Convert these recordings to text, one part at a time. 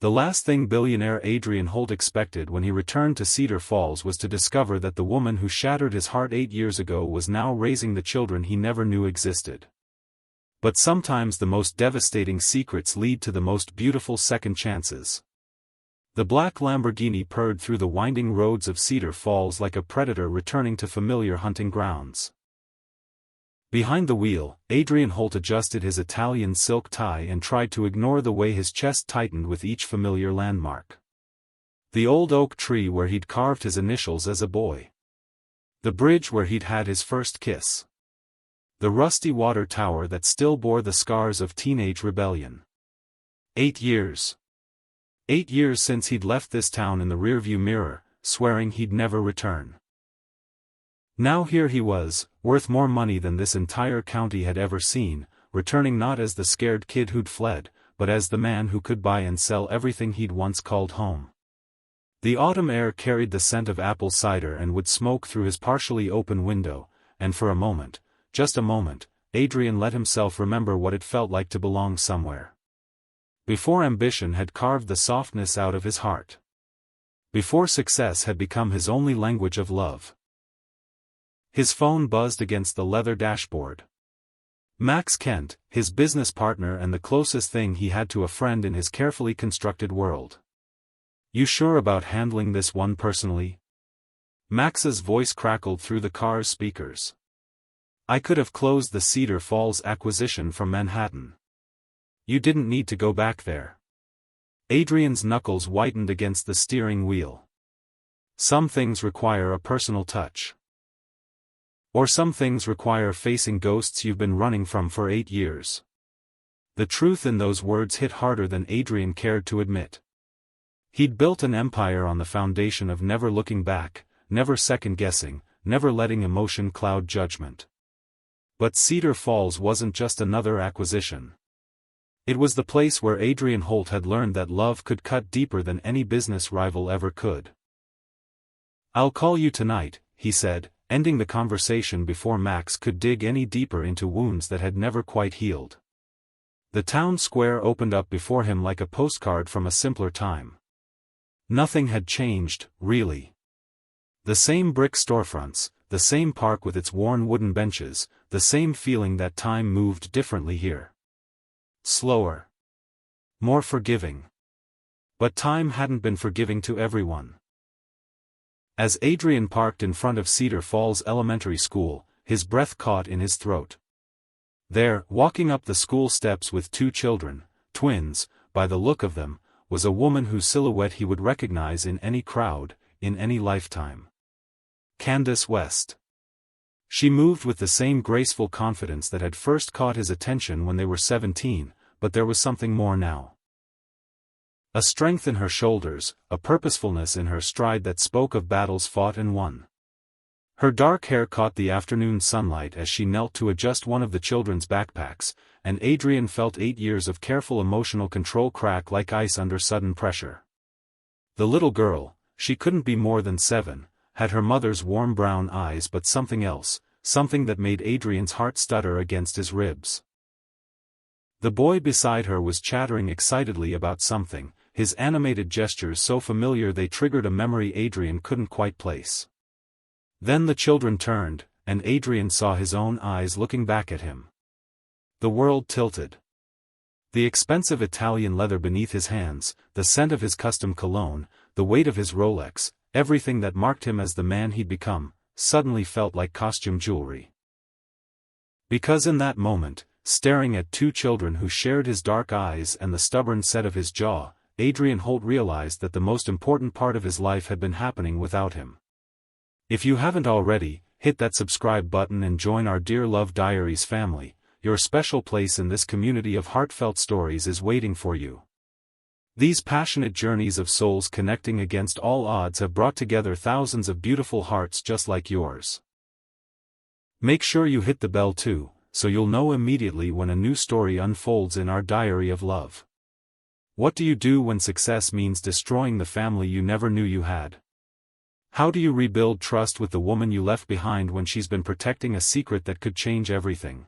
The last thing billionaire Adrian Holt expected when he returned to Cedar Falls was to discover that the woman who shattered his heart 8 years ago was now raising the children he never knew existed. But sometimes the most devastating secrets lead to the most beautiful second chances. The black Lamborghini purred through the winding roads of Cedar Falls like a predator returning to familiar hunting grounds. Behind the wheel, Adrian Holt adjusted his Italian silk tie and tried to ignore the way his chest tightened with each familiar landmark. The old oak tree where he'd carved his initials as a boy. The bridge where he'd had his first kiss. The rusty water tower that still bore the scars of teenage rebellion. 8 years. 8 years since he'd left this town in the rearview mirror, swearing he'd never return. Now here he was, worth more money than this entire county had ever seen, returning not as the scared kid who'd fled, but as the man who could buy and sell everything he'd once called home. The autumn air carried the scent of apple cider and would smoke through his partially open window, and for a moment, just a moment, Adrian let himself remember what it felt like to belong somewhere. Before ambition had carved the softness out of his heart. Before success had become his only language of love. His phone buzzed against the leather dashboard. Max Kent, his business partner and the closest thing he had to a friend in his carefully constructed world. "You sure about handling this one personally?" Max's voice crackled through the car's speakers. "I could have closed the Cedar Falls acquisition from Manhattan. You didn't need to go back there." Adrian's knuckles whitened against the steering wheel. Some things require a personal touch. Or some things require facing ghosts you've been running from for 8 years. The truth in those words hit harder than Adrian cared to admit. He'd built an empire on the foundation of never looking back, never second-guessing, never letting emotion cloud judgment. But Cedar Falls wasn't just another acquisition. It was the place where Adrian Holt had learned that love could cut deeper than any business rival ever could. "I'll call you tonight," he said, ending the conversation before Max could dig any deeper into wounds that had never quite healed. The town square opened up before him like a postcard from a simpler time. Nothing had changed, really. The same brick storefronts, the same park with its worn wooden benches, the same feeling that time moved differently here. Slower. More forgiving. But time hadn't been forgiving to everyone. As Adrian parked in front of Cedar Falls Elementary School, his breath caught in his throat. There, walking up the school steps with 2 children, twins, by the look of them, was a woman whose silhouette he would recognize in any crowd, in any lifetime. Candace West. She moved with the same graceful confidence that had first caught his attention when they were 17, but there was something more now. A strength in her shoulders, a purposefulness in her stride that spoke of battles fought and won. Her dark hair caught the afternoon sunlight as she knelt to adjust one of the children's backpacks, and Adrian felt 8 years of careful emotional control crack like ice under sudden pressure. The little girl, she couldn't be more than 7, had her mother's warm brown eyes but something else, something that made Adrian's heart stutter against his ribs. The boy beside her was chattering excitedly about something, his animated gestures so familiar they triggered a memory Adrian couldn't quite place. Then the children turned, and Adrian saw his own eyes looking back at him. The world tilted. The expensive Italian leather beneath his hands, the scent of his custom cologne, the weight of his Rolex, everything that marked him as the man he'd become, suddenly felt like costume jewelry. Because in that moment, staring at 2 children who shared his dark eyes and the stubborn set of his jaw, Adrian Holt realized that the most important part of his life had been happening without him. If you haven't already, hit that subscribe button and join our Dear Love Diaries family. Your special place in this community of heartfelt stories is waiting for you. These passionate journeys of souls connecting against all odds have brought together thousands of beautiful hearts just like yours. Make sure you hit the bell too, so you'll know immediately when a new story unfolds in our diary of love. What do you do when success means destroying the family you never knew you had? How do you rebuild trust with the woman you left behind when she's been protecting a secret that could change everything?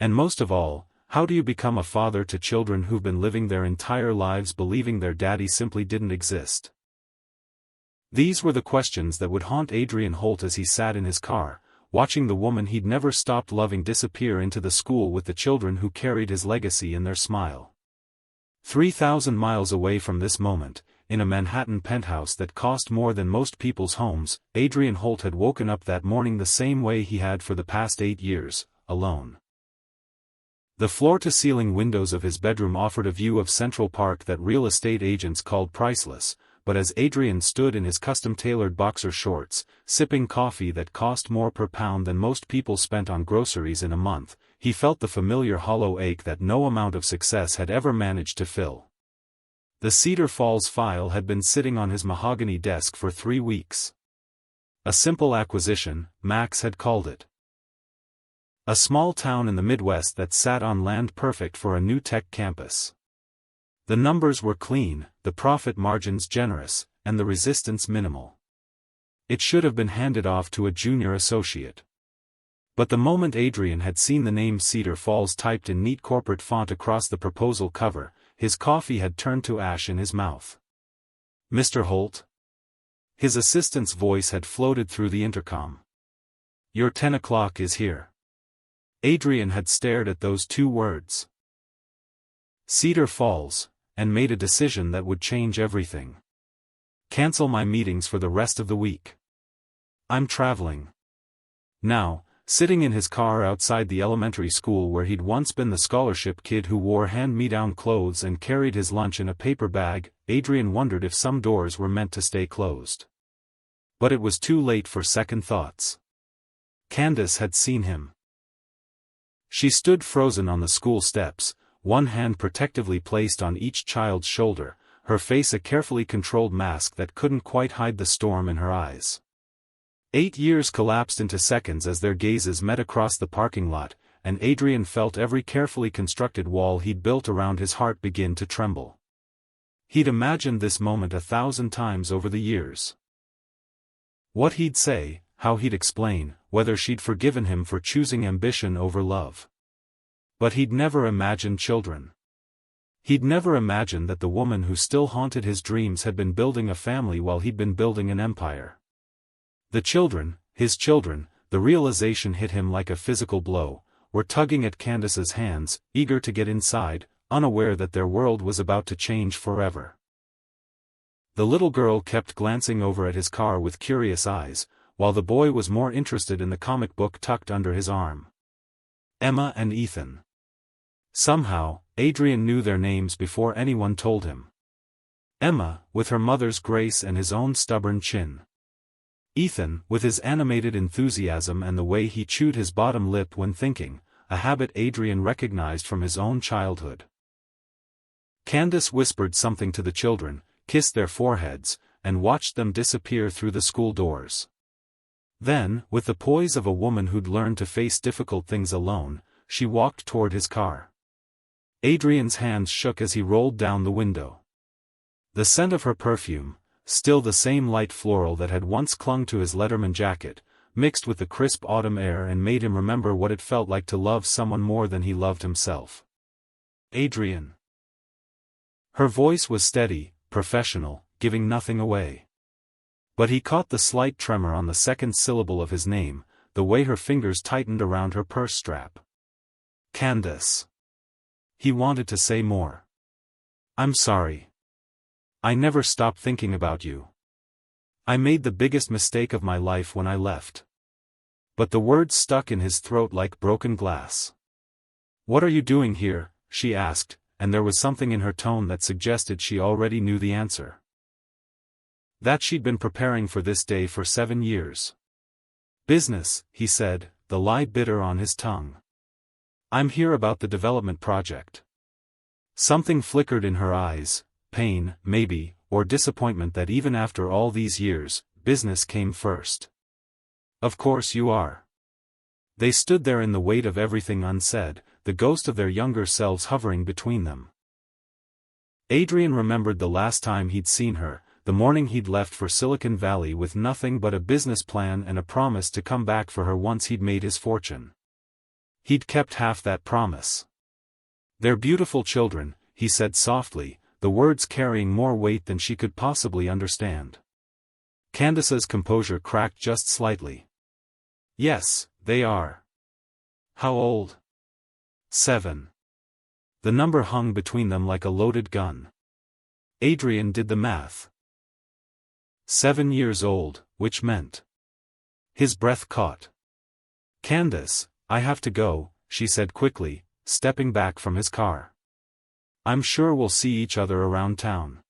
And most of all, how do you become a father to children who've been living their entire lives believing their daddy simply didn't exist? These were the questions that would haunt Adrian Holt as he sat in his car, watching the woman he'd never stopped loving disappear into the school with the children who carried his legacy in their smile. 3,000 miles away from this moment, in a Manhattan penthouse that cost more than most people's homes, Adrian Holt had woken up that morning the same way he had for the past 8 years, alone. The floor-to-ceiling windows of his bedroom offered a view of Central Park that real estate agents called priceless, but as Adrian stood in his custom-tailored boxer shorts, sipping coffee that cost more per pound than most people spent on groceries in a month, he felt the familiar hollow ache that no amount of success had ever managed to fill. The Cedar Falls file had been sitting on his mahogany desk for 3 weeks. A simple acquisition, Max had called it. A small town in the Midwest that sat on land perfect for a new tech campus. The numbers were clean, the profit margins generous, and the resistance minimal. It should have been handed off to a junior associate. But the moment Adrian had seen the name Cedar Falls typed in neat corporate font across the proposal cover, his coffee had turned to ash in his mouth. "Mr. Holt?" His assistant's voice had floated through the intercom. "Your 10 o'clock is here." Adrian had stared at those 2 words. Cedar Falls, and made a decision that would change everything. "Cancel my meetings for the rest of the week. I'm traveling." Now, sitting in his car outside the elementary school where he'd once been the scholarship kid who wore hand-me-down clothes and carried his lunch in a paper bag, Adrian wondered if some doors were meant to stay closed. But it was too late for second thoughts. Candace had seen him. She stood frozen on the school steps, one hand protectively placed on each child's shoulder, her face a carefully controlled mask that couldn't quite hide the storm in her eyes. 8 years collapsed into seconds as their gazes met across the parking lot, and Adrian felt every carefully constructed wall he'd built around his heart begin to tremble. He'd imagined this moment 1,000 times over the years. What he'd say, how he'd explain, whether she'd forgiven him for choosing ambition over love. But he'd never imagined children. He'd never imagined that the woman who still haunted his dreams had been building a family while he'd been building an empire. The children, his children, the realization hit him like a physical blow, were tugging at Candace's hands, eager to get inside, unaware that their world was about to change forever. The little girl kept glancing over at his car with curious eyes, while the boy was more interested in the comic book tucked under his arm. Emma and Ethan. Somehow, Adrian knew their names before anyone told him. Emma, with her mother's grace and his own stubborn chin. Ethan, with his animated enthusiasm and the way he chewed his bottom lip when thinking, a habit Adrian recognized from his own childhood. Candace whispered something to the children, kissed their foreheads, and watched them disappear through the school doors. Then, with the poise of a woman who'd learned to face difficult things alone, she walked toward his car. Adrian's hands shook as he rolled down the window. The scent of her perfume, still the same light floral that had once clung to his Letterman jacket, mixed with the crisp autumn air and made him remember what it felt like to love someone more than he loved himself. "Adrian." Her voice was steady, professional, giving nothing away. But he caught the slight tremor on the second syllable of his name, the way her fingers tightened around her purse strap. "Candace." He wanted to say more. "I'm sorry. I never stopped thinking about you. I made the biggest mistake of my life when I left." But the words stuck in his throat like broken glass. "What are you doing here?" she asked, and there was something in her tone that suggested she already knew the answer. That she'd been preparing for this day for 7 years. "Business," he said, the lie bitter on his tongue. "I'm here about the development project." Something flickered in her eyes, pain, maybe, or disappointment that even after all these years, business came first. "Of course you are." They stood there in the weight of everything unsaid, the ghost of their younger selves hovering between them. Adrian remembered the last time he'd seen her, the morning he'd left for Silicon Valley with nothing but a business plan and a promise to come back for her once he'd made his fortune. He'd kept half that promise. "They're beautiful children," he said softly, the words carrying more weight than she could possibly understand. Candace's composure cracked just slightly. "Yes, they are." "How old?" "7." The number hung between them like a loaded gun. Adrian did the math. 7 years old, which meant. His breath caught. "Candace, I have to go," she said quickly, stepping back from his car. "I'm sure we'll see each other around town.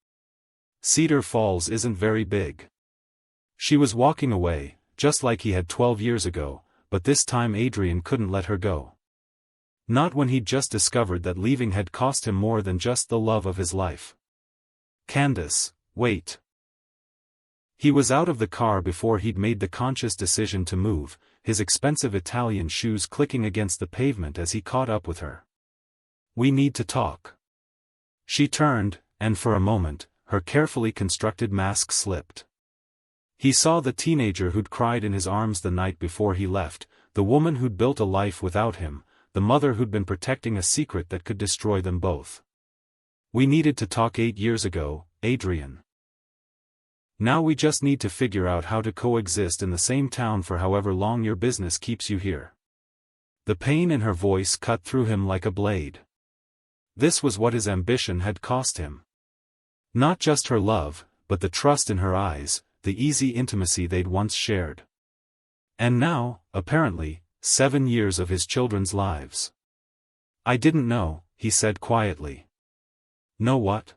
Cedar Falls isn't very big." She was walking away, just like he had 12 years ago, but this time Adrian couldn't let her go. Not when he'd just discovered that leaving had cost him more than just the love of his life. "Candace, wait." He was out of the car before he'd made the conscious decision to move, his expensive Italian shoes clicking against the pavement as he caught up with her. "We need to talk." She turned, and for a moment, her carefully constructed mask slipped. He saw the teenager who'd cried in his arms the night before he left, the woman who'd built a life without him, the mother who'd been protecting a secret that could destroy them both. "We needed to talk 8 years ago, Adrian. Now we just need to figure out how to coexist in the same town for however long your business keeps you here." The pain in her voice cut through him like a blade. This was what his ambition had cost him. Not just her love, but the trust in her eyes, the easy intimacy they'd once shared. And now, apparently, 7 years of his children's lives. "I didn't know," he said quietly. "Know what?"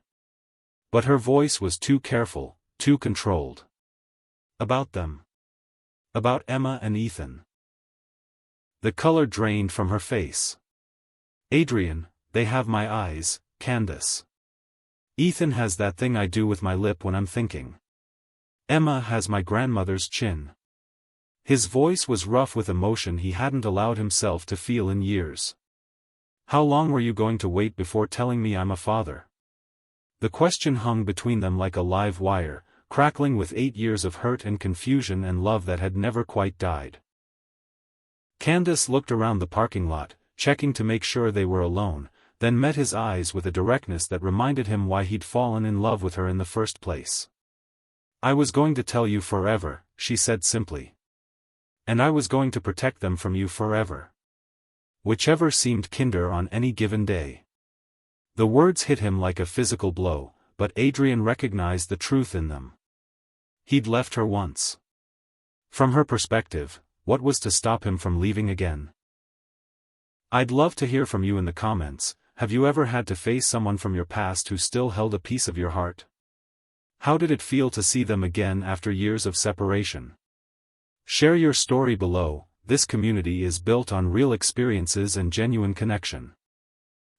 But her voice was too careful, too controlled. "About them. About Emma and Ethan." The color drained from her face. "Adrian, they have my eyes, Candace. Ethan has that thing I do with my lip when I'm thinking. Emma has my grandmother's chin." His voice was rough with emotion he hadn't allowed himself to feel in years. "How long were you going to wait before telling me I'm a father?" The question hung between them like a live wire, crackling with 8 years of hurt and confusion and love that had never quite died. Candace looked around the parking lot, checking to make sure they were alone, then met his eyes with a directness that reminded him why he'd fallen in love with her in the first place. "I was going to tell you forever," she said simply. "And I was going to protect them from you forever. Whichever seemed kinder on any given day." The words hit him like a physical blow, but Adrian recognized the truth in them. He'd left her once. From her perspective, what was to stop him from leaving again? "I'd love to hear from you in the comments. Have you ever had to face someone from your past who still held a piece of your heart? How did it feel to see them again after years of separation? Share your story below. This community is built on real experiences and genuine connection."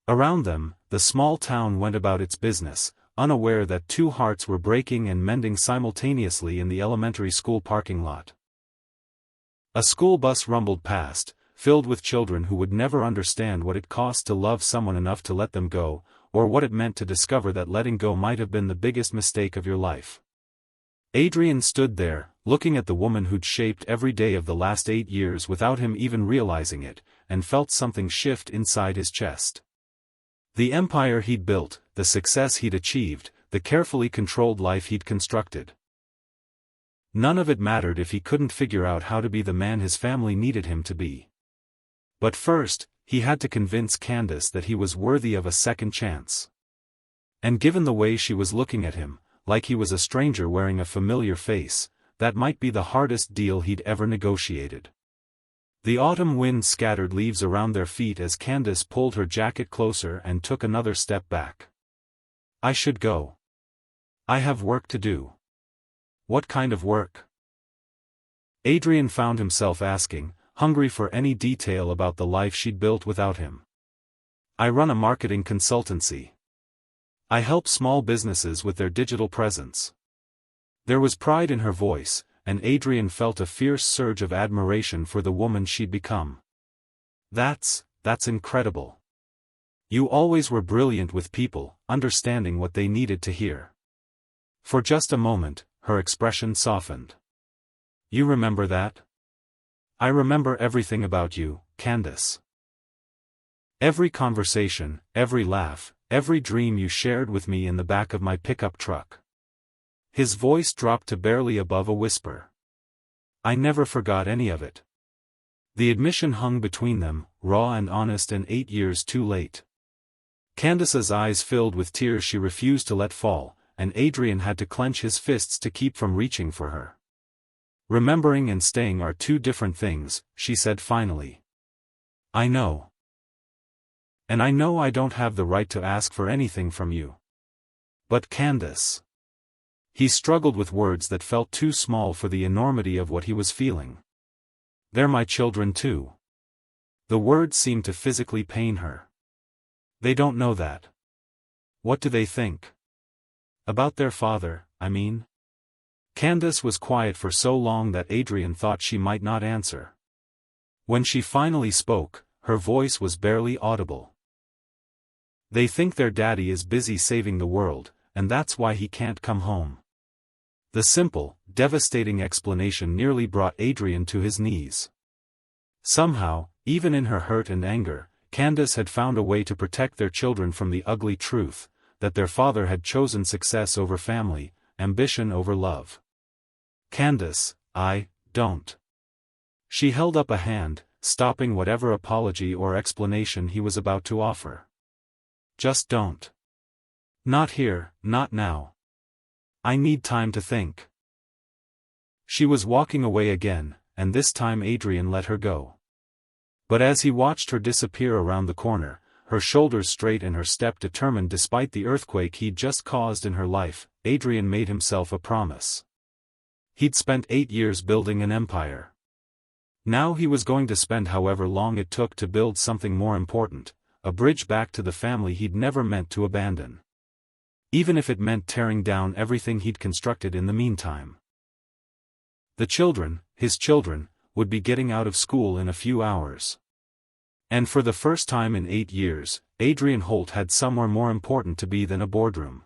Around them, the small town went about its business, unaware that 2 hearts were breaking and mending simultaneously in the elementary school parking lot. A school bus rumbled past, filled with children who would never understand what it cost to love someone enough to let them go, or what it meant to discover that letting go might have been the biggest mistake of your life. Adrian stood there, looking at the woman who'd shaped every day of the last 8 years without him even realizing it, and felt something shift inside his chest. The empire he'd built, the success he'd achieved, the carefully controlled life he'd constructed. None of it mattered if he couldn't figure out how to be the man his family needed him to be. But first, he had to convince Candace that he was worthy of a second chance. And given the way she was looking at him, like he was a stranger wearing a familiar face, that might be the hardest deal he'd ever negotiated. The autumn wind scattered leaves around their feet as Candace pulled her jacket closer and took another step back. "I should go. I have work to do." "What kind of work?" Adrian found himself asking, hungry for any detail about the life she'd built without him. "I run a marketing consultancy. I help small businesses with their digital presence." There was pride in her voice, and Adrian felt a fierce surge of admiration for the woman she'd become. That's incredible. You always were brilliant with people, understanding what they needed to hear." For just a moment, her expression softened. "You remember that?" "I remember everything about you, Candace." Every conversation, every laugh, every dream you shared with me in the back of my pickup truck." His voice dropped to barely above a whisper. "I never forgot any of it." The admission hung between them, raw and honest, and 8 years too late. Candace's eyes filled with tears she refused to let fall, and Adrian had to clench his fists to keep from reaching for her. "Remembering and staying are two different things," she said finally. "I know. And I know I don't have the right to ask for anything from you. But Candace." He struggled with words that felt too small for the enormity of what he was feeling. "They're my children too." The words seemed to physically pain her. "They don't know that." "What do they think?" "About their father, I mean?" Candace was quiet for so long that Adrian thought she might not answer. When she finally spoke, her voice was barely audible. "They think their daddy is busy saving the world, and that's why he can't come home." The simple, devastating explanation nearly brought Adrian to his knees. Somehow, even in her hurt and anger, Candace had found a way to protect their children from the ugly truth, that their father had chosen success over family, ambition over love. "Candace, I don't." She held up a hand, stopping whatever apology or explanation he was about to offer. "Just don't. Not here, not now. I need time to think." She was walking away again, and this time Adrian let her go. But as he watched her disappear around the corner, her shoulders straight and her step determined despite the earthquake he'd just caused in her life, Adrian made himself a promise. He'd spent 8 years building an empire. Now he was going to spend however long it took to build something more important, a bridge back to the family he'd never meant to abandon. Even if it meant tearing down everything he'd constructed in the meantime. The children, his children, would be getting out of school in a few hours. And for the first time in 8 years, Adrian Holt had somewhere more important to be than a boardroom.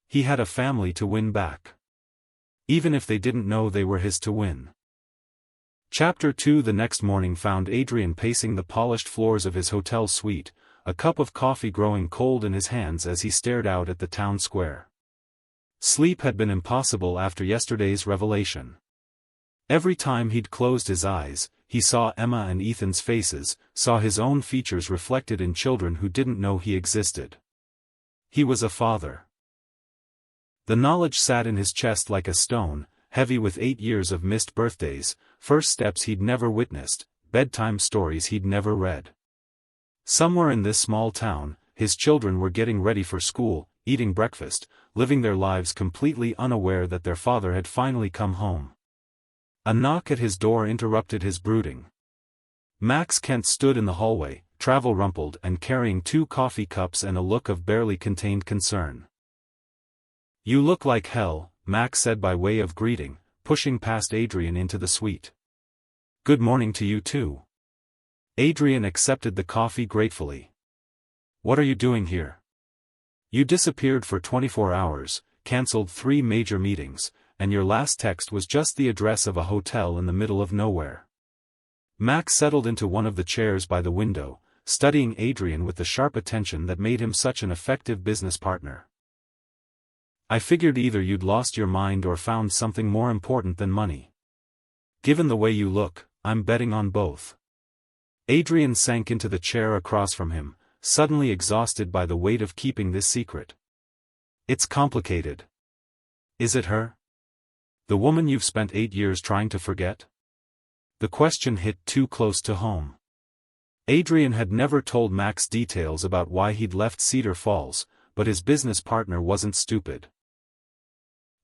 He had a family to win back. Even if they didn't know they were his to win. Chapter 2. The next morning found Adrian pacing the polished floors of his hotel suite, a cup of coffee growing cold in his hands as he stared out at the town square. Sleep had been impossible after yesterday's revelation. Every time he'd closed his eyes, he saw Emma and Ethan's faces, saw his own features reflected in children who didn't know he existed. He was a father. The knowledge sat in his chest like a stone, heavy with 8 years of missed birthdays, first steps he'd never witnessed, bedtime stories he'd never read. Somewhere in this small town, his children were getting ready for school, eating breakfast, living their lives completely unaware that their father had finally come home. A knock at his door interrupted his brooding. Max Kent stood in the hallway, travel-rumpled and carrying 2 coffee cups and a look of barely contained concern. "You look like hell," Max said by way of greeting, pushing past Adrian into the suite. "Good morning to you too." Adrian accepted the coffee gratefully. "What are you doing here? You disappeared for 24 hours, cancelled 3 major meetings, and your last text was just the address of a hotel in the middle of nowhere." Max settled into one of the chairs by the window, studying Adrian with the sharp attention that made him such an effective business partner. "I figured either you'd lost your mind or found something more important than money. Given the way you look, I'm betting on both." Adrian sank into the chair across from him, suddenly exhausted by the weight of keeping this secret. "It's complicated." "Is it her? The woman you've spent 8 years trying to forget?" The question hit too close to home. Adrian had never told Max details about why he'd left Cedar Falls, but his business partner wasn't stupid.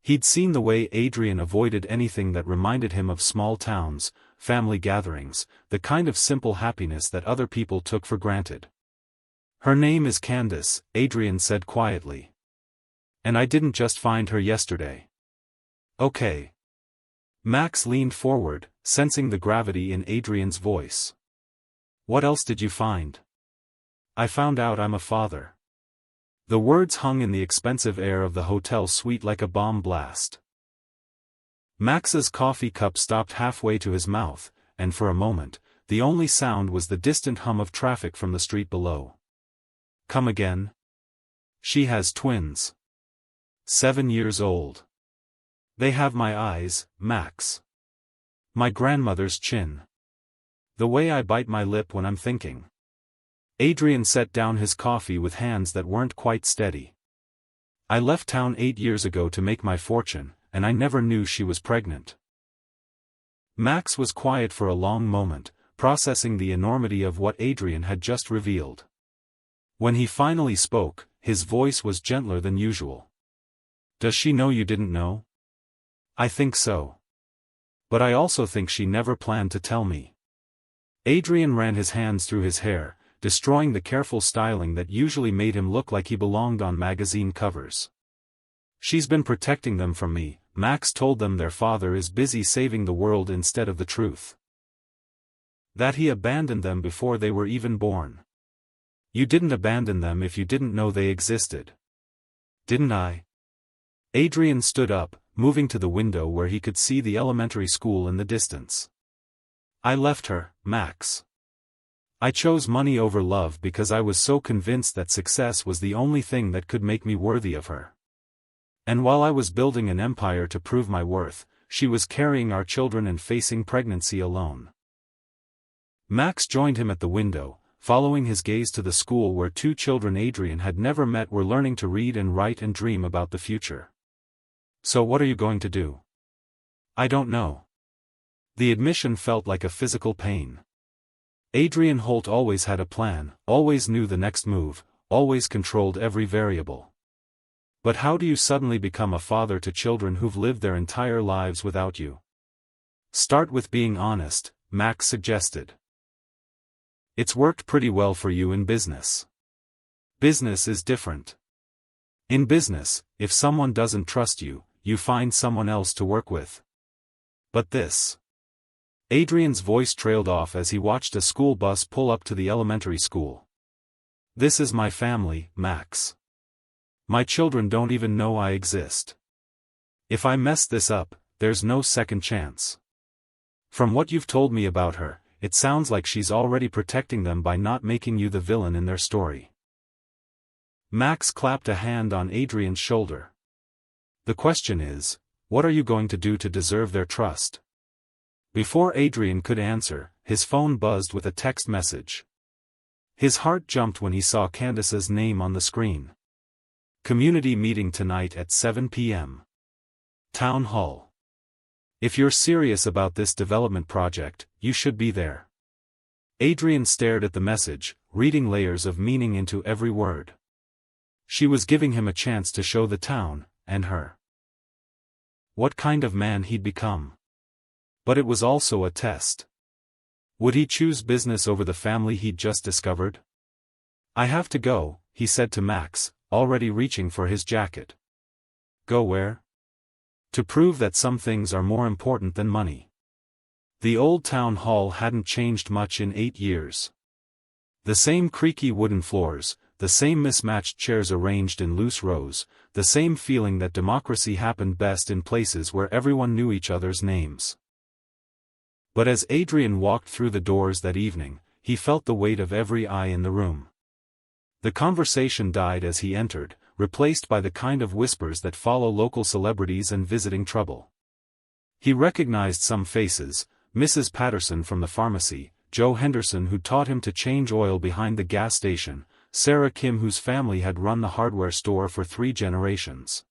He'd seen the way Adrian avoided anything that reminded him of small towns, family gatherings, the kind of simple happiness that other people took for granted. "Her name is Candace," Adrian said quietly. "And I didn't just find her yesterday." "Okay." Max leaned forward, sensing the gravity in Adrian's voice. "What else did you find?" "I found out I'm a father." The words hung in the expensive air of the hotel suite like a bomb blast. Max's coffee cup stopped halfway to his mouth, and for a moment, the only sound was the distant hum of traffic from the street below. Come again? She has twins. 7 years old. They have my eyes, Max. My grandmother's chin. The way I bite my lip when I'm thinking. Adrian set down his coffee with hands that weren't quite steady. I left town 8 years ago to make my fortune, and I never knew she was pregnant. Max was quiet for a long moment, processing the enormity of what Adrian had just revealed. When he finally spoke, his voice was gentler than usual. Does she know you didn't know? I think so. But I also think she never planned to tell me. Adrian ran his hands through his hair, destroying the careful styling that usually made him look like he belonged on magazine covers. She's been protecting them from me. Max told them their father is busy saving the world instead of the truth. That he abandoned them before they were even born. You didn't abandon them if you didn't know they existed. Didn't I? Adrian stood up, moving to the window where he could see the elementary school in the distance. I left her, Max. I chose money over love because I was so convinced that success was the only thing that could make me worthy of her. And while I was building an empire to prove my worth, she was carrying our children and facing pregnancy alone. Max joined him at the window, following his gaze to the school where 2 children Adrian had never met were learning to read and write and dream about the future. So what are you going to do? I don't know. The admission felt like a physical pain. Adrian Holt always had a plan, always knew the next move, always controlled every variable. But how do you suddenly become a father to children who've lived their entire lives without you? Start with being honest, Max suggested. It's worked pretty well for you in business. Business is different. In business, if someone doesn't trust you, you find someone else to work with. But this. Adrian's voice trailed off as he watched a school bus pull up to the elementary school. This is my family, Max. My children don't even know I exist. If I mess this up, there's no second chance. From what you've told me about her, it sounds like she's already protecting them by not making you the villain in their story. Max clapped a hand on Adrian's shoulder. The question is, what are you going to do to deserve their trust? Before Adrian could answer, his phone buzzed with a text message. His heart jumped when he saw Candace's name on the screen. Community meeting tonight at 7 p.m. Town Hall. If you're serious about this development project, you should be there. Adrian stared at the message, reading layers of meaning into every word. She was giving him a chance to show the town, and her, what kind of man he'd become. But it was also a test. Would he choose business over the family he'd just discovered? I have to go, he said to Max, already reaching for his jacket. Go where? To prove that some things are more important than money. The old town hall hadn't changed much in 8 years. The same creaky wooden floors, the same mismatched chairs arranged in loose rows, the same feeling that democracy happened best in places where everyone knew each other's names. But as Adrian walked through the doors that evening, he felt the weight of every eye in the room. The conversation died as he entered, replaced by the kind of whispers that follow local celebrities and visiting trouble. He recognized some faces: Mrs. Patterson from the pharmacy, Joe Henderson who taught him to change oil behind the gas station, Sarah Kim whose family had run the hardware store for 3 generations.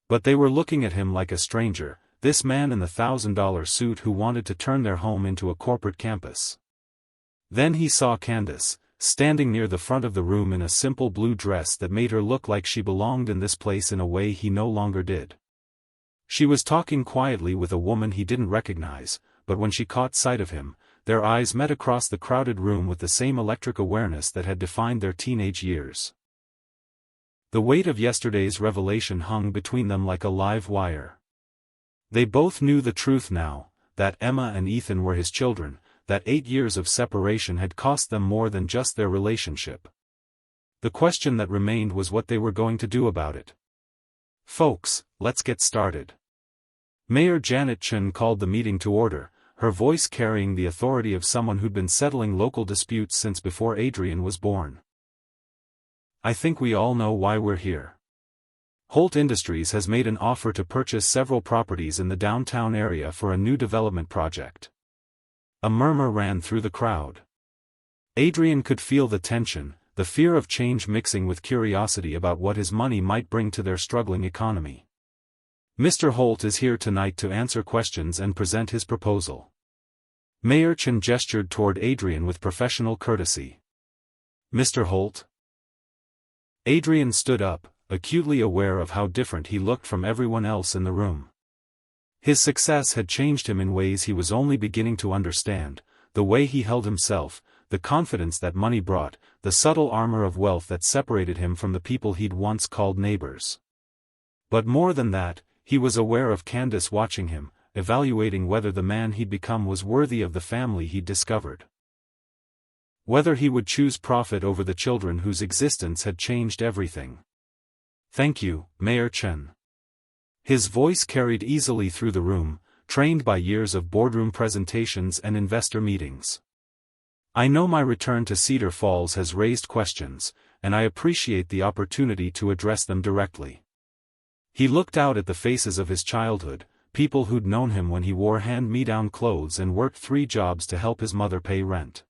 But they were looking at him like a stranger, this man in the $1,000 suit who wanted to turn their home into a corporate campus. Then he saw Candace, standing near the front of the room in a simple blue dress that made her look like she belonged in this place in a way he no longer did. She was talking quietly with a woman he didn't recognize, but when she caught sight of him, their eyes met across the crowded room with the same electric awareness that had defined their teenage years. The weight of yesterday's revelation hung between them like a live wire. They both knew the truth now, that Emma and Ethan were his children, that 8 years of separation had cost them more than just their relationship. The question that remained was what they were going to do about it. Folks, let's get started. Mayor Janet Chen called the meeting to order, her voice carrying the authority of someone who'd been settling local disputes since before Adrian was born. "I think we all know why we're here. Holt Industries has made an offer to purchase several properties in the downtown area for a new development project." A murmur ran through the crowd. Adrian could feel the tension, the fear of change mixing with curiosity about what his money might bring to their struggling economy. "Mr. Holt is here tonight to answer questions and present his proposal." Mayor Chen gestured toward Adrian with professional courtesy. "Mr. Holt?" Adrian stood up, acutely aware of how different he looked from everyone else in the room. His success had changed him in ways he was only beginning to understand, the way he held himself, the confidence that money brought, the subtle armor of wealth that separated him from the people he'd once called neighbors. But more than that, he was aware of Candace watching him, evaluating whether the man he'd become was worthy of the family he'd discovered. Whether he would choose profit over the children whose existence had changed everything. "Thank you, Mayor Chen." His voice carried easily through the room, trained by years of boardroom presentations and investor meetings. "I know my return to Cedar Falls has raised questions, and I appreciate the opportunity to address them directly." He looked out at the faces of his childhood, people who'd known him when he wore hand-me-down clothes and worked 3 jobs to help his mother pay rent.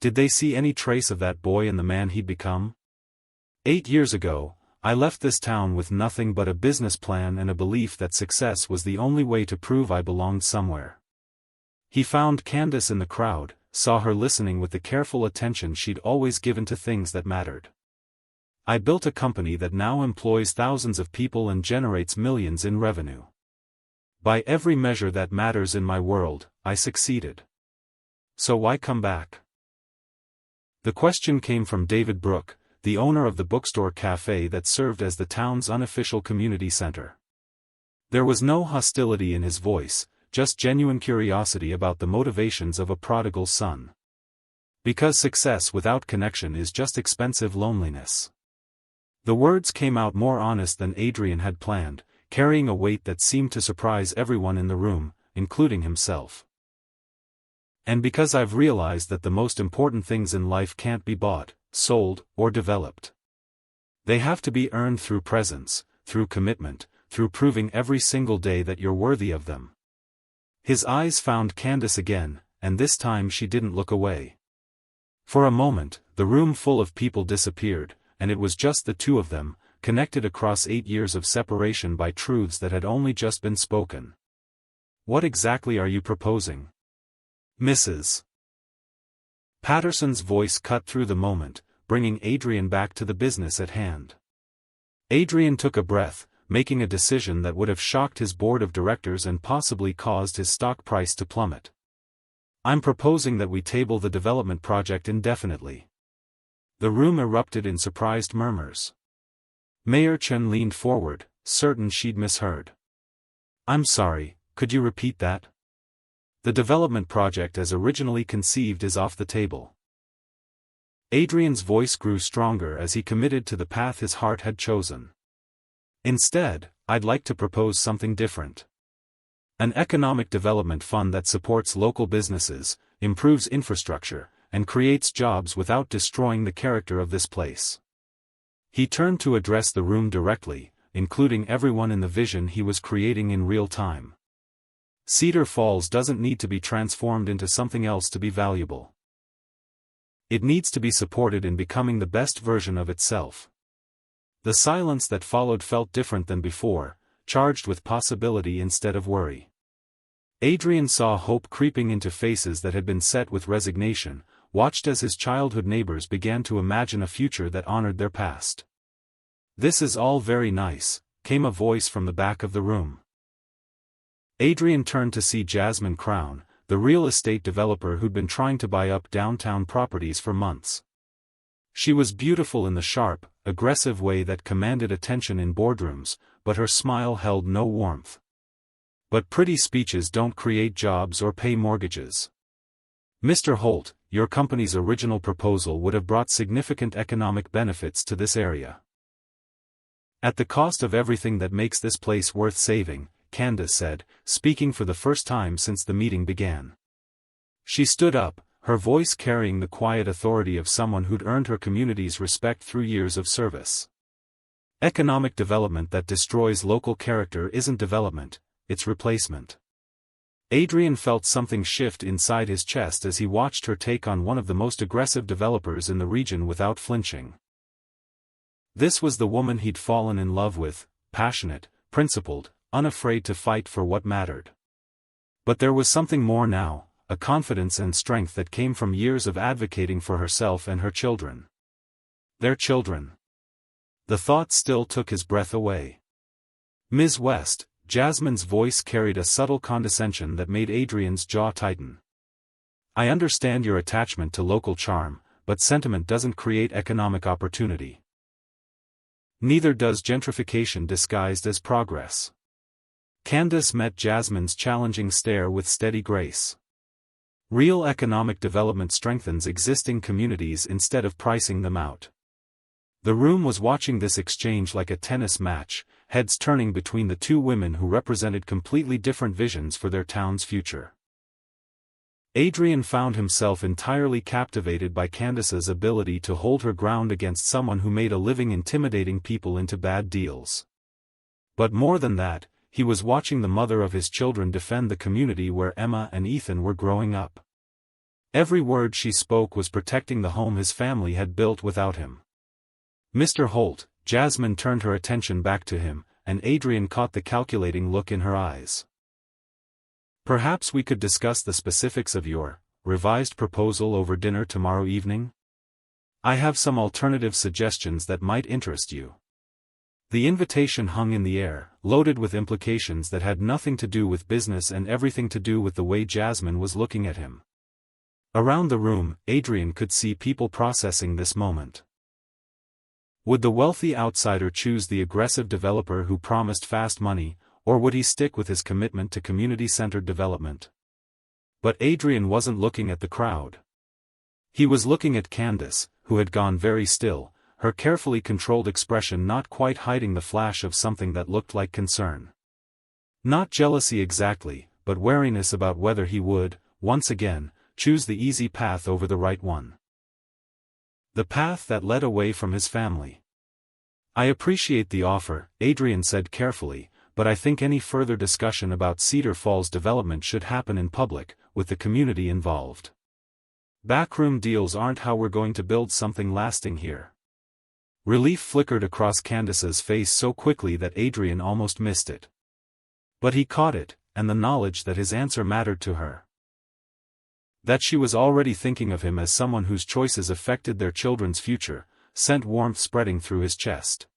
Did they see any trace of that boy in the man he'd become? 8 years ago, I left this town with nothing but a business plan and a belief that success was the only way to prove I belonged somewhere. He found Candace in the crowd, saw her listening with the careful attention she'd always given to things that mattered. I built a company that now employs thousands of people and generates millions in revenue. By every measure that matters in my world, I succeeded. So why come back? The question came from David Brooke, the owner of the bookstore cafe that served as the town's unofficial community center. There was no hostility in his voice, just genuine curiosity about the motivations of a prodigal son. Because success without connection is just expensive loneliness. The words came out more honest than Adrian had planned, carrying a weight that seemed to surprise everyone in the room, including himself. "And because I've realized that the most important things in life can't be bought, sold, or developed. They have to be earned through presence, through commitment, through proving every single day that you're worthy of them." His eyes found Candace again, and this time she didn't look away. For a moment, the room full of people disappeared, and it was just the two of them, connected across 8 years of separation by truths that had only just been spoken. "What exactly are you proposing, Mrs. Patterson's voice cut through the moment, bringing Adrian back to the business at hand. Adrian took a breath, making a decision that would have shocked his board of directors and possibly caused his stock price to plummet. "I'm proposing that we table the development project indefinitely." The room erupted in surprised murmurs. Mayor Chen leaned forward, certain she'd misheard. "I'm sorry, could you repeat that?" "The development project as originally conceived is off the table." Adrian's voice grew stronger as he committed to the path his heart had chosen. "Instead, I'd like to propose something different. An economic development fund that supports local businesses, improves infrastructure, and creates jobs without destroying the character of this place." He turned to address the room directly, including everyone in the vision he was creating in real time. Cedar Falls doesn't need to be transformed into something else to be valuable. It needs to be supported in becoming the best version of itself. The silence that followed felt different than before, charged with possibility instead of worry. Adrian saw hope creeping into faces that had been set with resignation, watched as his childhood neighbors began to imagine a future that honored their past. "This is all very nice," came a voice from the back of the room. Adrian turned to see Jasmine Crown, the real estate developer who'd been trying to buy up downtown properties for months. She was beautiful in the sharp, aggressive way that commanded attention in boardrooms, but her smile held no warmth. "But pretty speeches don't create jobs or pay mortgages. Mr. Holt, your company's original proposal would have brought significant economic benefits to this area. At the cost of everything that makes this place worth saving," Candace said, speaking for the first time since the meeting began. She stood up, her voice carrying the quiet authority of someone who'd earned her community's respect through years of service. Economic development that destroys local character isn't development, it's replacement. Adrian felt something shift inside his chest as he watched her take on one of the most aggressive developers in the region without flinching. This was the woman he'd fallen in love with, passionate, principled, unafraid to fight for what mattered. But there was something more now, a confidence and strength that came from years of advocating for herself and her children. Their children. The thought still took his breath away. Ms. West, Jasmine's voice carried a subtle condescension that made Adrian's jaw tighten. I understand your attachment to local charm, but sentiment doesn't create economic opportunity. Neither does gentrification disguised as progress. Candace met Jasmine's challenging stare with steady grace. Real economic development strengthens existing communities instead of pricing them out. The room was watching this exchange like a tennis match, heads turning between the two women who represented completely different visions for their town's future. Adrian found himself entirely captivated by Candace's ability to hold her ground against someone who made a living intimidating people into bad deals. But more than that, he was watching the mother of his children defend the community where Emma and Ethan were growing up. Every word she spoke was protecting the home his family had built without him. Mr. Holt, Jasmine turned her attention back to him, and Adrian caught the calculating look in her eyes. Perhaps we could discuss the specifics of your revised proposal over dinner tomorrow evening? I have some alternative suggestions that might interest you. The invitation hung in the air, loaded with implications that had nothing to do with business and everything to do with the way Jasmine was looking at him. Around the room, Adrian could see people processing this moment. Would the wealthy outsider choose the aggressive developer who promised fast money, or would he stick with his commitment to community-centered development? But Adrian wasn't looking at the crowd. He was looking at Candace, who had gone very still, her carefully controlled expression not quite hiding the flash of something that looked like concern. Not jealousy exactly, but wariness about whether he would, once again, choose the easy path over the right one. The path that led away from his family. I appreciate the offer, Adrian said carefully, but I think any further discussion about Cedar Falls development should happen in public, with the community involved. Backroom deals aren't how we're going to build something lasting here. Relief flickered across Candace's face so quickly that Adrian almost missed it. But he caught it, and the knowledge that his answer mattered to her. That she was already thinking of him as someone whose choices affected their children's future, sent warmth spreading through his chest.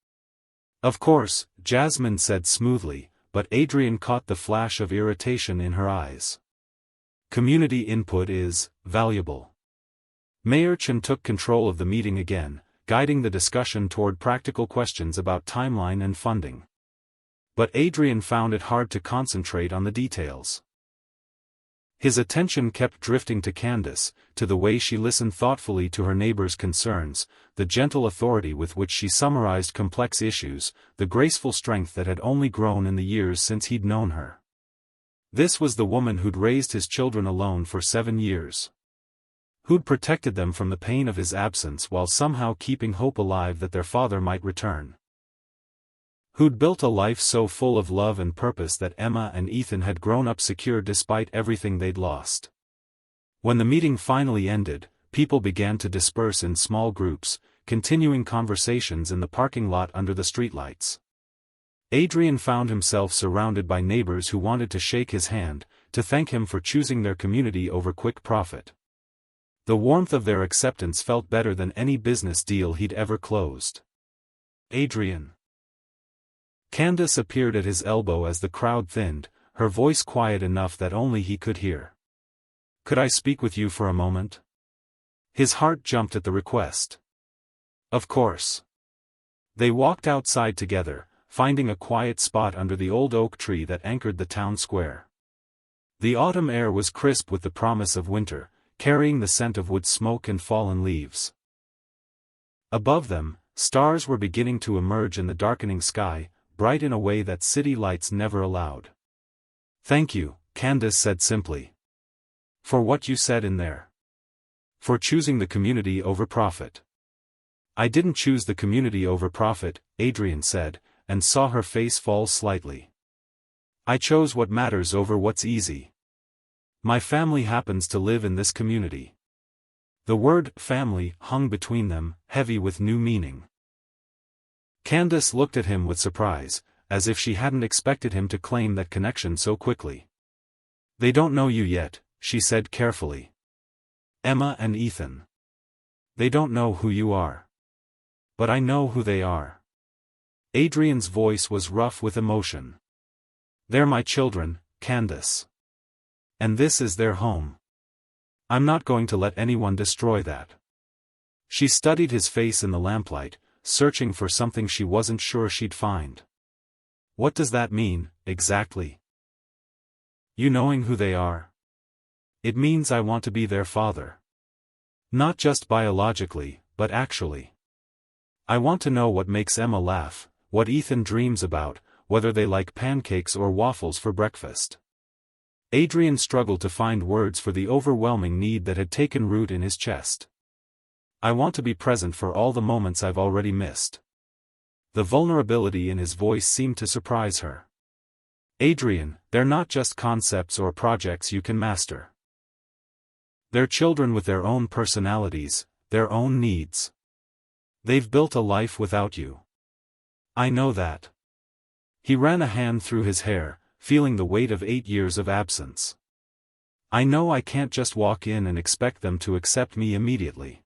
Of course, Jasmine said smoothly, but Adrian caught the flash of irritation in her eyes. Community input is valuable. Mayor Chen took control of the meeting again, guiding the discussion toward practical questions about timeline and funding. But Adrian found it hard to concentrate on the details. His attention kept drifting to Candace, to the way she listened thoughtfully to her neighbor's concerns, the gentle authority with which she summarized complex issues, the graceful strength that had only grown in the years since he'd known her. This was the woman who'd raised his children alone for 7 years. Who'd protected them from the pain of his absence while somehow keeping hope alive that their father might return. Who'd built a life so full of love and purpose that Emma and Ethan had grown up secure despite everything they'd lost. When the meeting finally ended, people began to disperse in small groups, continuing conversations in the parking lot under the streetlights. Adrian found himself surrounded by neighbors who wanted to shake his hand, to thank him for choosing their community over quick profit. The warmth of their acceptance felt better than any business deal he'd ever closed. Adrian. Candace appeared at his elbow as the crowd thinned, her voice quiet enough that only he could hear. Could I speak with you for a moment? His heart jumped at the request. Of course. They walked outside together, finding a quiet spot under the old oak tree that anchored the town square. The autumn air was crisp with the promise of winter, carrying the scent of wood smoke and fallen leaves. Above them, stars were beginning to emerge in the darkening sky, bright in a way that city lights never allowed. Thank you, Candace said simply. For what you said in there. For choosing the community over profit. I didn't choose the community over profit, Adrian said, and saw her face fall slightly. I chose what matters over what's easy. My family happens to live in this community. The word family hung between them, heavy with new meaning. Candace looked at him with surprise, as if she hadn't expected him to claim that connection so quickly. They don't know you yet, she said carefully. Emma and Ethan. They don't know who you are. But I know who they are. Adrian's voice was rough with emotion. They're my children, Candace. And this is their home. I'm not going to let anyone destroy that. She studied his face in the lamplight, searching for something she wasn't sure she'd find. What does that mean, exactly? You knowing who they are? It means I want to be their father. Not just biologically, but actually. I want to know what makes Emma laugh, what Ethan dreams about, whether they like pancakes or waffles for breakfast. Adrian struggled to find words for the overwhelming need that had taken root in his chest. I want to be present for all the moments I've already missed. The vulnerability in his voice seemed to surprise her. Adrian, they're not just concepts or projects you can master. They're children with their own personalities, their own needs. They've built a life without you. I know that. He ran a hand through his hair, feeling the weight of 8 years of absence. I know I can't just walk in and expect them to accept me immediately.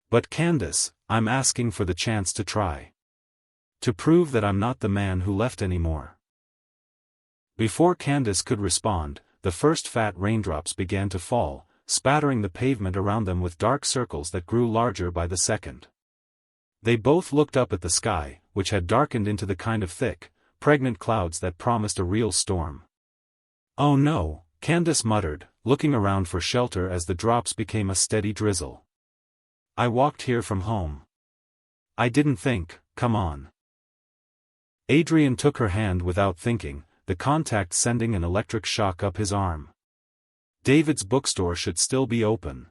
But Candace, I'm asking for the chance to try. To prove that I'm not the man who left anymore. Before Candace could respond, the first fat raindrops began to fall, spattering the pavement around them with dark circles that grew larger by the second. They both looked up at the sky, which had darkened into the kind of thick, pregnant clouds that promised a real storm. Oh no, Candace muttered, looking around for shelter as the drops became a steady drizzle. I walked here from home. I didn't think, come on. Adrian took her hand without thinking, the contact sending an electric shock up his arm. David's bookstore should still be open.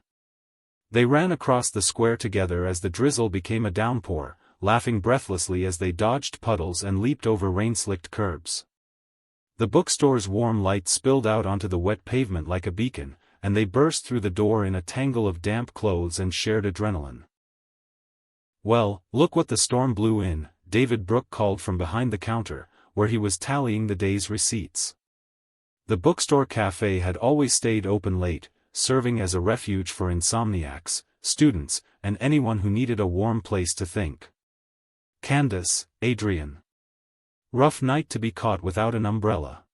They ran across the square together as the drizzle became a downpour, laughing breathlessly as they dodged puddles and leaped over rain-slicked curbs. The bookstore's warm light spilled out onto the wet pavement like a beacon, and they burst through the door in a tangle of damp clothes and shared adrenaline. Well, look what the storm blew in, David Brooke called from behind the counter, where he was tallying the day's receipts. The bookstore cafe had always stayed open late, serving as a refuge for insomniacs, students, and anyone who needed a warm place to think. Candace, Adrian. Rough night to be caught without an umbrella.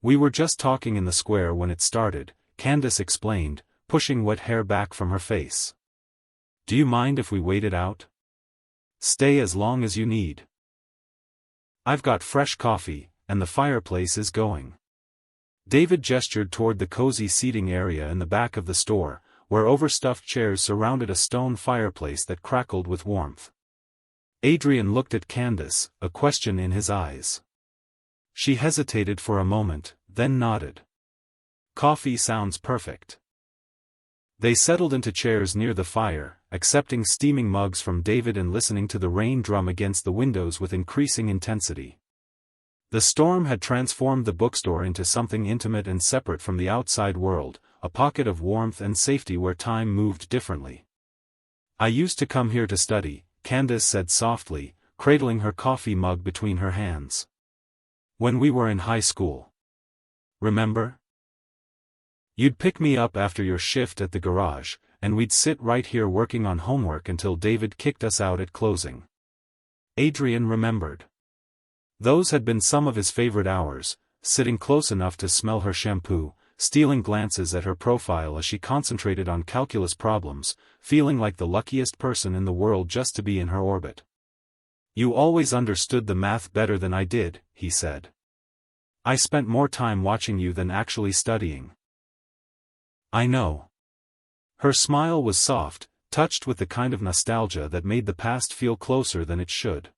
We were just talking in the square when it started, Candace explained, pushing wet hair back from her face. Do you mind if we wait it out? Stay as long as you need. I've got fresh coffee, and the fireplace is going. David gestured toward the cozy seating area in the back of the store, where overstuffed chairs surrounded a stone fireplace that crackled with warmth. Adrian looked at Candace, a question in his eyes. She hesitated for a moment, then nodded. Coffee sounds perfect. They settled into chairs near the fire, accepting steaming mugs from David and listening to the rain drum against the windows with increasing intensity. The storm had transformed the bookstore into something intimate and separate from the outside world, a pocket of warmth and safety where time moved differently. I used to come here to study, Candace said softly, cradling her coffee mug between her hands. When we were in high school. Remember? You'd pick me up after your shift at the garage, and we'd sit right here working on homework until David kicked us out at closing. Adrian remembered. Those had been some of his favorite hours, sitting close enough to smell her shampoo, stealing glances at her profile as she concentrated on calculus problems, feeling like the luckiest person in the world just to be in her orbit. You always understood the math better than I did, he said. I spent more time watching you than actually studying. I know. Her smile was soft, touched with the kind of nostalgia that made the past feel closer than it should.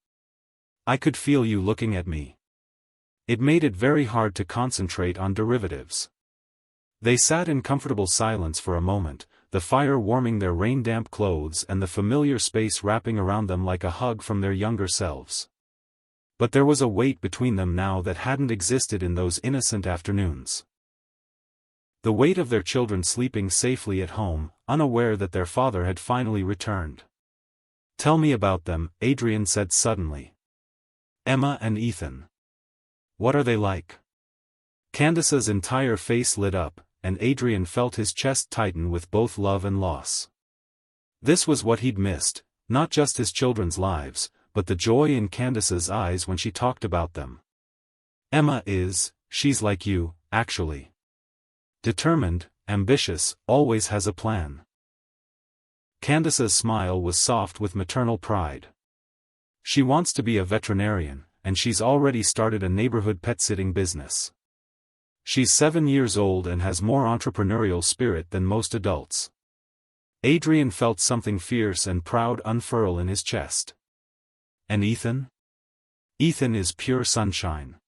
I could feel you looking at me. It made it very hard to concentrate on derivatives. They sat in comfortable silence for a moment, the fire warming their rain-damp clothes and the familiar space wrapping around them like a hug from their younger selves. But there was a weight between them now that hadn't existed in those innocent afternoons. The weight of their children sleeping safely at home, unaware that their father had finally returned. "Tell me about them," Adrian said suddenly. "Emma and Ethan. What are they like?" Candace's entire face lit up, and Adrian felt his chest tighten with both love and loss. This was what he'd missed, not just his children's lives, but the joy in Candace's eyes when she talked about them. She's like you, actually. Determined, ambitious, always has a plan." Candace's smile was soft with maternal pride. "She wants to be a veterinarian, and she's already started a neighborhood pet-sitting business. She's 7 years old and has more entrepreneurial spirit than most adults." Adrian felt something fierce and proud unfurl in his chest. "And Ethan?" "Ethan is pure sunshine.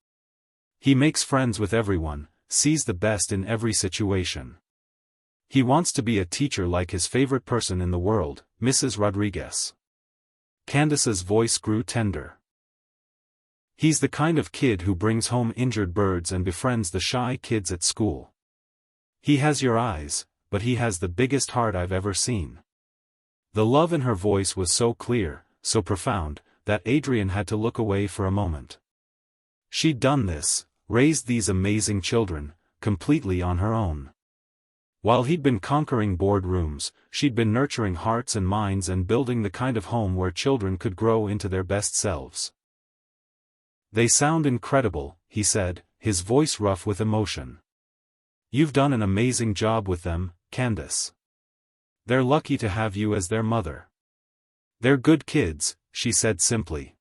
He makes friends with everyone, sees the best in every situation. He wants to be a teacher like his favorite person in the world, Mrs. Rodriguez." Candace's voice grew tender. "He's the kind of kid who brings home injured birds and befriends the shy kids at school. He has your eyes, but he has the biggest heart I've ever seen." The love in her voice was so clear, so profound, that Adrian had to look away for a moment. She'd done this, raised these amazing children, completely on her own. While he'd been conquering boardrooms, she'd been nurturing hearts and minds and building the kind of home where children could grow into their best selves. "They sound incredible," he said, his voice rough with emotion. "You've done an amazing job with them, Candace. They're lucky to have you as their mother." "They're good kids," she said simply.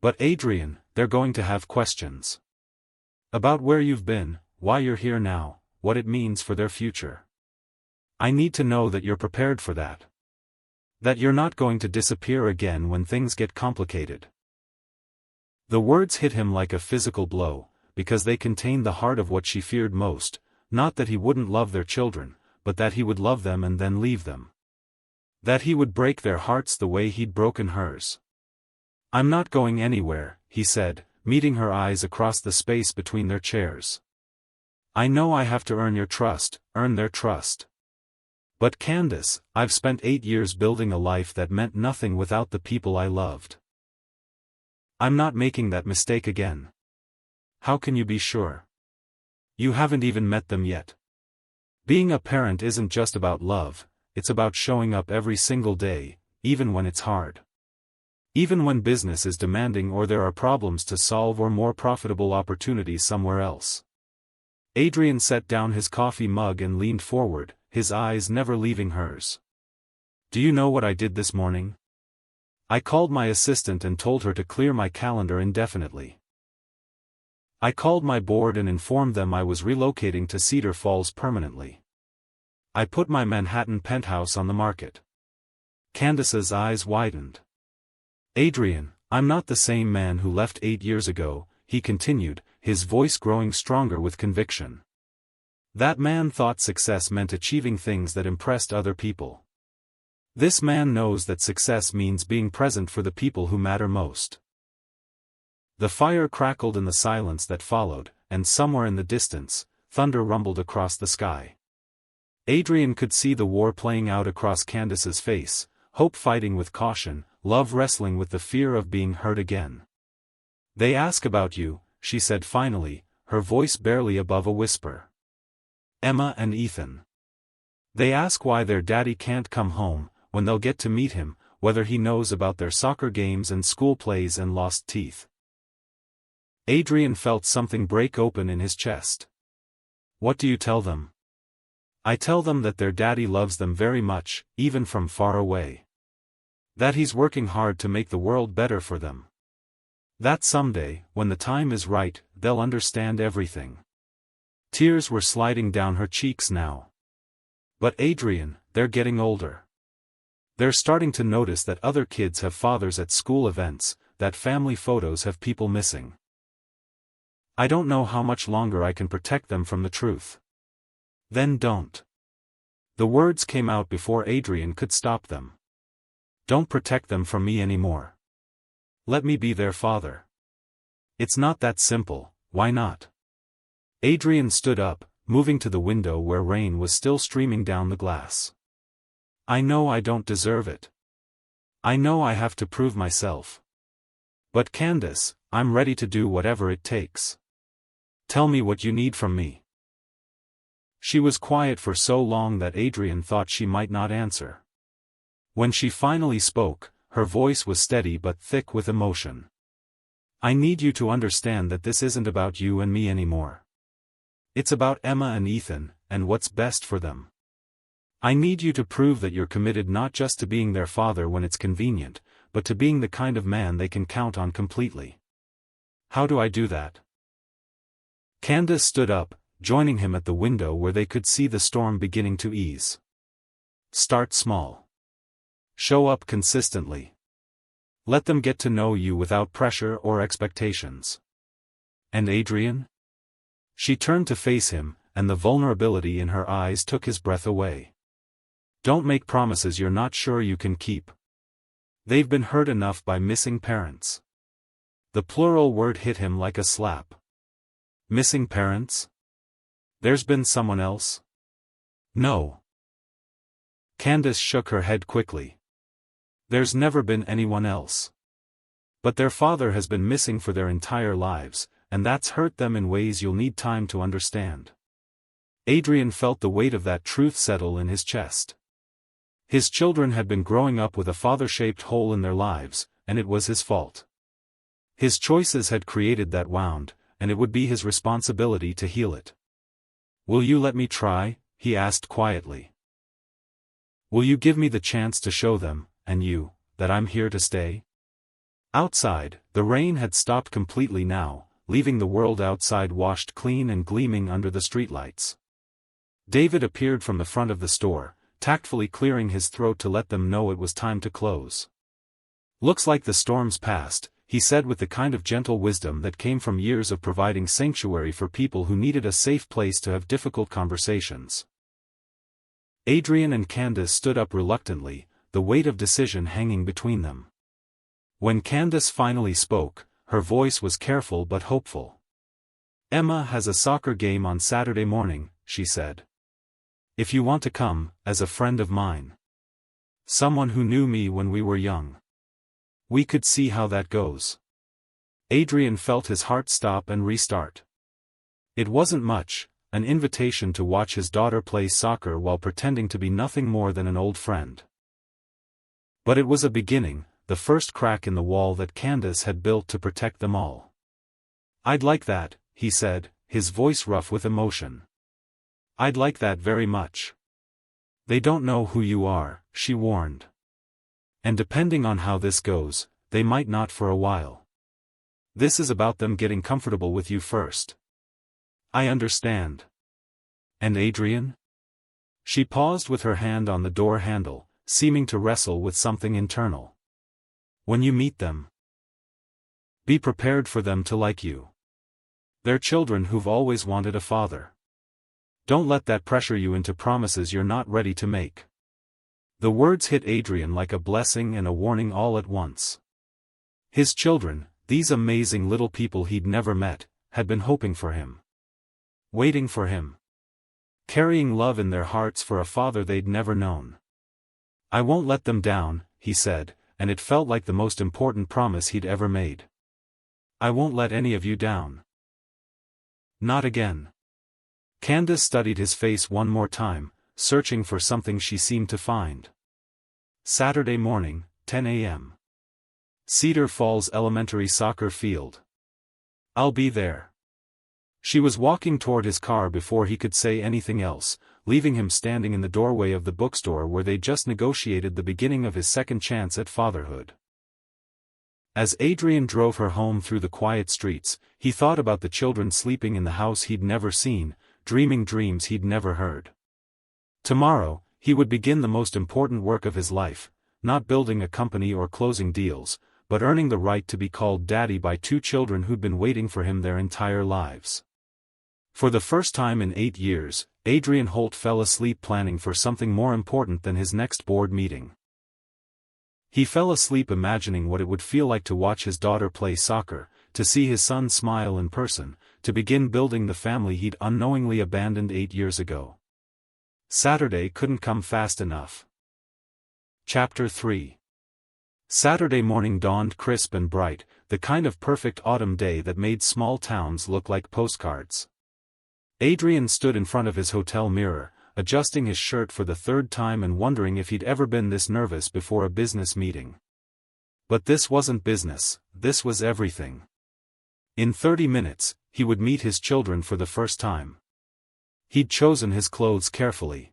"But Adrian, they're going to have questions. About where you've been, why you're here now, what it means for their future. I need to know that you're prepared for that. That you're not going to disappear again when things get complicated." The words hit him like a physical blow, because they contained the heart of what she feared most, not that he wouldn't love their children, but that he would love them and then leave them. That he would break their hearts the way he'd broken hers. "I'm not going anywhere," he said, meeting her eyes across the space between their chairs. "I know I have to earn your trust, earn their trust. But Candace, I've spent 8 years building a life that meant nothing without the people I loved. I'm not making that mistake again." "How can you be sure? You haven't even met them yet. Being a parent isn't just about love, it's about showing up every single day, even when it's hard. Even when business is demanding or there are problems to solve or more profitable opportunities somewhere else." Adrian set down his coffee mug and leaned forward, his eyes never leaving hers. "Do you know what I did this morning? I called my assistant and told her to clear my calendar indefinitely. I called my board and informed them I was relocating to Cedar Falls permanently. I put my Manhattan penthouse on the market." Candace's eyes widened. "Adrian, I'm not the same man who left 8 years ago," he continued, his voice growing stronger with conviction. "That man thought success meant achieving things that impressed other people. This man knows that success means being present for the people who matter most." The fire crackled in the silence that followed, and somewhere in the distance, thunder rumbled across the sky. Adrian could see the war playing out across Candace's face, hope fighting with caution, love wrestling with the fear of being hurt again. "They ask about you," she said finally, her voice barely above a whisper. "Emma and Ethan. They ask why their daddy can't come home, when they'll get to meet him, whether he knows about their soccer games and school plays and lost teeth." Adrian felt something break open in his chest. "What do you tell them?" "I tell them that their daddy loves them very much, even from far away. That he's working hard to make the world better for them. That someday, when the time is right, they'll understand everything." Tears were sliding down her cheeks now. "But Adrian, they're getting older. They're starting to notice that other kids have fathers at school events, that family photos have people missing. I don't know how much longer I can protect them from the truth. Then don't. The words came out before Adrian could stop them. Don't protect them from me anymore. Let me be their father. It's not that simple, why not? Adrian stood up, moving to the window where rain was still streaming down the glass. I know I don't deserve it. I know I have to prove myself. But Candace, I'm ready to do whatever it takes. Tell me what you need from me. She was quiet for so long that Adrian thought she might not answer. When she finally spoke, her voice was steady but thick with emotion. I need you to understand that this isn't about you and me anymore. It's about Emma and Ethan, and what's best for them. I need you to prove that you're committed not just to being their father when it's convenient, but to being the kind of man they can count on completely. How do I do that? Candace stood up, joining him at the window where they could see the storm beginning to ease. Start small. Show up consistently. Let them get to know you without pressure or expectations. And Adrian? She turned to face him, and the vulnerability in her eyes took his breath away. Don't make promises you're not sure you can keep. They've been hurt enough by missing parents. The plural word hit him like a slap. Missing parents? There's been someone else? No. Candace shook her head quickly. There's never been anyone else. But their father has been missing for their entire lives, and that's hurt them in ways you'll need time to understand. Adrian felt the weight of that truth settle in his chest. His children had been growing up with a father-shaped hole in their lives, and it was his fault. His choices had created that wound, and it would be his responsibility to heal it. Will you let me try? He asked quietly. Will you give me the chance to show them, and you, that I'm here to stay? Outside, the rain had stopped completely now, leaving the world outside washed clean and gleaming under the streetlights. David appeared from the front of the store, tactfully clearing his throat to let them know it was time to close. Looks like the storm's past, he said with the kind of gentle wisdom that came from years of providing sanctuary for people who needed a safe place to have difficult conversations. Adrian and Candace stood up reluctantly, the weight of decision hanging between them. When Candace finally spoke, her voice was careful but hopeful. Emma has a soccer game on Saturday morning, she said. If you want to come, as a friend of mine. Someone who knew me when we were young. We could see how that goes. Adrian felt his heart stop and restart. It wasn't much, an invitation to watch his daughter play soccer while pretending to be nothing more than an old friend. But it was a beginning, the first crack in the wall that Candace had built to protect them all. I'd like that, he said, his voice rough with emotion. I'd like that very much. They don't know who you are, she warned. And depending on how this goes, they might not for a while. This is about them getting comfortable with you first. I understand. And Adrian? She paused with her hand on the door handle, seeming to wrestle with something internal. When you meet them, be prepared for them to like you. They're children who've always wanted a father. Don't let that pressure you into promises you're not ready to make. The words hit Adrian like a blessing and a warning all at once. His children, these amazing little people he'd never met, had been hoping for him. Waiting for him. Carrying love in their hearts for a father they'd never known. I won't let them down, he said, and it felt like the most important promise he'd ever made. I won't let any of you down. Not again. Candace studied his face one more time, searching for something she seemed to find. Saturday morning, 10 a.m. Cedar Falls Elementary Soccer Field. I'll be there. She was walking toward his car before he could say anything else, leaving him standing in the doorway of the bookstore where they just negotiated the beginning of his second chance at fatherhood. As Adrian drove her home through the quiet streets, he thought about the children sleeping in the house he'd never seen, dreaming dreams he'd never heard. Tomorrow, he would begin the most important work of his life, not building a company or closing deals, but earning the right to be called daddy by two children who'd been waiting for him their entire lives. For the first time in 8 years, Adrian Holt fell asleep planning for something more important than his next board meeting. He fell asleep imagining what it would feel like to watch his daughter play soccer, to see his son smile in person, to begin building the family he'd unknowingly abandoned 8 years ago. Saturday couldn't come fast enough. Chapter 3. Saturday morning dawned crisp and bright, the kind of perfect autumn day that made small towns look like postcards. Adrian stood in front of his hotel mirror, adjusting his shirt for the third time and wondering if he'd ever been this nervous before a business meeting. But this wasn't business, this was everything. In 30 minutes, he would meet his children for the first time. He'd chosen his clothes carefully.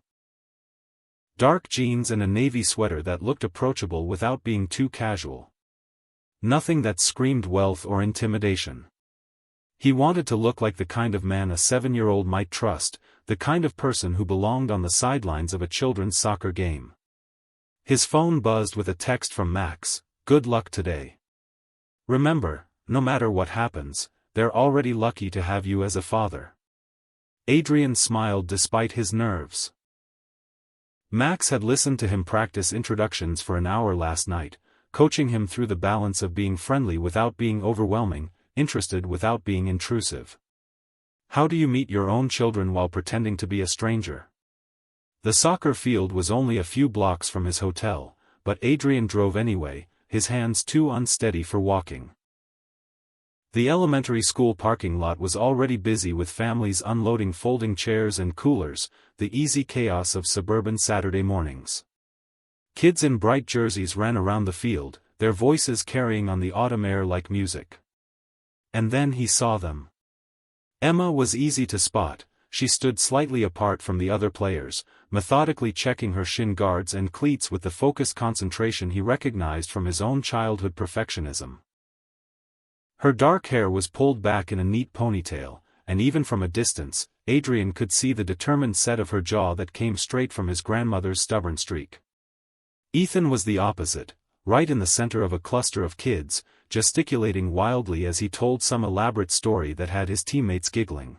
Dark jeans and a navy sweater that looked approachable without being too casual. Nothing that screamed wealth or intimidation. He wanted to look like the kind of man a 7-year-old might trust, the kind of person who belonged on the sidelines of a children's soccer game. His phone buzzed with a text from Max, "Good luck today. Remember, no matter what happens, they're already lucky to have you as a father." Adrian smiled despite his nerves. Max had listened to him practice introductions for an hour last night, coaching him through the balance of being friendly without being overwhelming, interested without being intrusive. How do you meet your own children while pretending to be a stranger? The soccer field was only a few blocks from his hotel, but Adrian drove anyway, his hands too unsteady for walking. The elementary school parking lot was already busy with families unloading folding chairs and coolers, the easy chaos of suburban Saturday mornings. Kids in bright jerseys ran around the field, their voices carrying on the autumn air like music. And then he saw them. Emma was easy to spot. She stood slightly apart from the other players, methodically checking her shin guards and cleats with the focused concentration he recognized from his own childhood perfectionism. Her dark hair was pulled back in a neat ponytail, and even from a distance, Adrian could see the determined set of her jaw that came straight from his grandmother's stubborn streak. Ethan was the opposite, right in the center of a cluster of kids, gesticulating wildly as he told some elaborate story that had his teammates giggling.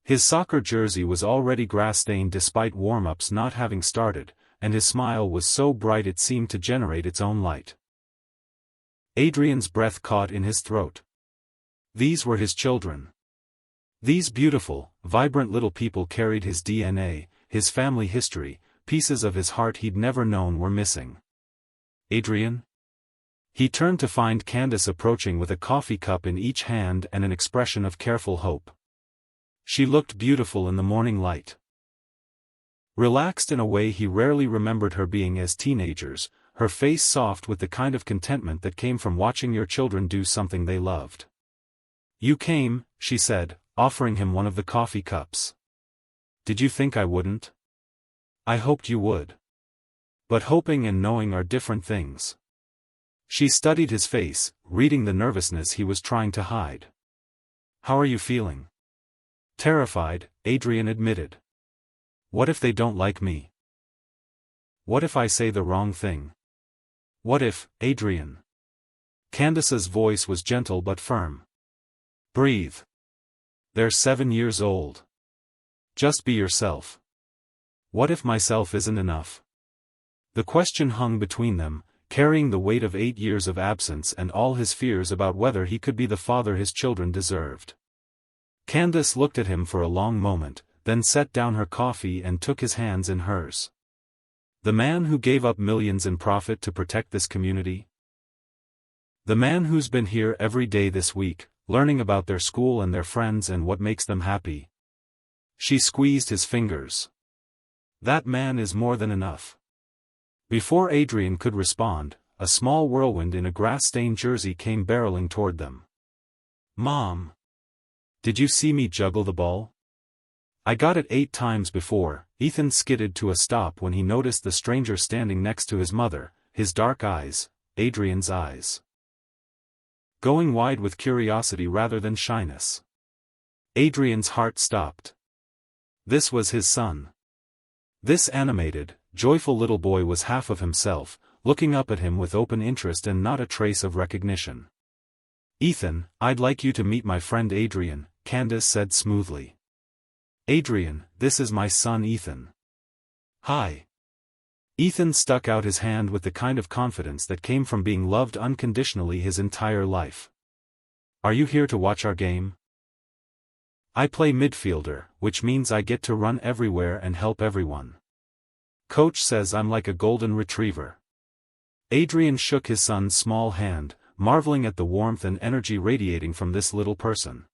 His soccer jersey was already grass-stained despite warm-ups not having started, and his smile was so bright it seemed to generate its own light. Adrian's breath caught in his throat. These were his children. These beautiful, vibrant little people carried his DNA, his family history, pieces of his heart he'd never known were missing. Adrian? He turned to find Candace approaching with a coffee cup in each hand and an expression of careful hope. She looked beautiful in the morning light. Relaxed in a way he rarely remembered her being as teenagers, her face soft with the kind of contentment that came from watching your children do something they loved. "You came," she said, offering him one of the coffee cups. "Did you think I wouldn't? I hoped you would. But hoping and knowing are different things." She studied his face, reading the nervousness he was trying to hide. "How are you feeling?" "Terrified," Adrian admitted. "What if they don't like me? What if I say the wrong thing? What if, Adrian?" Candace's voice was gentle but firm. "Breathe. They're 7 years old. Just be yourself." "What if myself isn't enough?" The question hung between them, carrying the weight of 8 years of absence and all his fears about whether he could be the father his children deserved. Candace looked at him for a long moment, then set down her coffee and took his hands in hers. "The man who gave up millions in profit to protect this community? The man who's been here every day this week, learning about their school and their friends and what makes them happy?" She squeezed his fingers. "That man is more than enough." Before Adrian could respond, a small whirlwind in a grass-stained jersey came barreling toward them. "Mom! Did you see me juggle the ball? I got it 8 times before." Ethan skidded to a stop when he noticed the stranger standing next to his mother, his dark eyes, Adrian's eyes, going wide with curiosity rather than shyness. Adrian's heart stopped. This was his son. This animated, joyful little boy was half of himself, looking up at him with open interest and not a trace of recognition. "Ethan, I'd like you to meet my friend Adrian," Candace said smoothly. "Adrian, this is my son Ethan." "Hi." Ethan stuck out his hand with the kind of confidence that came from being loved unconditionally his entire life. "Are you here to watch our game?" "I play midfielder, which means I get to run everywhere and help everyone. Coach says I'm like a golden retriever." Adrian shook his son's small hand, marveling at the warmth and energy radiating from this little person.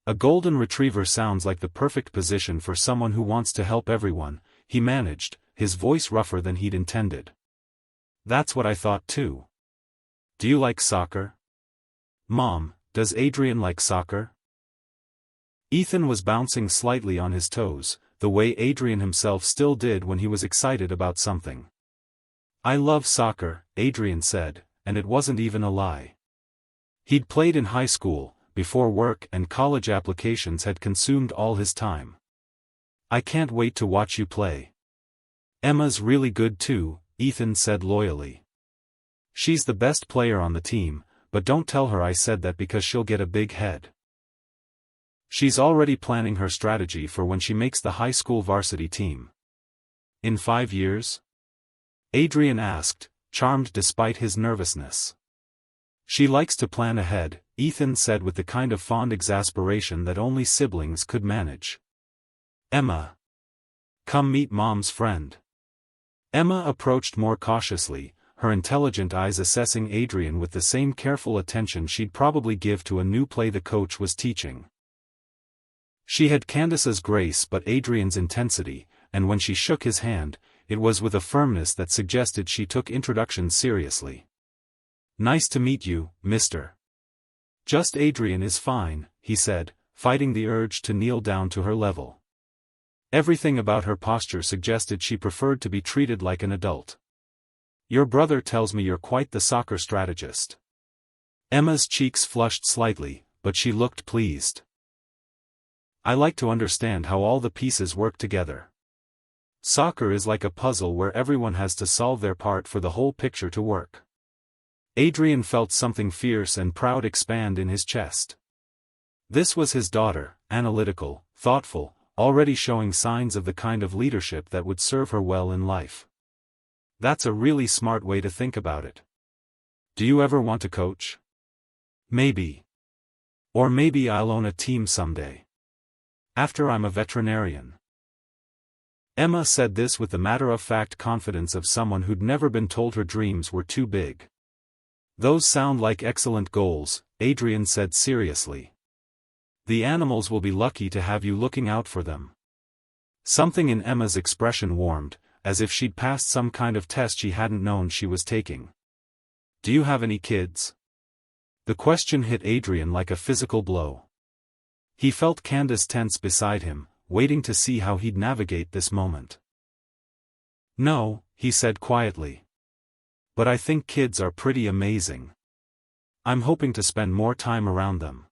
"A golden retriever sounds like the perfect position for someone who wants to help everyone," he managed, his voice rougher than he'd intended. "That's what I thought too. Do you like soccer?" "Mom, does Adrian like soccer?" Ethan was bouncing slightly on his toes, the way Adrian himself still did when he was excited about something. "I love soccer," Adrian said, and it wasn't even a lie. He'd played in high school, before work and college applications had consumed all his time. "I can't wait to watch you play." "Emma's really good too," Ethan said loyally. "She's the best player on the team, but don't tell her I said that because she'll get a big head. She's already planning her strategy for when she makes the high school varsity team." "In 5 years?" Adrian asked, charmed despite his nervousness. "She likes to plan ahead," Ethan said with the kind of fond exasperation that only siblings could manage. "Emma. Come meet Mom's friend." Emma approached more cautiously, her intelligent eyes assessing Adrian with the same careful attention she'd probably give to a new play the coach was teaching. She had Candace's grace but Adrian's intensity, and when she shook his hand, it was with a firmness that suggested she took introductions seriously. "Nice to meet you, mister." "Just Adrian is fine," he said, fighting the urge to kneel down to her level. Everything about her posture suggested she preferred to be treated like an adult. "Your brother tells me you're quite the soccer strategist." Emma's cheeks flushed slightly, but she looked pleased. "I like to understand how all the pieces work together. Soccer is like a puzzle where everyone has to solve their part for the whole picture to work." Adrian felt something fierce and proud expand in his chest. This was his daughter, analytical, thoughtful, already showing signs of the kind of leadership that would serve her well in life. That's a really smart way to think about it. "Do you ever want to coach?" "Maybe. Or maybe I'll own a team someday. After I'm a veterinarian." Emma said this with the matter-of-fact confidence of someone who'd never been told her dreams were too big. "Those sound like excellent goals," Adrian said seriously. "The animals will be lucky to have you looking out for them." Something in Emma's expression warmed, as if she'd passed some kind of test she hadn't known she was taking. "Do you have any kids?" The question hit Adrian like a physical blow. He felt Candace tense beside him, waiting to see how he'd navigate this moment. "No," he said quietly. "But I think kids are pretty amazing. I'm hoping to spend more time around them."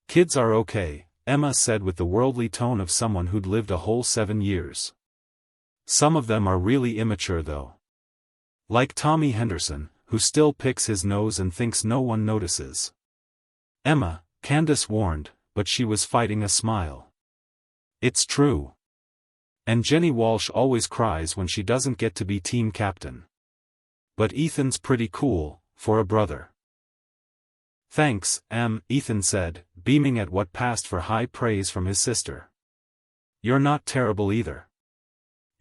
"Kids are okay," Emma said with the worldly tone of someone who'd lived a whole 7 years. "Some of them are really immature though. Like Tommy Henderson, who still picks his nose and thinks no one notices." "Emma," Candace warned, but she was fighting a smile. "It's true. And Jenny Walsh always cries when she doesn't get to be team captain. But Ethan's pretty cool, for a brother." "Thanks, Ethan said, beaming at what passed for high praise from his sister. "You're not terrible either."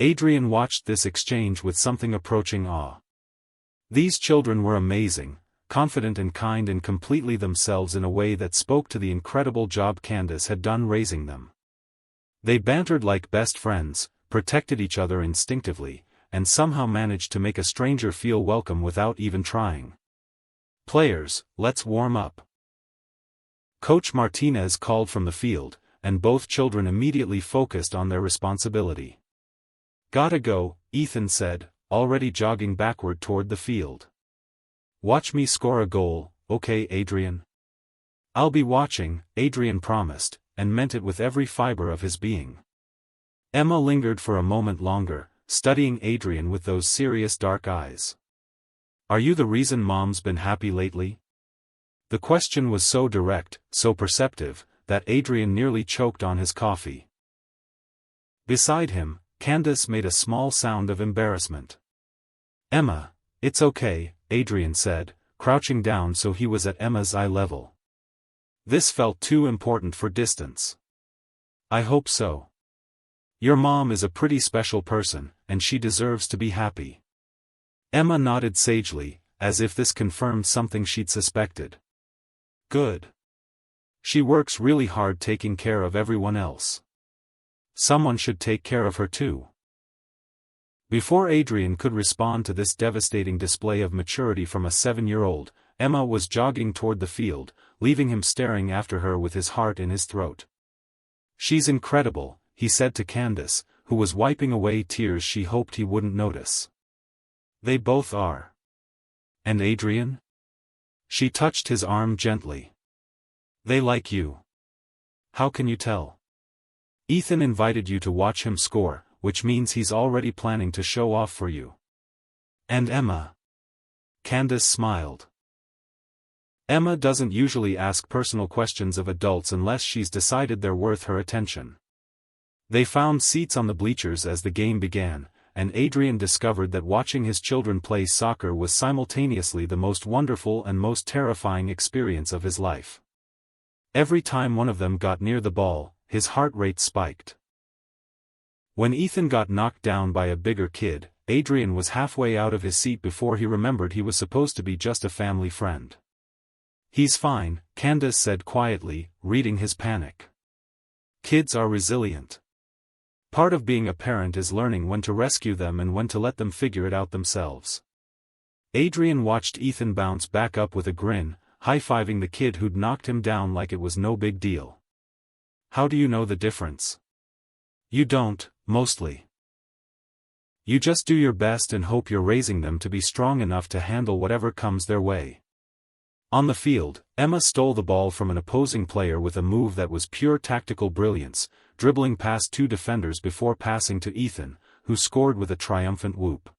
Adrian watched this exchange with something approaching awe. These children were amazing, confident and kind and completely themselves in a way that spoke to the incredible job Candace had done raising them. They bantered like best friends, protected each other instinctively, and somehow managed to make a stranger feel welcome without even trying. "Players, let's warm up." Coach Martinez called from the field, and both children immediately focused on their responsibility. "Gotta go," Ethan said, already jogging backward toward the field. "Watch me score a goal, okay, Adrian?" "I'll be watching," Adrian promised, and meant it with every fiber of his being. Emma lingered for a moment longer, studying Adrian with those serious dark eyes. Are you the reason Mom's been happy lately? The question was so direct, so perceptive, that Adrian nearly choked on his coffee. Beside him, Candace made a small sound of embarrassment. Emma, it's okay, Adrian said, crouching down so he was at Emma's eye level. This felt too important for distance. I hope so. Your mom is a pretty special person, and she deserves to be happy. Emma nodded sagely, as if this confirmed something she'd suspected. Good. She works really hard taking care of everyone else. Someone should take care of her too. Before Adrian could respond to this devastating display of maturity from a 7-year-old, Emma was jogging toward the field, leaving him staring after her with his heart in his throat. She's incredible, he said to Candace, who was wiping away tears she hoped he wouldn't notice. They both are. And Adrian? She touched his arm gently. They like you. How can you tell? Ethan invited you to watch him score, which means he's already planning to show off for you. And Emma? Candace smiled. Emma doesn't usually ask personal questions of adults unless she's decided they're worth her attention. They found seats on the bleachers as the game began, and Adrian discovered that watching his children play soccer was simultaneously the most wonderful and most terrifying experience of his life. Every time one of them got near the ball, his heart rate spiked. When Ethan got knocked down by a bigger kid, Adrian was halfway out of his seat before he remembered he was supposed to be just a family friend. He's fine, Candace said quietly, reading his panic. Kids are resilient. Part of being a parent is learning when to rescue them and when to let them figure it out themselves. Adrian watched Ethan bounce back up with a grin, high-fiving the kid who'd knocked him down like it was no big deal. How do you know the difference? You don't, mostly. You just do your best and hope you're raising them to be strong enough to handle whatever comes their way. On the field, Emma stole the ball from an opposing player with a move that was pure tactical brilliance, dribbling past 2 defenders before passing to Ethan, who scored with a triumphant whoop.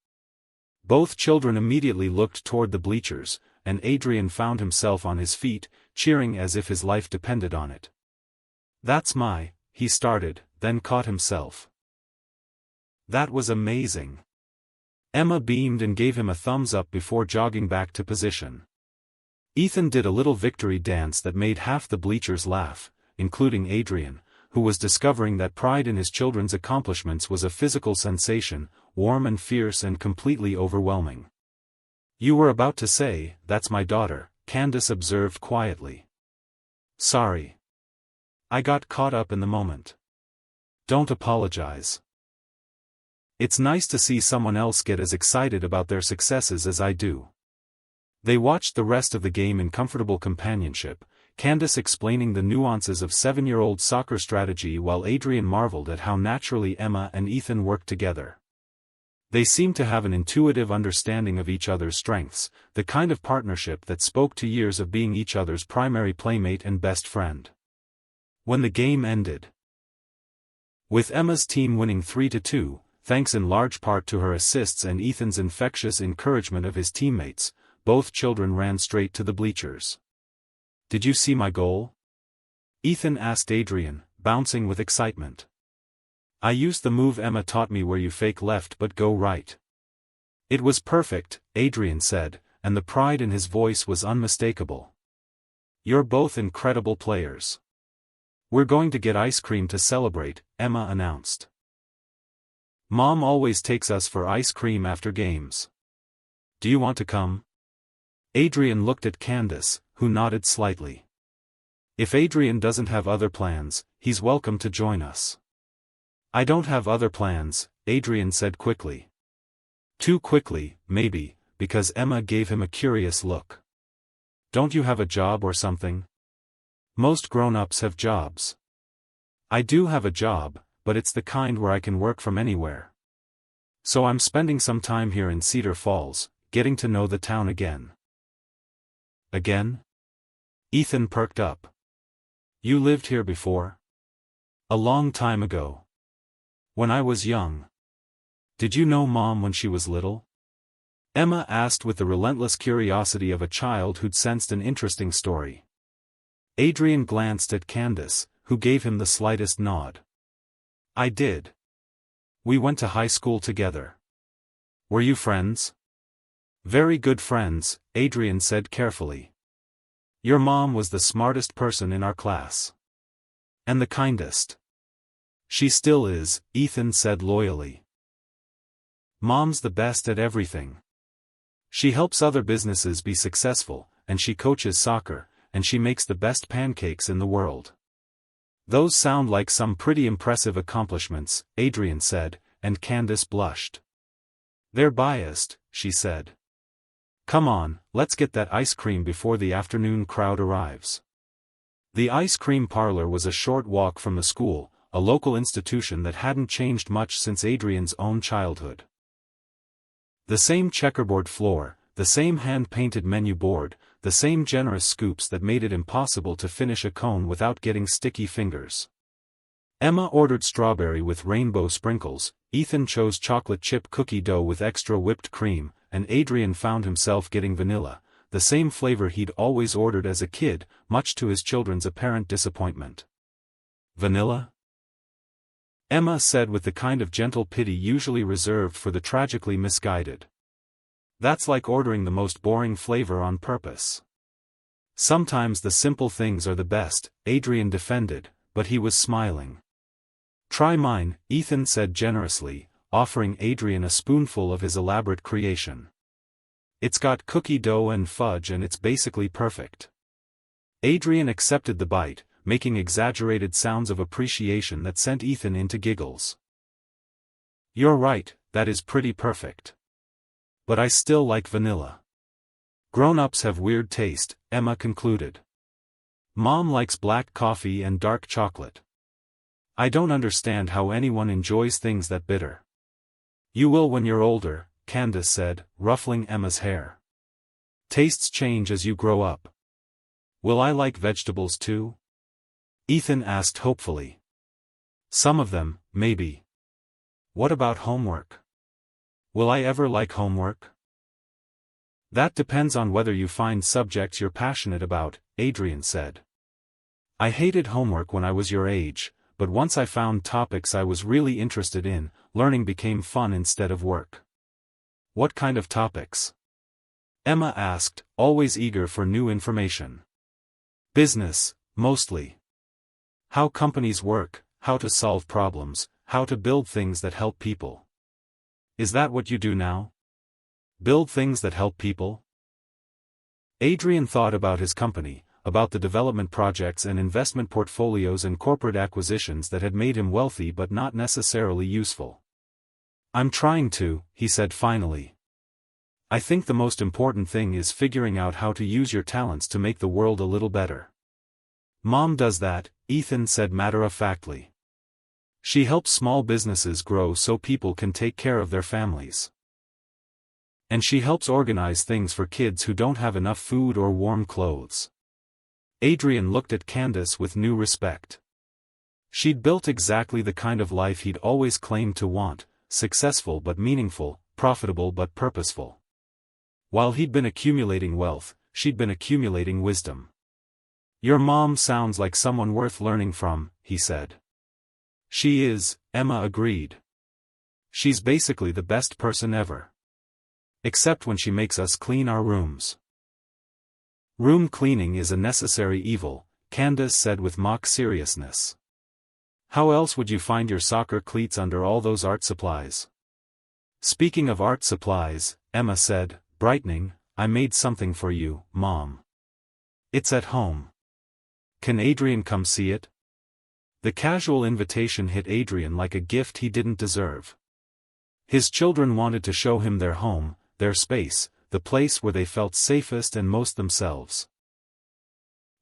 Both children immediately looked toward the bleachers, and Adrian found himself on his feet, cheering as if his life depended on it. He started, then caught himself. That was amazing. Emma beamed and gave him a thumbs up before jogging back to position. Ethan did a little victory dance that made half the bleachers laugh, including Adrian, who was discovering that pride in his children's accomplishments was a physical sensation, warm and fierce and completely overwhelming. You were about to say, "That's my daughter," Candace observed quietly. Sorry. I got caught up in the moment. Don't apologize. It's nice to see someone else get as excited about their successes as I do. They watched the rest of the game in comfortable companionship, Candace explaining the nuances of 7-year-old soccer strategy while Adrian marveled at how naturally Emma and Ethan worked together. They seemed to have an intuitive understanding of each other's strengths, the kind of partnership that spoke to years of being each other's primary playmate and best friend. When the game ended, with Emma's team winning 3-2, thanks in large part to her assists and Ethan's infectious encouragement of his teammates, both children ran straight to the bleachers. Did you see my goal? Ethan asked Adrian, bouncing with excitement. I used the move Emma taught me where you fake left but go right. It was perfect, Adrian said, and the pride in his voice was unmistakable. You're both incredible players. We're going to get ice cream to celebrate, Emma announced. Mom always takes us for ice cream after games. Do you want to come? Adrian looked at Candace, who nodded slightly. If Adrian doesn't have other plans, he's welcome to join us. I don't have other plans, Adrian said quickly. Too quickly, maybe, because Emma gave him a curious look. Don't you have a job or something? Most grown-ups have jobs. I do have a job, but it's the kind where I can work from anywhere. So I'm spending some time here in Cedar Falls, getting to know the town again. Again? Ethan perked up. You lived here before? A long time ago. When I was young. Did you know Mom when she was little? Emma asked with the relentless curiosity of a child who'd sensed an interesting story. Adrian glanced at Candace, who gave him the slightest nod. I did. We went to high school together. Were you friends? Very good friends, Adrian said carefully. Your mom was the smartest person in our class. And the kindest. She still is, Ethan said loyally. Mom's the best at everything. She helps other businesses be successful, and she coaches soccer, and she makes the best pancakes in the world. Those sound like some pretty impressive accomplishments, Adrian said, and Candace blushed. They're biased, she said. Come on, let's get that ice cream before the afternoon crowd arrives. The ice cream parlor was a short walk from the school, a local institution that hadn't changed much since Adrian's own childhood. The same checkerboard floor, the same hand-painted menu board, the same generous scoops that made it impossible to finish a cone without getting sticky fingers. Emma ordered strawberry with rainbow sprinkles, Ethan chose chocolate chip cookie dough with extra whipped cream, and Adrian found himself getting vanilla, the same flavor he'd always ordered as a kid, much to his children's apparent disappointment. Vanilla? Emma said with the kind of gentle pity usually reserved for the tragically misguided. That's like ordering the most boring flavor on purpose. Sometimes the simple things are the best, Adrian defended, but he was smiling. Try mine, Ethan said generously, offering Adrian a spoonful of his elaborate creation. It's got cookie dough and fudge and it's basically perfect. Adrian accepted the bite, making exaggerated sounds of appreciation that sent Ethan into giggles. You're right, that is pretty perfect. But I still like vanilla. Grown-ups have weird taste, Emma concluded. Mom likes black coffee and dark chocolate. I don't understand how anyone enjoys things that bitter. You will when you're older, Candace said, ruffling Emma's hair. Tastes change as you grow up. Will I like vegetables too? Ethan asked hopefully. Some of them, maybe. What about homework? Will I ever like homework? That depends on whether you find subjects you're passionate about, Adrian said. I hated homework when I was your age, but once I found topics I was really interested in, learning became fun instead of work. What kind of topics? Emma asked, always eager for new information. Business, mostly. How companies work, how to solve problems, how to build things that help people. Is that what you do now? Build things that help people? Adrian thought about his company, about the development projects and investment portfolios and corporate acquisitions that had made him wealthy but not necessarily useful. I'm trying to, he said finally. I think the most important thing is figuring out how to use your talents to make the world a little better. Mom does that, Ethan said matter-of-factly. She helps small businesses grow so people can take care of their families. And she helps organize things for kids who don't have enough food or warm clothes. Adrian looked at Candace with new respect. She'd built exactly the kind of life he'd always claimed to want, successful but meaningful, profitable but purposeful. While he'd been accumulating wealth, she'd been accumulating wisdom. Your mom sounds like someone worth learning from, he said. She is, Emma agreed. She's basically the best person ever. Except when she makes us clean our rooms. Room cleaning is a necessary evil, Candace said with mock seriousness. How else would you find your soccer cleats under all those art supplies? Speaking of art supplies, Emma said, brightening, I made something for you, Mom. It's at home. Can Adrian come see it? The casual invitation hit Adrian like a gift he didn't deserve. His children wanted to show him their home, their space, the place where they felt safest and most themselves.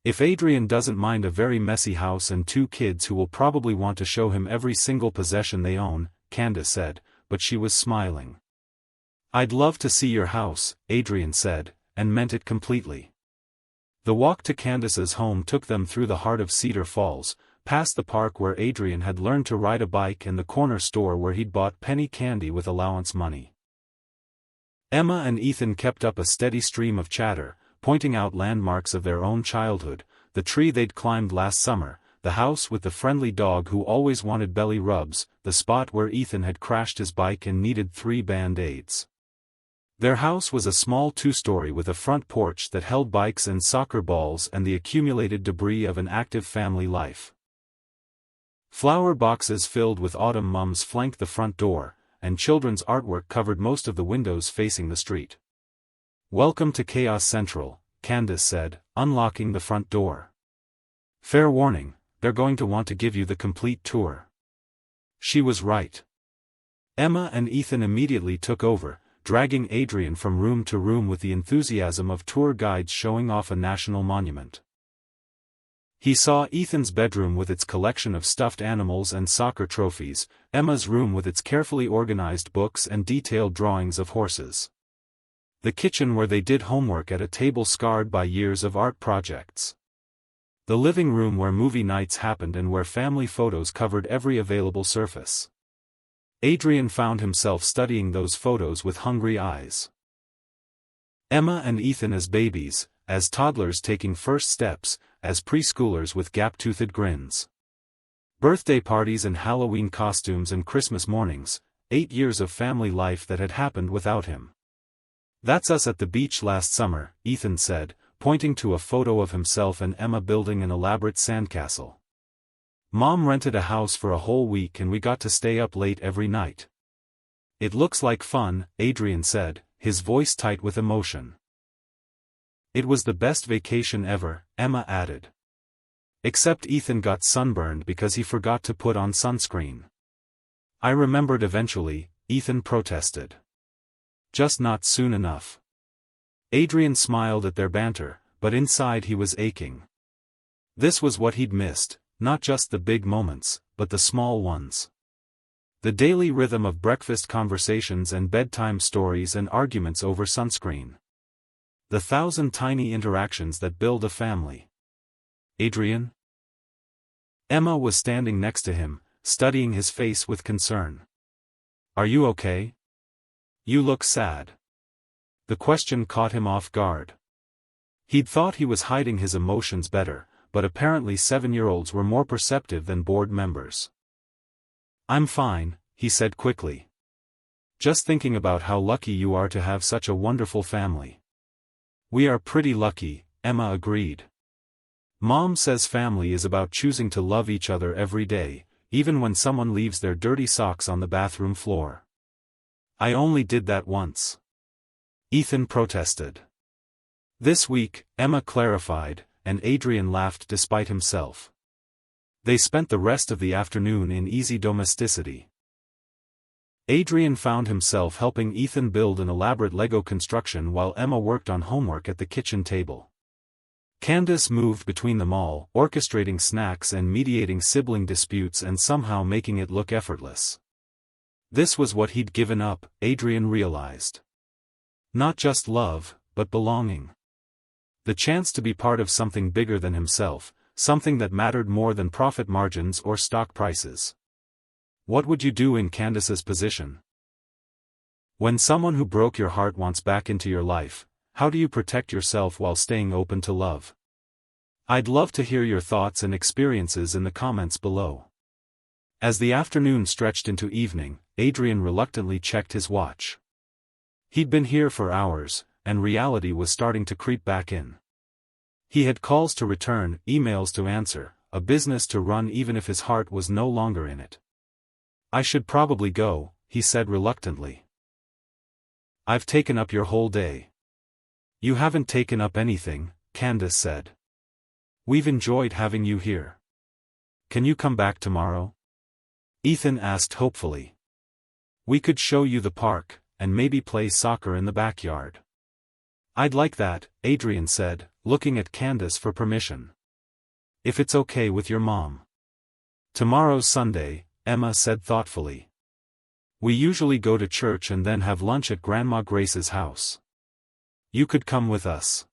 If Adrian doesn't mind a very messy house and 2 kids who will probably want to show him every single possession they own, Candace said, but she was smiling. I'd love to see your house, Adrian said, and meant it completely. The walk to Candace's home took them through the heart of Cedar Falls, past the park where Adrian had learned to ride a bike and the corner store where he'd bought penny candy with allowance money. Emma and Ethan kept up a steady stream of chatter, pointing out landmarks of their own childhood, the tree they'd climbed last summer, the house with the friendly dog who always wanted belly rubs, the spot where Ethan had crashed his bike and needed 3 band-aids. Their house was a small 2-story with a front porch that held bikes and soccer balls and the accumulated debris of an active family life. Flower boxes filled with autumn mums flanked the front door, and children's artwork covered most of the windows facing the street. "Welcome to Chaos Central," Candace said, unlocking the front door. "Fair warning, they're going to want to give you the complete tour." She was right. Emma and Ethan immediately took over, dragging Adrian from room to room with the enthusiasm of tour guides showing off a national monument. He saw Ethan's bedroom with its collection of stuffed animals and soccer trophies, Emma's room with its carefully organized books and detailed drawings of horses. The kitchen where they did homework at a table scarred by years of art projects. The living room where movie nights happened and where family photos covered every available surface. Adrian found himself studying those photos with hungry eyes. Emma and Ethan as babies, as toddlers taking first steps, as preschoolers with gap-toothed grins. Birthday parties and Halloween costumes and Christmas mornings, 8 years of family life that had happened without him. "That's us at the beach last summer," Ethan said, pointing to a photo of himself and Emma building an elaborate sandcastle. "Mom rented a house for a whole week and we got to stay up late every night." "It looks like fun," Adrian said, his voice tight with emotion. "It was the best vacation ever," Emma added. "Except Ethan got sunburned because he forgot to put on sunscreen." "I remembered eventually," Ethan protested. "Just not soon enough." Adrian smiled at their banter, but inside he was aching. This was what he'd missed, not just the big moments, but the small ones. The daily rhythm of breakfast conversations and bedtime stories and arguments over sunscreen. The 1,000 tiny interactions that build a family. "Adrian?" Emma was standing next to him, studying his face with concern. "Are you okay? You look sad." The question caught him off guard. He'd thought he was hiding his emotions better, but apparently 7-year-olds were more perceptive than board members. "I'm fine," he said quickly. "Just thinking about how lucky you are to have such a wonderful family." "We are pretty lucky," Emma agreed. "Mom says family is about choosing to love each other every day, even when someone leaves their dirty socks on the bathroom floor." "I only did that once," Ethan protested. "This week," Emma clarified, and Adrian laughed despite himself. They spent the rest of the afternoon in easy domesticity. Adrian found himself helping Ethan build an elaborate Lego construction while Emma worked on homework at the kitchen table. Candace moved between them all, orchestrating snacks and mediating sibling disputes and somehow making it look effortless. This was what he'd given up, Adrian realized. Not just love, but belonging. The chance to be part of something bigger than himself, something that mattered more than profit margins or stock prices. What would you do in Candace's position? When someone who broke your heart wants back into your life, how do you protect yourself while staying open to love? I'd love to hear your thoughts and experiences in the comments below. As the afternoon stretched into evening, Adrian reluctantly checked his watch. He'd been here for hours, and reality was starting to creep back in. He had calls to return, emails to answer, a business to run even if his heart was no longer in it. "I should probably go," he said reluctantly. "I've taken up your whole day." "You haven't taken up anything," Candace said. "We've enjoyed having you here. Can you come back tomorrow?" Ethan asked hopefully. "We could show you the park, and maybe play soccer in the backyard." "I'd like that," Adrian said, looking at Candace for permission. "If it's okay with your mom." "Tomorrow's Sunday," Emma said thoughtfully. "We usually go to church and then have lunch at Grandma Grace's house. You could come with us."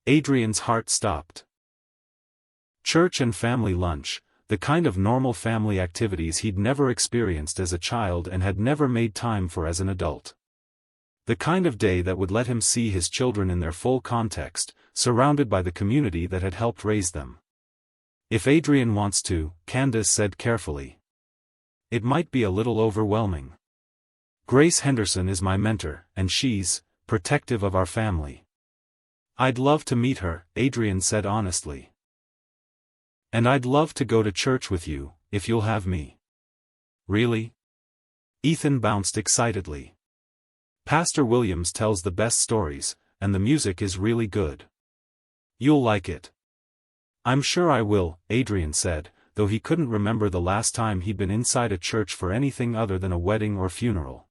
Adrian's heart stopped. Church and family lunch, the kind of normal family activities he'd never experienced as a child and had never made time for as an adult. The kind of day that would let him see his children in their full context, surrounded by the community that had helped raise them. If Adrian wants to, Candace said carefully. It might be a little overwhelming. Grace Henderson is my mentor, and she's protective of our family. I'd love to meet her, Adrian said honestly. And I'd love to go to church with you, if you'll have me. Really? Ethan bounced excitedly. Pastor Williams tells the best stories, and the music is really good. You'll like it. I'm sure I will, Adrian said, though he couldn't remember the last time he'd been inside a church for anything other than a wedding or funeral.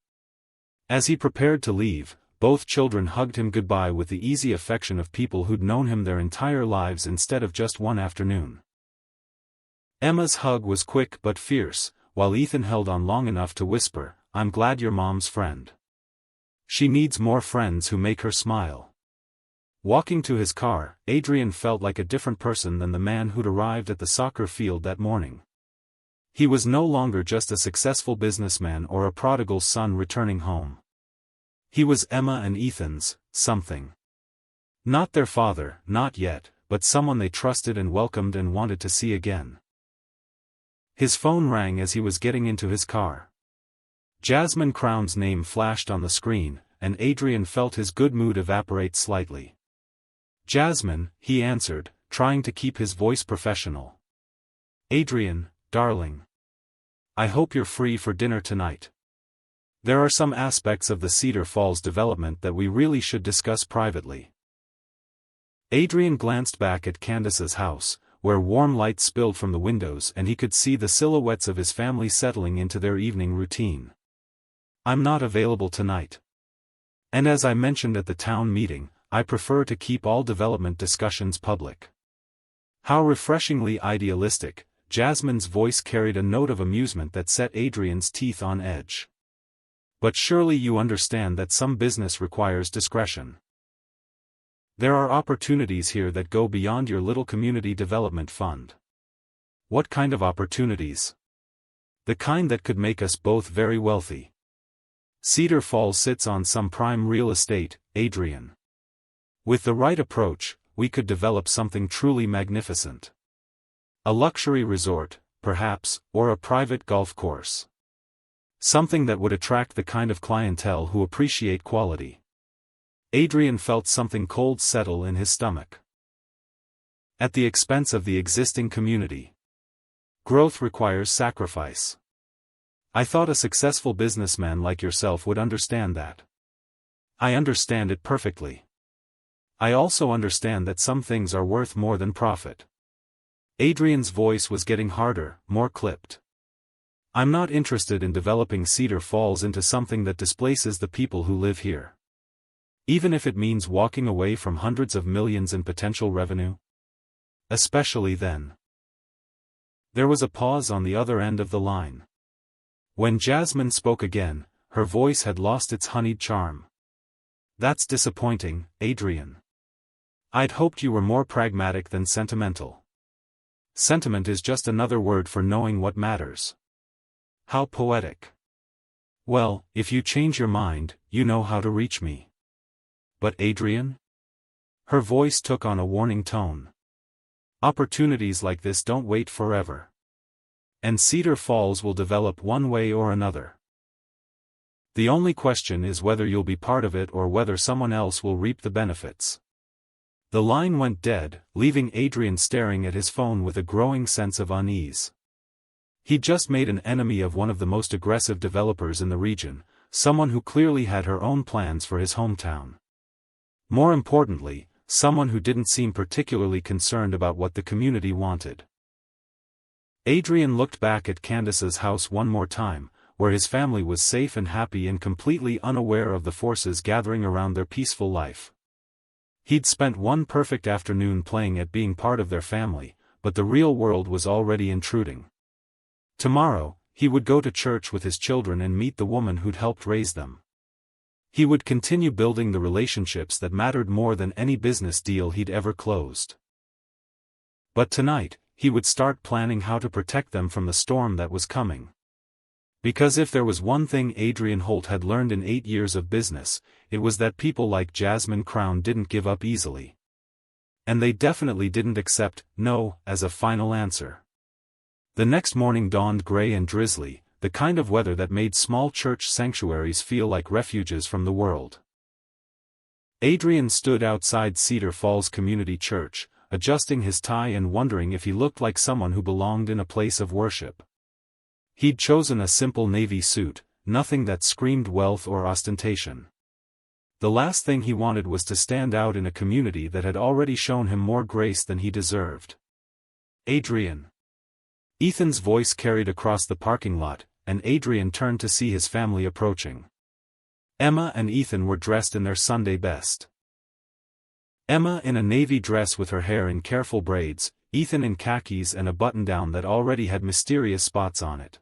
As he prepared to leave, both children hugged him goodbye with the easy affection of people who'd known him their entire lives instead of just one afternoon. Emma's hug was quick but fierce, while Ethan held on long enough to whisper, "I'm glad you're Mom's friend. She needs more friends who make her smile." Walking to his car, Adrian felt like a different person than the man who'd arrived at the soccer field that morning. He was no longer just a successful businessman or a prodigal son returning home. He was Emma and Ethan's something. Not their father, not yet, but someone they trusted and welcomed and wanted to see again. His phone rang as he was getting into his car. Jasmine Crown's name flashed on the screen, and Adrian felt his good mood evaporate slightly. "Jasmine," he answered, trying to keep his voice professional. "Adrian, darling. I hope you're free for dinner tonight. There are some aspects of the Cedar Falls development that we really should discuss privately." Adrian glanced back at Candace's house, where warm light spilled from the windows and he could see the silhouettes of his family settling into their evening routine. "I'm not available tonight. And as I mentioned at the town meeting, I prefer to keep all development discussions public." How refreshingly idealistic, Jasmine's voice carried a note of amusement that set Adrian's teeth on edge. "But surely you understand that some business requires discretion. There are opportunities here that go beyond your little community development fund." "What kind of opportunities?" "The kind that could make us both very wealthy. Cedar Falls sits on some prime real estate, Adrian. With the right approach, we could develop something truly magnificent. A luxury resort, perhaps, or a private golf course. Something that would attract the kind of clientele who appreciate quality." Adrian felt something cold settle in his stomach. At the expense of the existing community. Growth requires sacrifice. I thought a successful businessman like yourself would understand that. I understand it perfectly. I also understand that some things are worth more than profit. Adrian's voice was getting harder, more clipped. I'm not interested in developing Cedar Falls into something that displaces the people who live here. Even if it means walking away from hundreds of millions in potential revenue. Especially then. There was a pause on the other end of the line. When Jasmine spoke again, her voice had lost its honeyed charm. "That's disappointing, Adrian. I'd hoped you were more pragmatic than sentimental. Sentiment is just another word for knowing what matters." How poetic. "Well, if you change your mind, you know how to reach me." "But Adrian?" Her voice took on a warning tone. "Opportunities like this don't wait forever. And Cedar Falls will develop one way or another. The only question is whether you'll be part of it or whether someone else will reap the benefits." The line went dead, leaving Adrian staring at his phone with a growing sense of unease. He'd just made an enemy of one of the most aggressive developers in the region, someone who clearly had her own plans for his hometown. More importantly, someone who didn't seem particularly concerned about what the community wanted. Adrian looked back at Candace's house one more time, where his family was safe and happy and completely unaware of the forces gathering around their peaceful life. He'd spent one perfect afternoon playing at being part of their family, but the real world was already intruding. Tomorrow, he would go to church with his children and meet the woman who'd helped raise them. He would continue building the relationships that mattered more than any business deal he'd ever closed. But tonight, he would start planning how to protect them from the storm that was coming. Because if there was one thing Adrian Holt had learned in 8 years of business, it was that people like Jasmine Crown didn't give up easily. And they definitely didn't accept "no" as a final answer. The next morning dawned gray and drizzly, the kind of weather that made small church sanctuaries feel like refuges from the world. Adrian stood outside Cedar Falls Community Church, adjusting his tie and wondering if he looked like someone who belonged in a place of worship. He'd chosen a simple navy suit, nothing that screamed wealth or ostentation. The last thing he wanted was to stand out in a community that had already shown him more grace than he deserved. "Adrian." Ethan's voice carried across the parking lot, and Adrian turned to see his family approaching. Emma and Ethan were dressed in their Sunday best. Emma in a navy dress with her hair in careful braids, Ethan in khakis and a button-down that already had mysterious spots on it.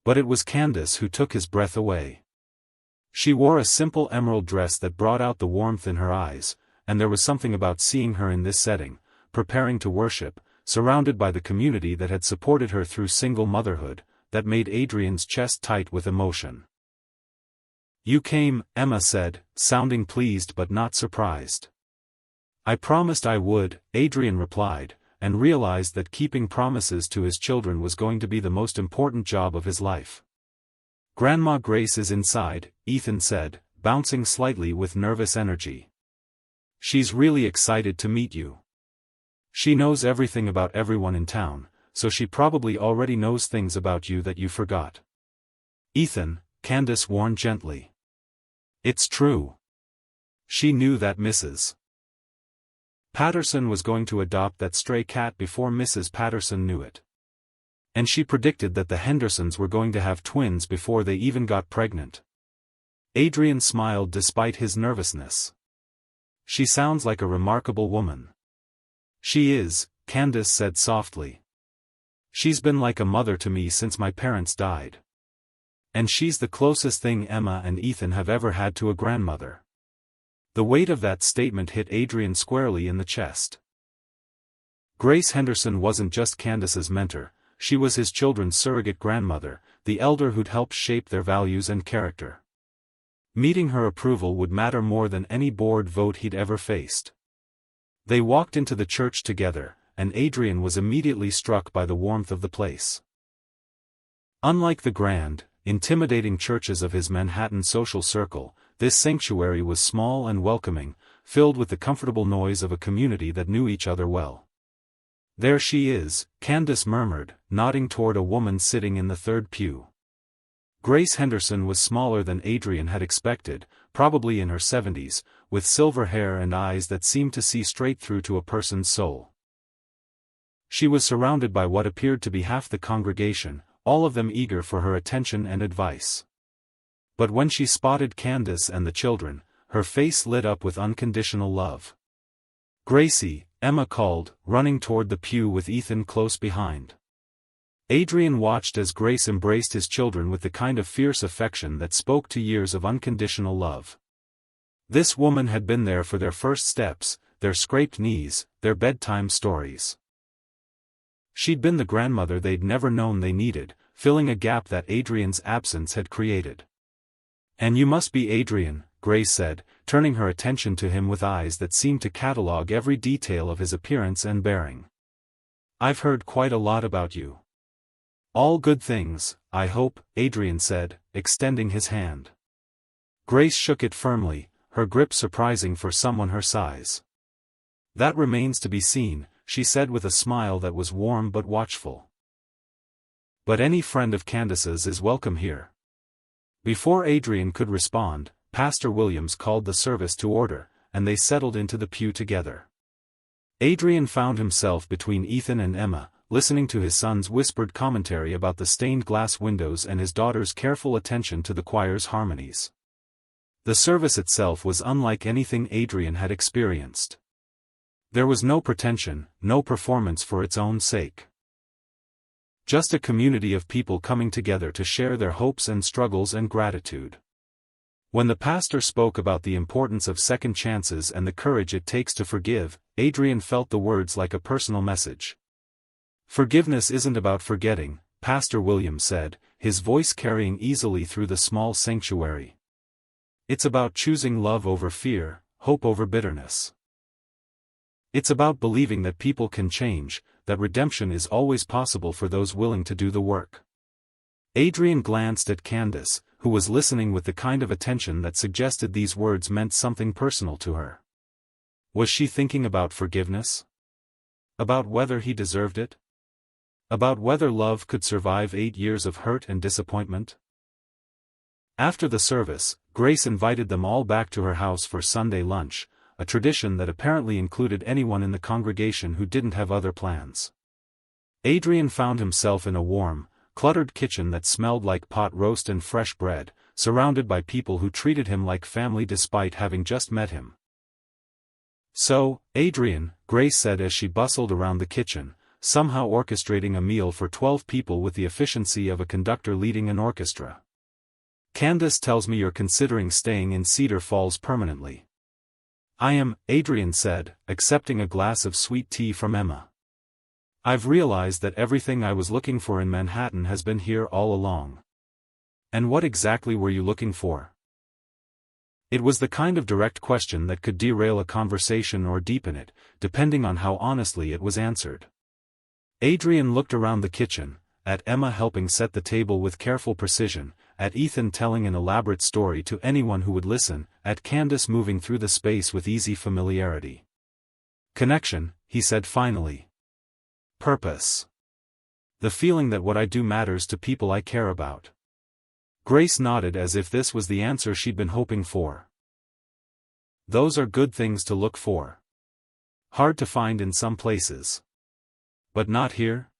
But it was Candace who took his breath away. She wore a simple emerald dress that brought out the warmth in her eyes, and there was something about seeing her in this setting, preparing to worship, surrounded by the community that had supported her through single motherhood, that made Adrian's chest tight with emotion. "You came," Emma said, sounding pleased but not surprised. "I promised I would," Adrian replied, and realized that keeping promises to his children was going to be the most important job of his life. "Grandma Grace is inside," Ethan said, bouncing slightly with nervous energy. "She's really excited to meet you. She knows everything about everyone in town, so she probably already knows things about you that you forgot." "Ethan," Candace warned gently. "It's true. She knew that Mrs. Patterson was going to adopt that stray cat before Mrs. Patterson knew it. And she predicted that the Hendersons were going to have twins before they even got pregnant." Adrian smiled despite his nervousness. "She sounds like a remarkable woman." "She is," Candace said softly. "She's been like a mother to me since my parents died. And she's the closest thing Emma and Ethan have ever had to a grandmother." The weight of that statement hit Adrian squarely in the chest. Grace Henderson wasn't just Candace's mentor, she was his children's surrogate grandmother, the elder who'd helped shape their values and character. Meeting her approval would matter more than any board vote he'd ever faced. They walked into the church together, and Adrian was immediately struck by the warmth of the place. Unlike the grand, intimidating churches of his Manhattan social circle, this sanctuary was small and welcoming, filled with the comfortable noise of a community that knew each other well. "There she is," Candace murmured, nodding toward a woman sitting in the third pew. Grace Henderson was smaller than Adrian had expected, probably in her 70s, with silver hair and eyes that seemed to see straight through to a person's soul. She was surrounded by what appeared to be half the congregation, all of them eager for her attention and advice. But when she spotted Candace and the children, her face lit up with unconditional love. "Gracie," Emma called, running toward the pew with Ethan close behind. Adrian watched as Grace embraced his children with the kind of fierce affection that spoke to years of unconditional love. This woman had been there for their first steps, their scraped knees, their bedtime stories. She'd been the grandmother they'd never known they needed, filling a gap that Adrian's absence had created. "And you must be Adrian," Grace said, turning her attention to him with eyes that seemed to catalog every detail of his appearance and bearing. "I've heard quite a lot about you." "All good things, I hope," Adrian said, extending his hand. Grace shook it firmly, her grip surprising for someone her size. "That remains to be seen," she said with a smile that was warm but watchful. "But any friend of Candace's is welcome here." Before Adrian could respond, Pastor Williams called the service to order, and they settled into the pew together. Adrian found himself between Ethan and Emma, listening to his son's whispered commentary about the stained glass windows and his daughter's careful attention to the choir's harmonies. The service itself was unlike anything Adrian had experienced. There was no pretension, no performance for its own sake. Just a community of people coming together to share their hopes and struggles and gratitude. When the pastor spoke about the importance of second chances and the courage it takes to forgive, Adrian felt the words like a personal message. "Forgiveness isn't about forgetting," Pastor Williams said, his voice carrying easily through the small sanctuary. It's about choosing love over fear, hope over bitterness. It's about believing that people can change, that redemption is always possible for those willing to do the work. Adrian glanced at Candace, who was listening with the kind of attention that suggested these words meant something personal to her. Was she thinking about forgiveness? About whether he deserved it? About whether love could survive 8 years of hurt and disappointment? After the service, Grace invited them all back to her house for Sunday lunch, a tradition that apparently included anyone in the congregation who didn't have other plans. Adrian found himself in a warm, cluttered kitchen that smelled like pot roast and fresh bread, surrounded by people who treated him like family despite having just met him. "So, Adrian," Grace said as she bustled around the kitchen, somehow orchestrating a meal for 12 people with the efficiency of a conductor leading an orchestra. "Candace tells me you're considering staying in Cedar Falls permanently." "I am," Adrian said, accepting a glass of sweet tea from Emma. "I've realized that everything I was looking for in Manhattan has been here all along." "And what exactly were you looking for?" It was the kind of direct question that could derail a conversation or deepen it, depending on how honestly it was answered. Adrian looked around the kitchen, at Emma helping set the table with careful precision, at Ethan telling an elaborate story to anyone who would listen, at Candace moving through the space with easy familiarity. "Connection," he said finally. "Purpose. The feeling that what I do matters to people I care about." Grace nodded as if this was the answer she'd been hoping for. "Those are good things to look for. Hard to find in some places. But not here?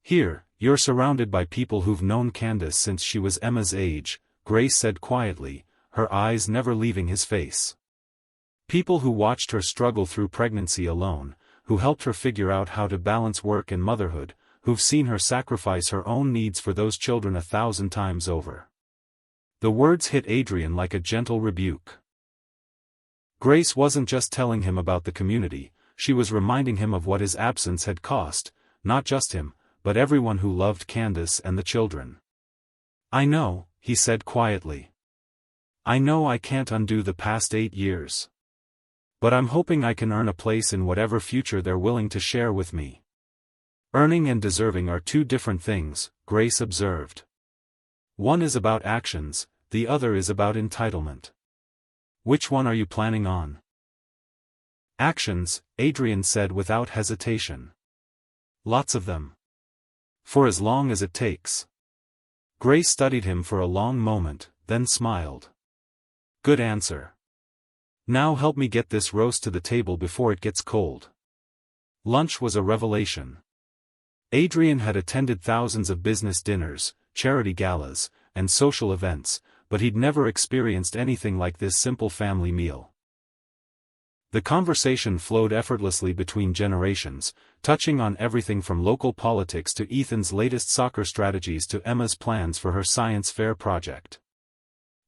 Here, you're surrounded by people who've known Candace since she was Emma's age," Grace said quietly, her eyes never leaving his face. "People who watched her struggle through pregnancy alone, who helped her figure out how to balance work and motherhood, who've seen her sacrifice her own needs for those children 1,000 times over." The words hit Adrian like a gentle rebuke. Grace wasn't just telling him about the community, she was reminding him of what his absence had cost, not just him, but everyone who loved Candace and the children. "I know," he said quietly. "I know I can't undo the past 8 years. But I'm hoping I can earn a place in whatever future they're willing to share with me." "Earning and deserving are two different things," Grace observed. "One is about actions, the other is about entitlement. Which one are you planning on?" "Actions," Adrian said without hesitation. "Lots of them. For as long as it takes." Grace studied him for a long moment, then smiled. "Good answer. Now help me get this roast to the table before it gets cold." Lunch was a revelation. Adrian had attended thousands of business dinners, charity galas, and social events, but he'd never experienced anything like this simple family meal. The conversation flowed effortlessly between generations, touching on everything from local politics to Ethan's latest soccer strategies to Emma's plans for her science fair project.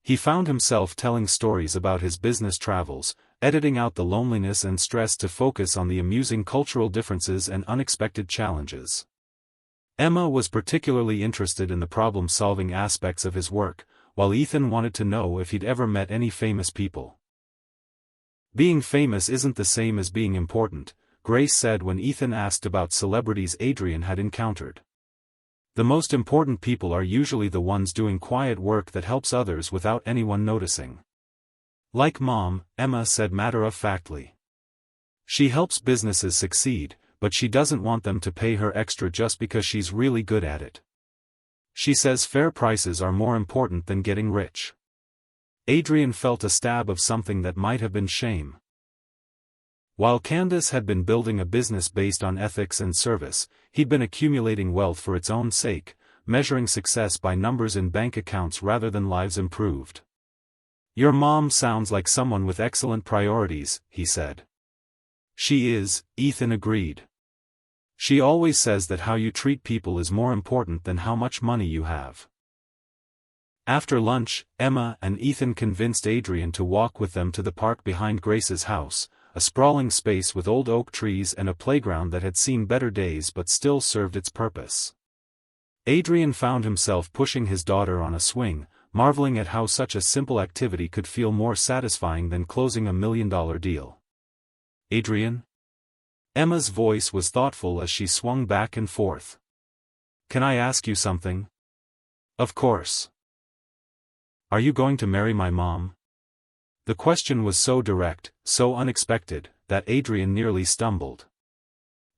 He found himself telling stories about his business travels, editing out the loneliness and stress to focus on the amusing cultural differences and unexpected challenges. Emma was particularly interested in the problem-solving aspects of his work, while Ethan wanted to know if he'd ever met any famous people. "Being famous isn't the same as being important," Grace said when Ethan asked about celebrities Adrian had encountered. "The most important people are usually the ones doing quiet work that helps others without anyone noticing." "Like Mom," Emma said matter-of-factly. "She helps businesses succeed, but she doesn't want them to pay her extra just because she's really good at it. She says fair prices are more important than getting rich." Adrian felt a stab of something that might have been shame. While Candace had been building a business based on ethics and service, he'd been accumulating wealth for its own sake, measuring success by numbers in bank accounts rather than lives improved. "Your mom sounds like someone with excellent priorities," he said. "She is," Ethan agreed. "She always says that how you treat people is more important than how much money you have." After lunch, Emma and Ethan convinced Adrian to walk with them to the park behind Grace's house, a sprawling space with old oak trees and a playground that had seen better days but still served its purpose. Adrian found himself pushing his daughter on a swing, marveling at how such a simple activity could feel more satisfying than closing $1 million deal. Adrian? Emma's voice was thoughtful as she swung back and forth. Can I ask you something? Of course. Are you going to marry my mom? The question was so direct, so unexpected, that Adrian nearly stumbled.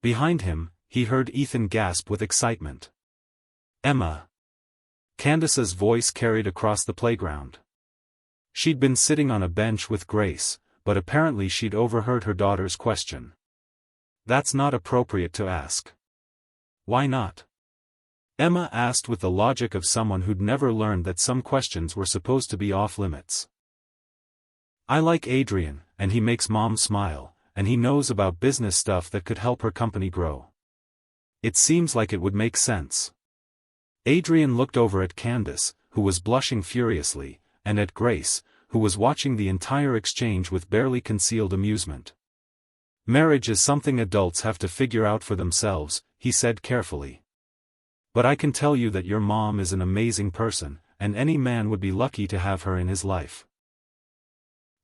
Behind him, he heard Ethan gasp with excitement. Emma. Candace's voice carried across the playground. She'd been sitting on a bench with Grace, but apparently she'd overheard her daughter's question. That's not appropriate to ask. Why not? Emma asked with the logic of someone who'd never learned that some questions were supposed to be off-limits. I like Adrian, and he makes Mom smile, and he knows about business stuff that could help her company grow. It seems like it would make sense. Adrian looked over at Candace, who was blushing furiously, and at Grace, who was watching the entire exchange with barely concealed amusement. Marriage is something adults have to figure out for themselves, he said carefully. But I can tell you that your mom is an amazing person, and any man would be lucky to have her in his life.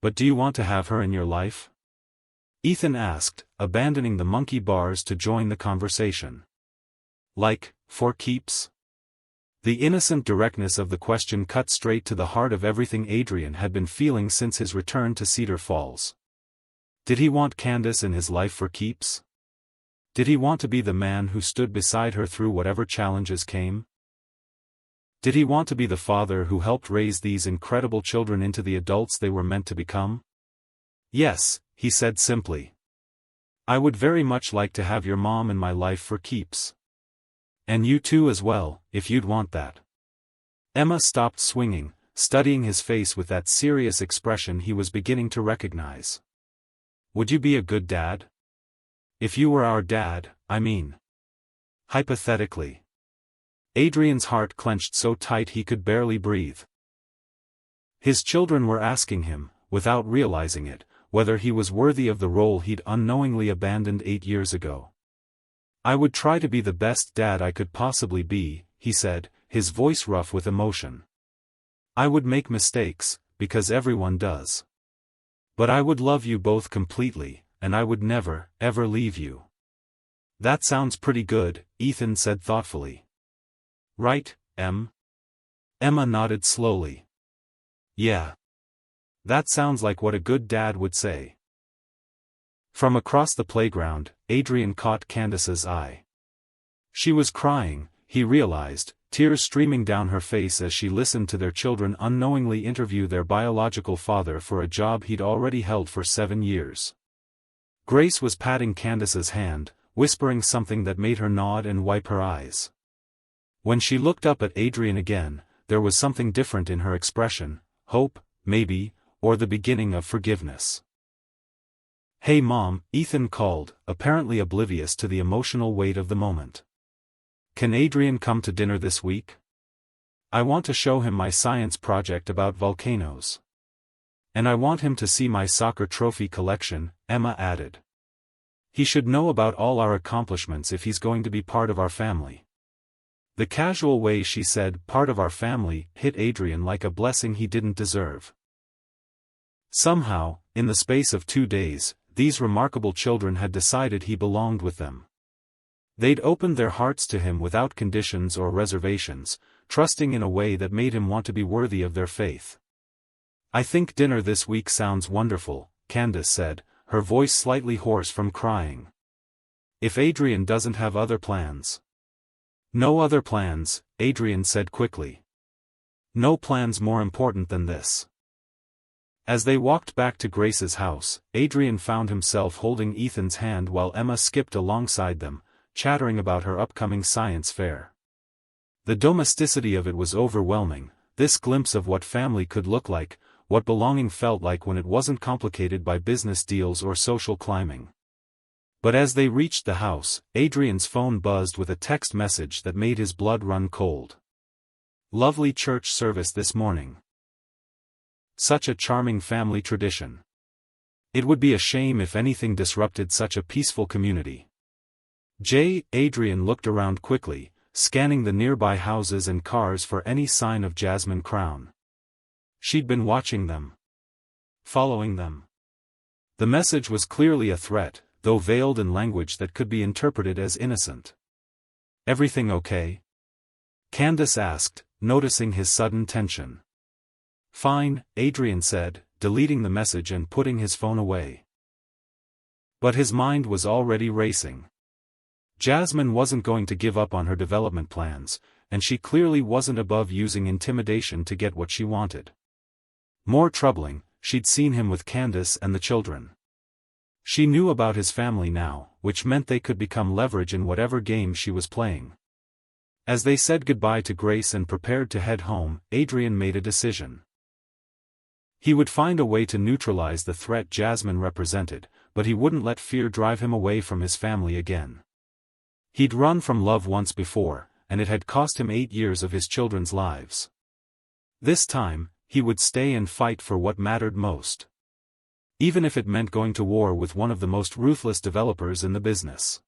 But do you want to have her in your life? Ethan asked, abandoning the monkey bars to join the conversation. Like, for keeps? The innocent directness of the question cut straight to the heart of everything Adrian had been feeling since his return to Cedar Falls. Did he want Candace in his life for keeps? Did he want to be the man who stood beside her through whatever challenges came? Did he want to be the father who helped raise these incredible children into the adults they were meant to become? Yes, he said simply. I would very much like to have your mom in my life for keeps. And you too as well, if you'd want that. Emma stopped swinging, studying his face with that serious expression he was beginning to recognize. Would you be a good dad? If you were our dad, I mean. Hypothetically. Adrian's heart clenched so tight he could barely breathe. His children were asking him, without realizing it, whether he was worthy of the role he'd unknowingly abandoned 8 years ago. I would try to be the best dad I could possibly be, he said, his voice rough with emotion. I would make mistakes, because everyone does. But I would love you both completely, and I would never, ever leave you. That sounds pretty good, Ethan said thoughtfully. Right, Em? Emma nodded slowly. Yeah. That sounds like what a good dad would say. From across the playground, Adrian caught Candace's eye. She was crying, he realized, tears streaming down her face as she listened to their children unknowingly interview their biological father for a job he'd already held for 7 years. Grace was patting Candace's hand, whispering something that made her nod and wipe her eyes. When she looked up at Adrian again, there was something different in her expression, hope, maybe, or the beginning of forgiveness. Hey Mom, Ethan called, apparently oblivious to the emotional weight of the moment. Can Adrian come to dinner this week? I want to show him my science project about volcanoes. And I want him to see my soccer trophy collection, Emma added. He should know about all our accomplishments if he's going to be part of our family. The casual way she said part of our family hit Adrian like a blessing he didn't deserve. Somehow, in the space of 2 days, these remarkable children had decided he belonged with them. They'd opened their hearts to him without conditions or reservations, trusting in a way that made him want to be worthy of their faith. I think dinner this week sounds wonderful, Candace said, her voice slightly hoarse from crying. If Adrian doesn't have other plans. No other plans, Adrian said quickly. No plans more important than this. As they walked back to Grace's house, Adrian found himself holding Ethan's hand while Emma skipped alongside them, chattering about her upcoming science fair. The domesticity of it was overwhelming, this glimpse of what family could look like, what belonging felt like when it wasn't complicated by business deals or social climbing. But as they reached the house, Adrian's phone buzzed with a text message that made his blood run cold. Lovely church service this morning. Such a charming family tradition. It would be a shame if anything disrupted such a peaceful community. Adrian looked around quickly, scanning the nearby houses and cars for any sign of Jasmine Crown. She'd been watching them. Following them. The message was clearly a threat, though veiled in language that could be interpreted as innocent. "Everything okay?" Candace asked, noticing his sudden tension. "Fine," Adrian said, deleting the message and putting his phone away. But his mind was already racing. Jasmine wasn't going to give up on her development plans, and she clearly wasn't above using intimidation to get what she wanted. More troubling, she'd seen him with Candace and the children. She knew about his family now, which meant they could become leverage in whatever game she was playing. As they said goodbye to Grace and prepared to head home, Adrian made a decision. He would find a way to neutralize the threat Jasmine represented, but he wouldn't let fear drive him away from his family again. He'd run from love once before, and it had cost him 8 years of his children's lives. This time, he would stay and fight for what mattered most. Even if it meant going to war with one of the most ruthless developers in the business.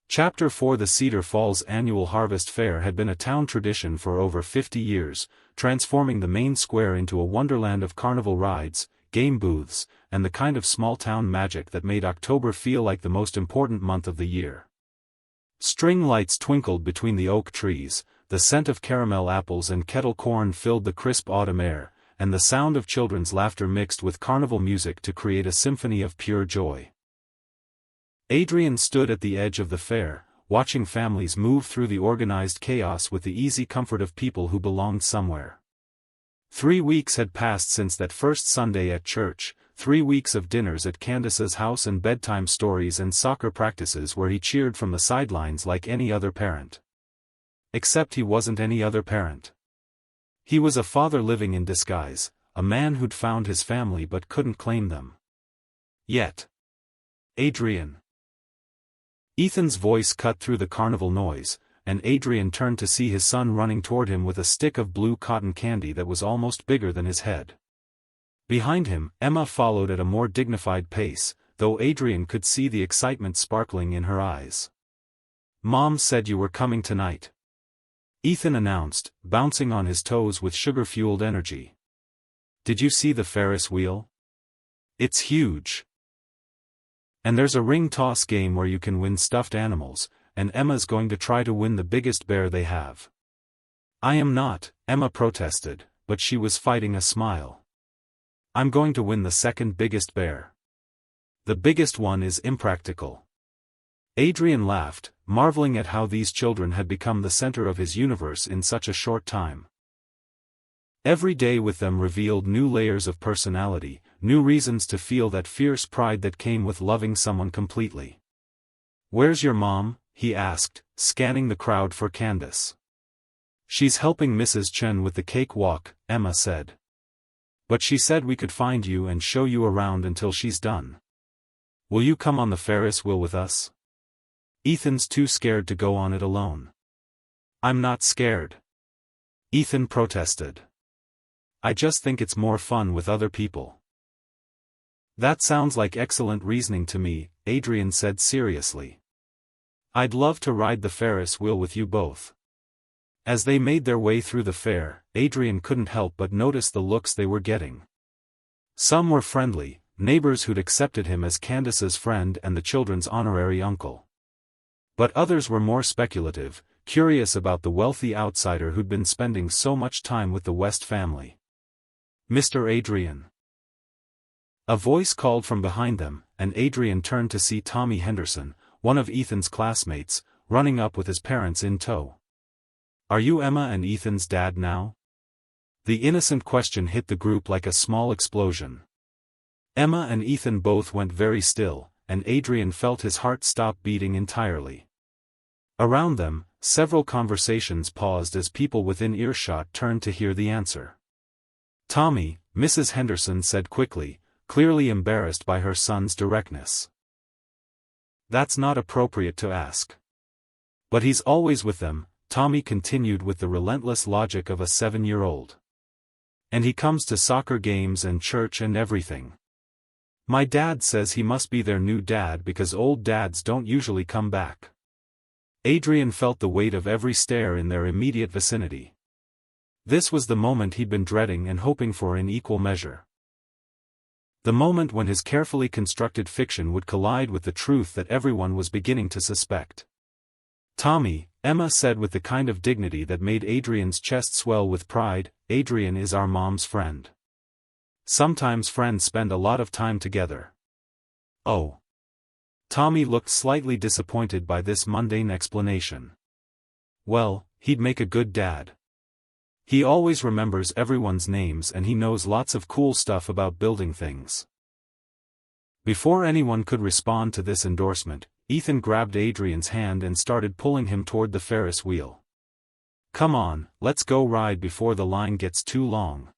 Chapter 4. The Cedar Falls Annual Harvest Fair had been a town tradition for over 50 years, transforming the main square into a wonderland of carnival rides, game booths, and the kind of small-town magic that made October feel like the most important month of the year. String lights twinkled between the oak trees, the scent of caramel apples and kettle corn filled the crisp autumn air, and the sound of children's laughter mixed with carnival music to create a symphony of pure joy. Adrian stood at the edge of the fair, watching families move through the organized chaos with the easy comfort of people who belonged somewhere. 3 weeks had passed since that first Sunday at church, 3 weeks of dinners at Candace's house and bedtime stories and soccer practices where he cheered from the sidelines like any other parent. Except he wasn't any other parent. He was a father living in disguise, a man who'd found his family but couldn't claim them. Yet. Adrian. Ethan's voice cut through the carnival noise, and Adrian turned to see his son running toward him with a stick of blue cotton candy that was almost bigger than his head. Behind him, Emma followed at a more dignified pace, though Adrian could see the excitement sparkling in her eyes. "Mom said you were coming tonight," Ethan announced, bouncing on his toes with sugar-fueled energy. "Did you see the Ferris wheel? It's huge. And there's a ring toss game where you can win stuffed animals, and Emma's going to try to win the biggest bear they have." "I am not," Emma protested, but she was fighting a smile. "I'm going to win the second biggest bear. The biggest one is impractical." Adrian laughed, marveling at how these children had become the center of his universe in such a short time. Every day with them revealed new layers of personality, new reasons to feel that fierce pride that came with loving someone completely. "Where's your mom?" he asked, scanning the crowd for Candace. "She's helping Mrs. Chen with the cake walk," Emma said. "But she said we could find you and show you around until she's done. Will you come on the Ferris wheel with us?" "Ethan's too scared to go on it alone." "I'm not scared," Ethan protested. "I just think it's more fun with other people." "That sounds like excellent reasoning to me," Adrian said seriously. "I'd love to ride the Ferris wheel with you both." As they made their way through the fair, Adrian couldn't help but notice the looks they were getting. Some were friendly, neighbors who'd accepted him as Candace's friend and the children's honorary uncle. But others were more speculative, curious about the wealthy outsider who'd been spending so much time with the West family. "Mr. Adrian." A voice called from behind them, and Adrian turned to see Tommy Henderson, one of Ethan's classmates, running up with his parents in tow. "Are you Emma and Ethan's dad now?" The innocent question hit the group like a small explosion. Emma and Ethan both went very still, and Adrian felt his heart stop beating entirely. Around them, several conversations paused as people within earshot turned to hear the answer. "Tommy," Mrs. Henderson said quickly, clearly embarrassed by her son's directness. "That's not appropriate to ask." "But he's always with them," Tommy continued with the relentless logic of a 7-year-old. "And he comes to soccer games and church and everything. My dad says he must be their new dad because old dads don't usually come back." Adrian felt the weight of every stair in their immediate vicinity. This was the moment he'd been dreading and hoping for in equal measure. The moment when his carefully constructed fiction would collide with the truth that everyone was beginning to suspect. "Tommy," Emma said with the kind of dignity that made Adrian's chest swell with pride, "Adrian is our mom's friend. Sometimes friends spend a lot of time together." "Oh." Tommy looked slightly disappointed by this mundane explanation. "Well, he'd make a good dad. He always remembers everyone's names and he knows lots of cool stuff about building things." Before anyone could respond to this endorsement, Ethan grabbed Adrian's hand and started pulling him toward the Ferris wheel. "Come on, let's go ride before the line gets too long."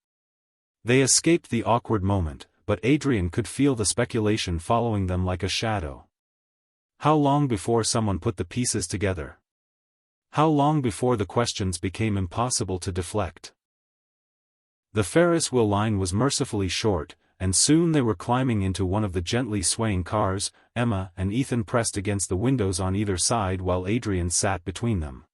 They escaped the awkward moment, but Adrian could feel the speculation following them like a shadow. How long before someone put the pieces together? How long before the questions became impossible to deflect? The Ferris wheel line was mercifully short, and soon they were climbing into one of the gently swaying cars. Emma and Ethan pressed against the windows on either side while Adrian sat between them.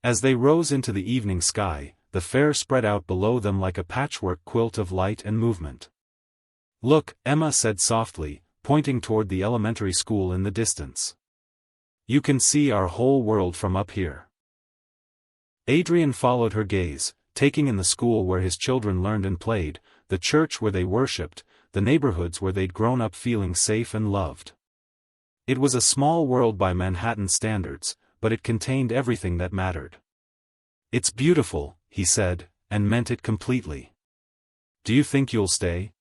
As they rose into the evening sky, the fair spread out below them like a patchwork quilt of light and movement. "Look," Emma said softly, pointing toward the elementary school in the distance. "You can see our whole world from up here." Adrian followed her gaze, taking in the school where his children learned and played, the church where they worshipped, the neighborhoods where they'd grown up feeling safe and loved. It was a small world by Manhattan standards, but it contained everything that mattered. "It's beautiful," he said, and meant it completely. "Do you think you'll stay?"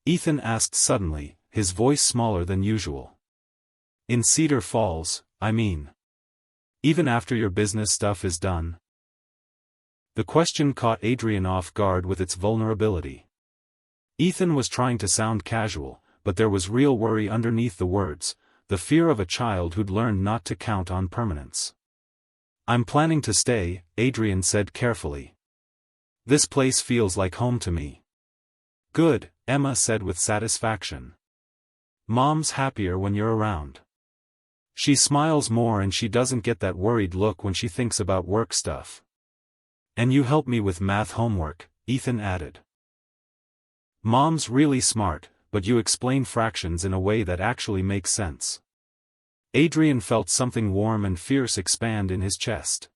Ethan asked suddenly, his voice smaller than usual. "In Cedar Falls, I mean. Even after your business stuff is done?" The question caught Adrian off guard with its vulnerability. Ethan was trying to sound casual, but there was real worry underneath the words, the fear of a child who'd learned not to count on permanence. "I'm planning to stay," Adrian said carefully. "This place feels like home to me." "Good," Emma said with satisfaction. "Mom's happier when you're around. She smiles more and she doesn't get that worried look when she thinks about work stuff. And you help me with math homework," Ethan added. "Mom's really smart, but you explain fractions in a way that actually makes sense." Adrian felt something warm and fierce expand in his chest.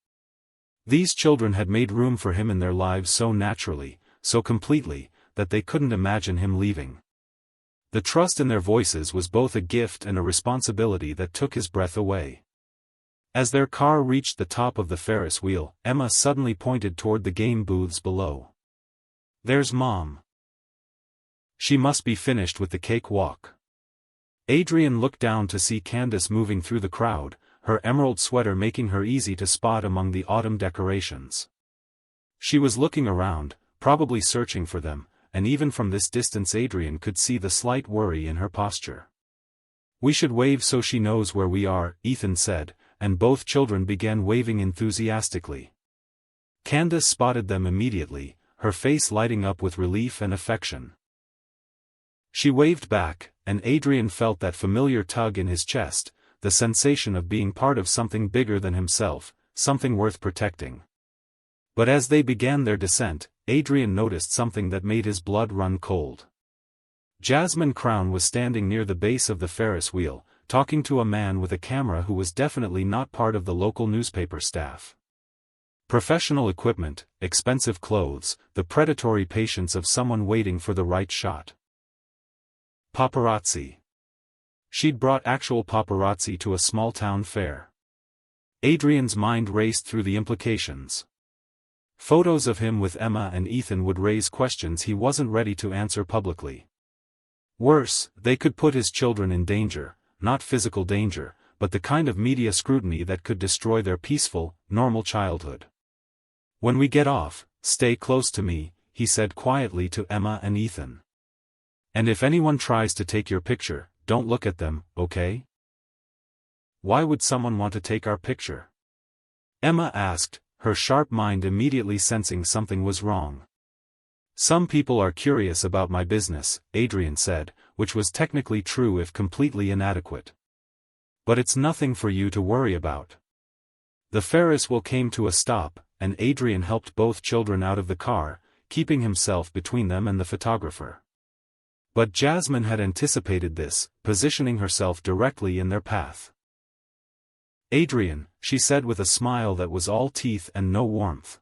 These children had made room for him in their lives so naturally, so completely, that they couldn't imagine him leaving. The trust in their voices was both a gift and a responsibility that took his breath away. As their car reached the top of the Ferris wheel, Emma suddenly pointed toward the game booths below. "There's Mom. She must be finished with the cake walk." Adrian looked down to see Candace moving through the crowd, her emerald sweater making her easy to spot among the autumn decorations. She was looking around, probably searching for them, and even from this distance Adrian could see the slight worry in her posture. "We should wave so she knows where we are," Ethan said, and both children began waving enthusiastically. Candace spotted them immediately, her face lighting up with relief and affection. She waved back, and Adrian felt that familiar tug in his chest, the sensation of being part of something bigger than himself, something worth protecting. But as they began their descent, Adrian noticed something that made his blood run cold. Jasmine Crown was standing near the base of the Ferris wheel, talking to a man with a camera who was definitely not part of the local newspaper staff. Professional equipment, expensive clothes, the predatory patience of someone waiting for the right shot. Paparazzi. She'd brought actual paparazzi to a small-town fair. Adrian's mind raced through the implications. Photos of him with Emma and Ethan would raise questions he wasn't ready to answer publicly. Worse, they could put his children in danger, not physical danger, but the kind of media scrutiny that could destroy their peaceful, normal childhood. "When we get off, stay close to me," he said quietly to Emma and Ethan. "And if anyone tries to take your picture, don't look at them, okay?" "Why would someone want to take our picture?" Emma asked, her sharp mind immediately sensing something was wrong. "Some people are curious about my business," Adrian said, which was technically true if completely inadequate. "But it's nothing for you to worry about." The Ferris wheel came to a stop, and Adrian helped both children out of the car, keeping himself between them and the photographer. But Jasmine had anticipated this, positioning herself directly in their path. "Adrian," she said with a smile that was all teeth and no warmth.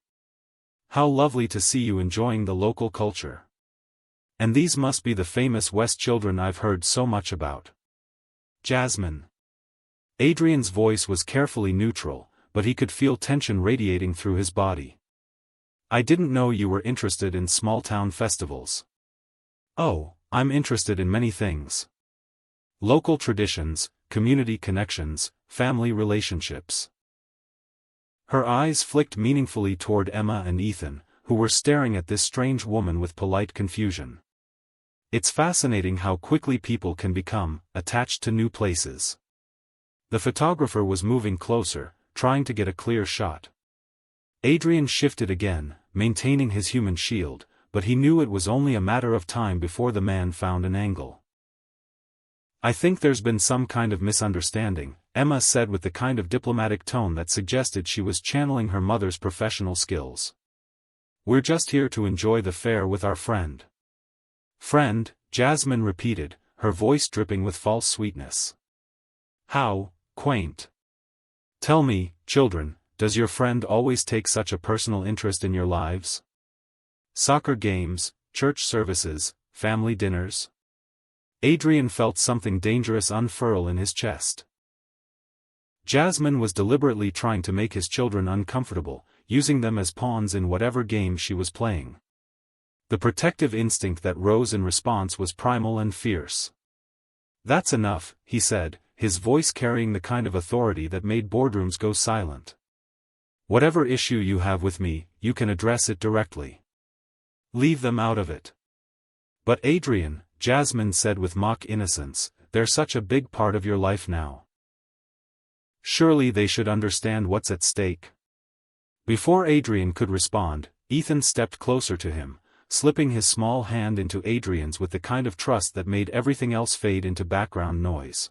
"How lovely to see you enjoying the local culture. And these must be the famous West children I've heard so much about." "Jasmine." Adrian's voice was carefully neutral, but he could feel tension radiating through his body. "I didn't know you were interested in small-town festivals." "Oh, I'm interested in many things. Local traditions, community connections, family relationships." Her eyes flicked meaningfully toward Emma and Ethan, who were staring at this strange woman with polite confusion. It's fascinating how quickly people can become attached to new places. The photographer was moving closer, trying to get a clear shot. Adrian shifted again, maintaining his human shield, but he knew it was only a matter of time before the man found an angle. "I think there's been some kind of misunderstanding," Emma said with the kind of diplomatic tone that suggested she was channeling her mother's professional skills. "We're just here to enjoy the fair with our friend." "Friend," Jasmine repeated, her voice dripping with false sweetness. "How quaint. Tell me, children, does your friend always take such a personal interest in your lives? Soccer games, church services, family dinners?" Adrian felt something dangerous unfurl in his chest. Jasmine was deliberately trying to make his children uncomfortable, using them as pawns in whatever game she was playing. The protective instinct that rose in response was primal and fierce. "That's enough," he said, his voice carrying the kind of authority that made boardrooms go silent. "Whatever issue you have with me, you can address it directly. Leave them out of it." "But Adrian," Jasmine said with mock innocence, "they're such a big part of your life now. Surely they should understand what's at stake." Before Adrian could respond, Ethan stepped closer to him, slipping his small hand into Adrian's with the kind of trust that made everything else fade into background noise.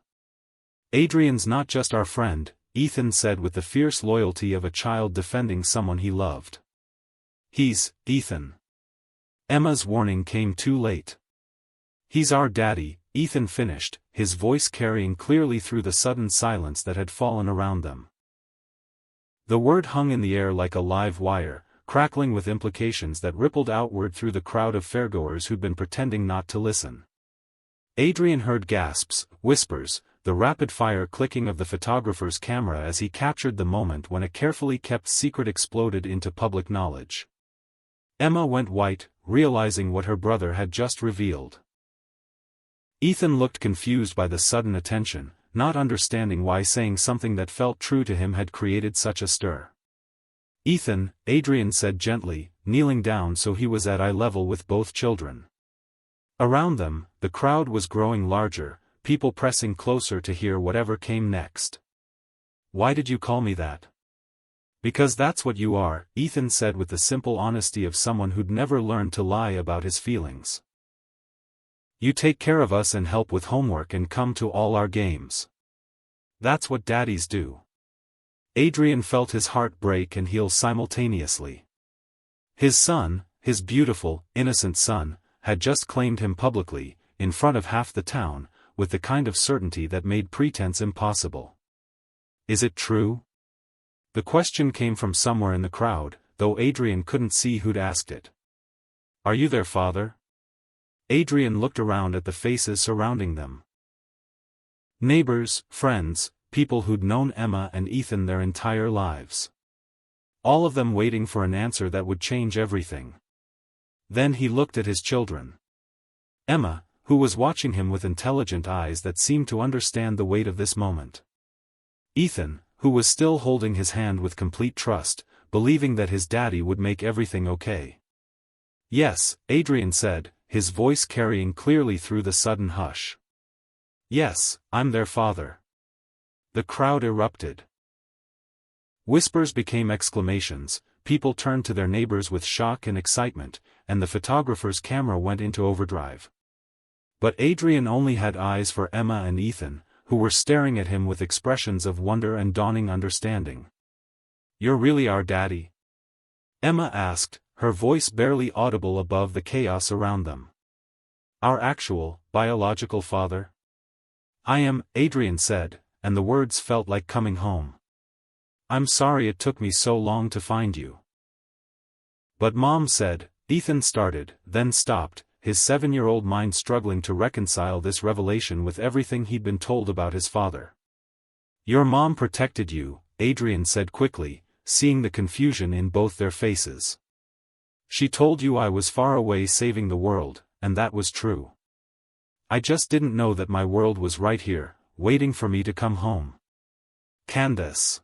"Adrian's not just our friend," Ethan said with the fierce loyalty of a child defending someone he loved. "He's Ethan." Emma's warning came too late. "He's our daddy," Ethan finished, his voice carrying clearly through the sudden silence that had fallen around them. The word hung in the air like a live wire, crackling with implications that rippled outward through the crowd of fairgoers who'd been pretending not to listen. Adrian heard gasps, whispers, the rapid-fire clicking of the photographer's camera as he captured the moment when a carefully kept secret exploded into public knowledge. Emma went white, realizing what her brother had just revealed. Ethan looked confused by the sudden attention, not understanding why saying something that felt true to him had created such a stir. "Ethan," Adrian said gently, kneeling down so he was at eye level with both children. Around them, the crowd was growing larger, people pressing closer to hear whatever came next. "Why did you call me that?" "Because that's what you are," Ethan said with the simple honesty of someone who'd never learned to lie about his feelings. "You take care of us and help with homework and come to all our games. That's what daddies do." Adrian felt his heart break and heal simultaneously. His son, his beautiful, innocent son, had just claimed him publicly, in front of half the town, with the kind of certainty that made pretense impossible. "Is it true?" The question came from somewhere in the crowd, though Adrian couldn't see who'd asked it. "Are you their father?" Adrian looked around at the faces surrounding them. Neighbors, friends, people who'd known Emma and Ethan their entire lives. All of them waiting for an answer that would change everything. Then he looked at his children. Emma, who was watching him with intelligent eyes that seemed to understand the weight of this moment. Ethan, who was still holding his hand with complete trust, believing that his daddy would make everything okay. "Yes," Adrian said, his voice carrying clearly through the sudden hush. "Yes, I'm their father." The crowd erupted. Whispers became exclamations, people turned to their neighbors with shock and excitement, and the photographer's camera went into overdrive. But Adrian only had eyes for Emma and Ethan, who were staring at him with expressions of wonder and dawning understanding. You're really our daddy? Emma asked, her voice barely audible above the chaos around them. Our actual, biological father? I am, Adrian said, and the words felt like coming home. I'm sorry it took me so long to find you. But Mom said, Ethan started, then stopped, his 7-year-old mind struggling to reconcile this revelation with everything he'd been told about his father. Your mom protected you, Adrian said quickly, seeing the confusion in both their faces. She told you I was far away saving the world, and that was true. I just didn't know that my world was right here, waiting for me to come home. Candace.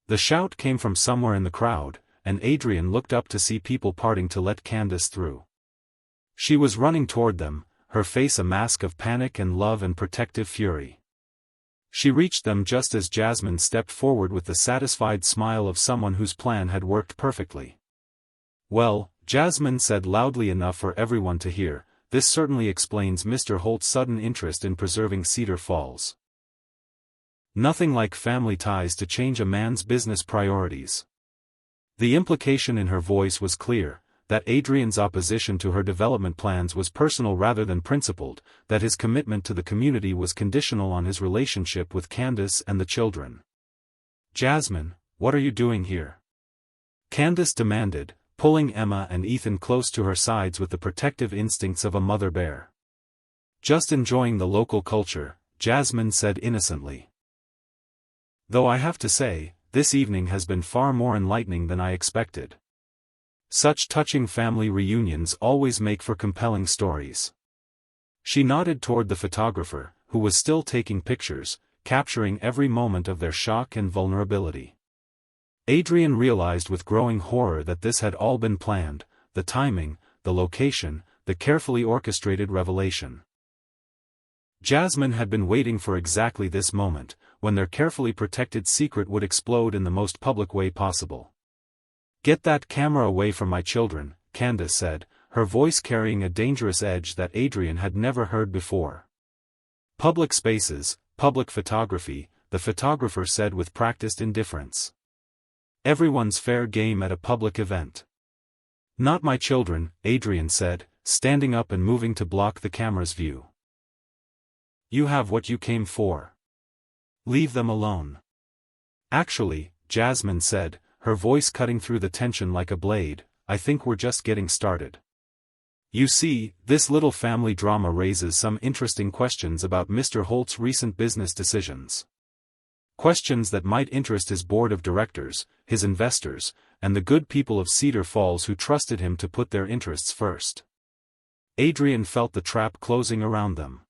The shout came from somewhere in the crowd, and Adrian looked up to see people parting to let Candace through. She was running toward them, her face a mask of panic and love and protective fury. She reached them just as Jasmine stepped forward with the satisfied smile of someone whose plan had worked perfectly. Well, Jasmine said loudly enough for everyone to hear, this certainly explains Mr. Holt's sudden interest in preserving Cedar Falls. Nothing like family ties to change a man's business priorities. The implication in her voice was clear, that Adrian's opposition to her development plans was personal rather than principled, that his commitment to the community was conditional on his relationship with Candace and the children. Jasmine, what are you doing here? Candace demanded, pulling Emma and Ethan close to her sides with the protective instincts of a mother bear. Just enjoying the local culture, Jasmine said innocently. Though I have to say, this evening has been far more enlightening than I expected. Such touching family reunions always make for compelling stories. She nodded toward the photographer, who was still taking pictures, capturing every moment of their shock and vulnerability. Adrian realized with growing horror that this had all been planned, the timing, the location, the carefully orchestrated revelation. Jasmine had been waiting for exactly this moment, when their carefully protected secret would explode in the most public way possible. Get that camera away from my children, Candace said, her voice carrying a dangerous edge that Adrian had never heard before. Public spaces, public photography, the photographer said with practiced indifference. Everyone's fair game at a public event. Not my children, Adrian said, standing up and moving to block the camera's view. You have what you came for. Leave them alone. Actually, Jasmine said, her voice cutting through the tension like a blade, I think we're just getting started. You see, this little family drama raises some interesting questions about Mr. Holt's recent business decisions. Questions that might interest his board of directors, his investors, and the good people of Cedar Falls who trusted him to put their interests first. Adrian felt the trap closing around them.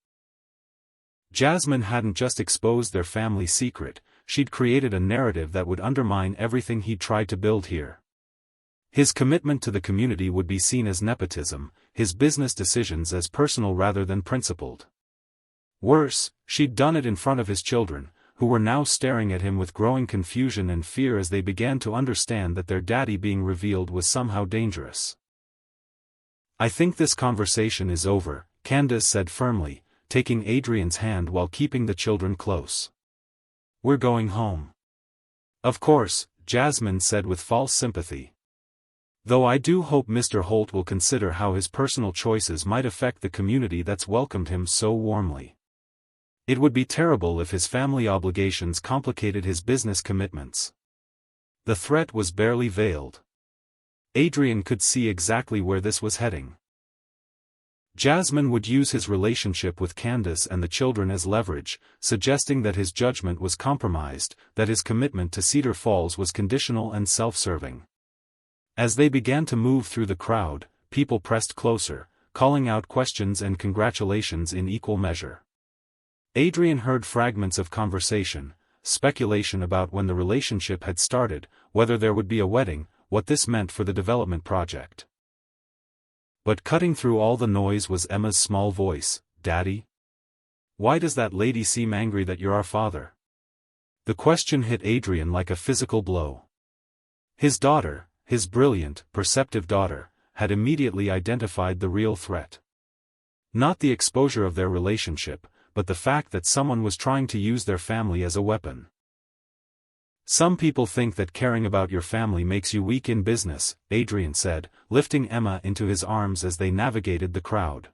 Jasmine hadn't just exposed their family secret, she'd created a narrative that would undermine everything he'd tried to build here. His commitment to the community would be seen as nepotism, his business decisions as personal rather than principled. Worse, she'd done it in front of his children, who were now staring at him with growing confusion and fear as they began to understand that their daddy being revealed was somehow dangerous. I think this conversation is over, Candace said firmly, taking Adrian's hand while keeping the children close. We're going home. Of course, Jasmine said with false sympathy. Though I do hope Mr. Holt will consider how his personal choices might affect the community that's welcomed him so warmly. It would be terrible if his family obligations complicated his business commitments. The threat was barely veiled. Adrian could see exactly where this was heading. Jasmine would use his relationship with Candace and the children as leverage, suggesting that his judgment was compromised, that his commitment to Cedar Falls was conditional and self-serving. As they began to move through the crowd, people pressed closer, calling out questions and congratulations in equal measure. Adrian heard fragments of conversation, speculation about when the relationship had started, whether there would be a wedding, what this meant for the development project. But cutting through all the noise was Emma's small voice, Daddy? Why does that lady seem angry that you're our father? The question hit Adrian like a physical blow. His daughter, his brilliant, perceptive daughter, had immediately identified the real threat. Not the exposure of their relationship, but the fact that someone was trying to use their family as a weapon. Some people think that caring about your family makes you weak in business, Adrian said, lifting Emma into his arms as they navigated the crowd.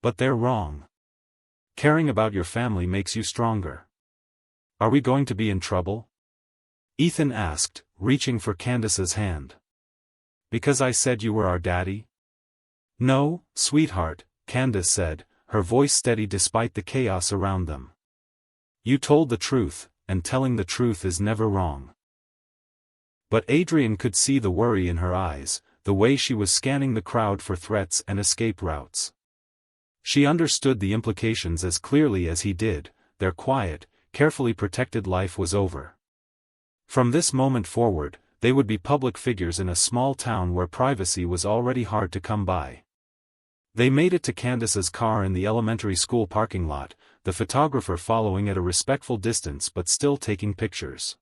But they're wrong. Caring about your family makes you stronger. Are we going to be in trouble? Ethan asked, reaching for Candace's hand. Because I said you were our daddy? No, sweetheart, Candace said, her voice steady despite the chaos around them. You told the truth, and telling the truth is never wrong. But Adrian could see the worry in her eyes, the way she was scanning the crowd for threats and escape routes. She understood the implications as clearly as he did. Their quiet, carefully protected life was over. From this moment forward, they would be public figures in a small town where privacy was already hard to come by. They made it to Candace's car in the elementary school parking lot, the photographer following at a respectful distance but still taking pictures.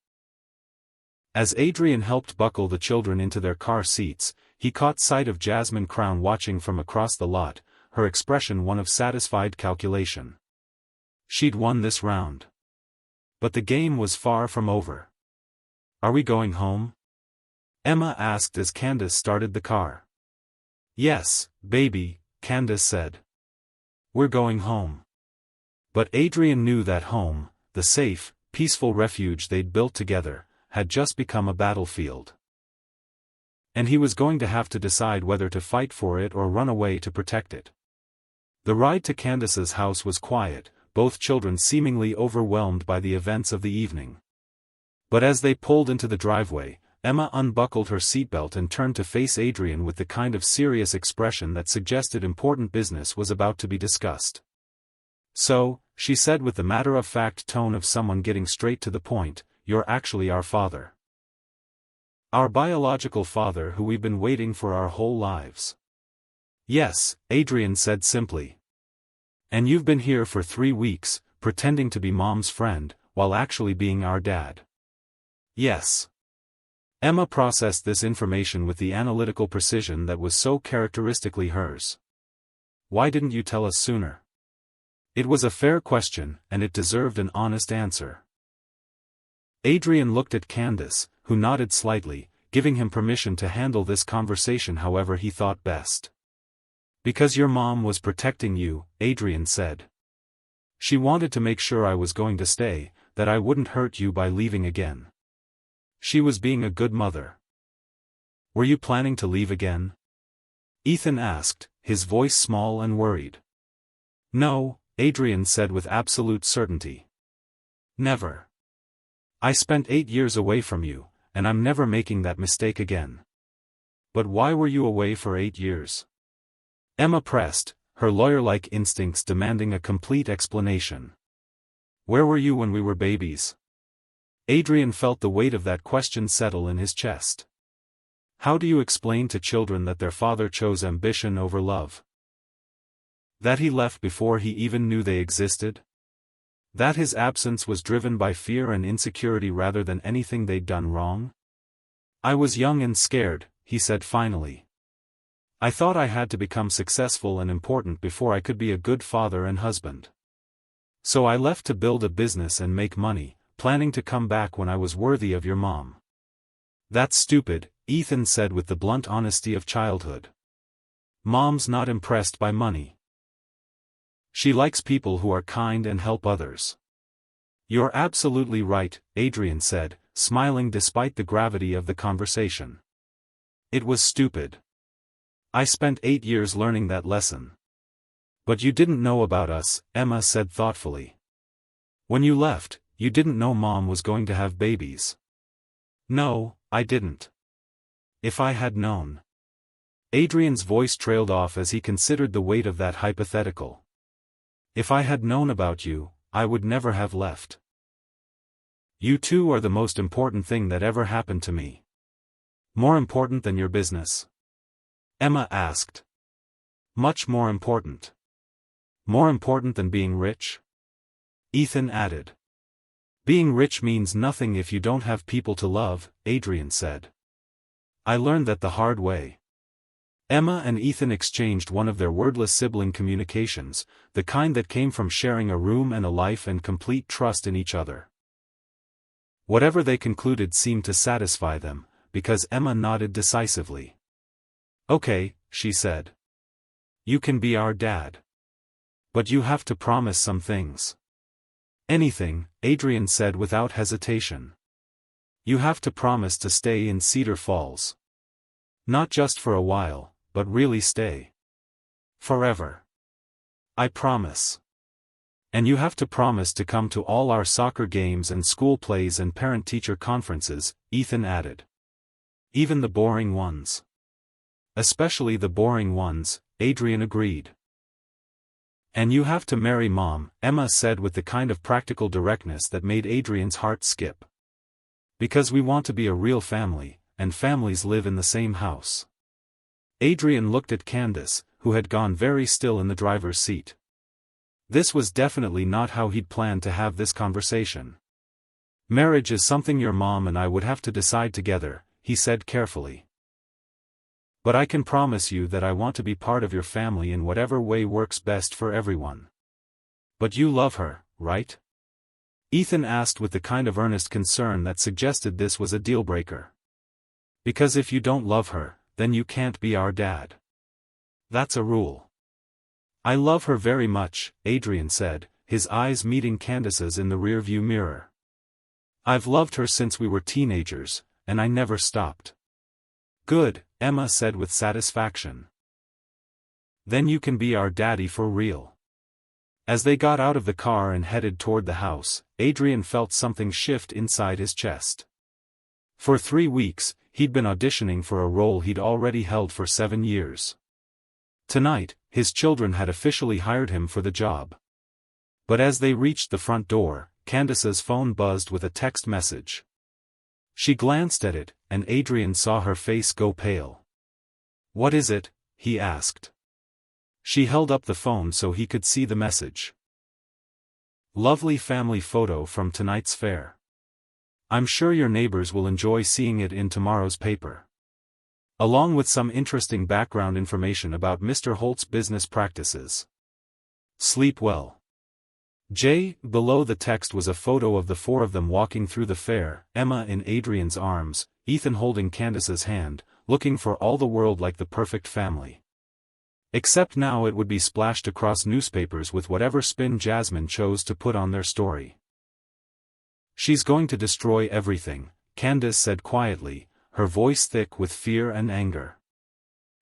As Adrian helped buckle the children into their car seats, he caught sight of Jasmine Crown watching from across the lot, her expression one of satisfied calculation. She'd won this round. But the game was far from over. Are we going home? Emma asked as Candace started the car. Yes, baby, Candace said. We're going home. But Adrian knew that home, the safe, peaceful refuge they'd built together, had just become a battlefield. And he was going to have to decide whether to fight for it or run away to protect it. The ride to Candace's house was quiet, both children seemingly overwhelmed by the events of the evening. But as they pulled into the driveway, Emma unbuckled her seatbelt and turned to face Adrian with the kind of serious expression that suggested important business was about to be discussed. So, she said with the matter-of-fact tone of someone getting straight to the point, you're actually our father. Our biological father who we've been waiting for our whole lives. Yes, Adrian said simply. And you've been here for 3 weeks, pretending to be Mom's friend, while actually being our dad. Yes. Emma processed this information with the analytical precision that was so characteristically hers. Why didn't you tell us sooner? It was a fair question, and it deserved an honest answer. Adrian looked at Candace, who nodded slightly, giving him permission to handle this conversation however he thought best. Because your mom was protecting you, Adrian said. She wanted to make sure I was going to stay, that I wouldn't hurt you by leaving again. She was being a good mother. Were you planning to leave again? Ethan asked, his voice small and worried. No, Adrian said with absolute certainty. Never. I spent 8 years away from you, and I'm never making that mistake again. But why were you away for 8 years? Emma pressed, her lawyer-like instincts demanding a complete explanation. Where were you when we were babies? Adrian felt the weight of that question settle in his chest. How do you explain to children that their father chose ambition over love? That he left before he even knew they existed? That his absence was driven by fear and insecurity rather than anything they'd done wrong? I was young and scared, he said finally. I thought I had to become successful and important before I could be a good father and husband. So I left to build a business and make money, planning to come back when I was worthy of your mom. That's stupid, Ethan said with the blunt honesty of childhood. Mom's not impressed by money. She likes people who are kind and help others. You're absolutely right, Adrian said, smiling despite the gravity of the conversation. It was stupid. I spent 8 years learning that lesson. But you didn't know about us, Emma said thoughtfully. When you left, you didn't know Mom was going to have babies. No, I didn't. If I had known. Adrian's voice trailed off as he considered the weight of that hypothetical. If I had known about you, I would never have left. You two are the most important thing that ever happened to me. More important than your business? Emma asked. Much more important. More important than being rich? Ethan added. Being rich means nothing if you don't have people to love, Adrian said. I learned that the hard way. Emma and Ethan exchanged one of their wordless sibling communications, the kind that came from sharing a room and a life and complete trust in each other. Whatever they concluded seemed to satisfy them, because Emma nodded decisively. "Okay," she said. "You can be our dad. But you have to promise some things." "Anything," Adrian said without hesitation. "You have to promise to stay in Cedar Falls. Not just for a while, but really stay. Forever." "I promise." "And you have to promise to come to all our soccer games and school plays and parent-teacher conferences," Ethan added. "Even the boring ones." "Especially the boring ones," Adrian agreed. "And you have to marry Mom," Emma said with the kind of practical directness that made Adrian's heart skip. "Because we want to be a real family, and families live in the same house." Adrian looked at Candace, who had gone very still in the driver's seat. This was definitely not how he'd planned to have this conversation. "Marriage is something your mom and I would have to decide together," he said carefully. "But I can promise you that I want to be part of your family in whatever way works best for everyone." "But you love her, right?" Ethan asked with the kind of earnest concern that suggested this was a deal-breaker. "Because if you don't love her, then you can't be our dad. That's a rule." "I love her very much," Adrian said, his eyes meeting Candace's in the rearview mirror. "I've loved her since we were teenagers, and I never stopped." "Good," Emma said with satisfaction. "Then you can be our daddy for real." As they got out of the car and headed toward the house, Adrian felt something shift inside his chest. For 3 weeks, he'd been auditioning for a role he'd already held for 7 years. Tonight, his children had officially hired him for the job. But as they reached the front door, Candace's phone buzzed with a text message. She glanced at it, and Adrian saw her face go pale. "What is it?" he asked. She held up the phone so he could see the message. "Lovely family photo from tonight's fair. I'm sure your neighbors will enjoy seeing it in tomorrow's paper. Along with some interesting background information about Mr. Holt's business practices. Sleep well." Below the text was a photo of the 4 of them walking through the fair, Emma in Adrian's arms, Ethan holding Candace's hand, looking for all the world like the perfect family. Except now it would be splashed across newspapers with whatever spin Jasmine chose to put on their story. "She's going to destroy everything," Candace said quietly, her voice thick with fear and anger.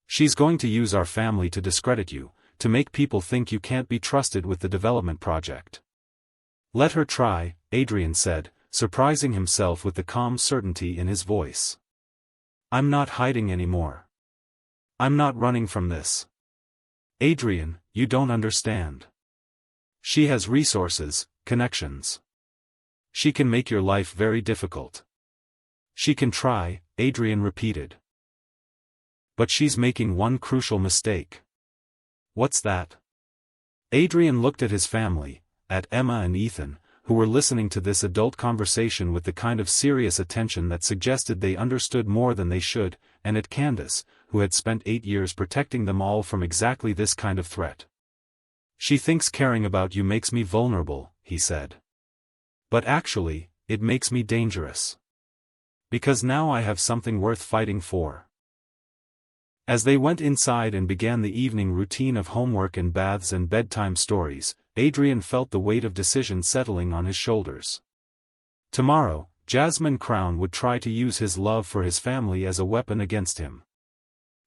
"She's going to use our family to discredit you, to make people think you can't be trusted with the development project." "Let her try," Adrian said, surprising himself with the calm certainty in his voice. "I'm not hiding anymore. I'm not running from this. Adrian, you don't understand. She has resources, connections. She can make your life very difficult." "She can try," Adrian repeated. "But she's making one crucial mistake." "What's that?" Adrian looked at his family, at Emma and Ethan, who were listening to this adult conversation with the kind of serious attention that suggested they understood more than they should, and at Candace, who had spent 8 years protecting them all from exactly this kind of threat. "She thinks caring about you makes me vulnerable," he said. "But actually, it makes me dangerous. Because now I have something worth fighting for." As they went inside and began the evening routine of homework and baths and bedtime stories, Adrian felt the weight of decision settling on his shoulders. Tomorrow, Jasmine Crown would try to use his love for his family as a weapon against him.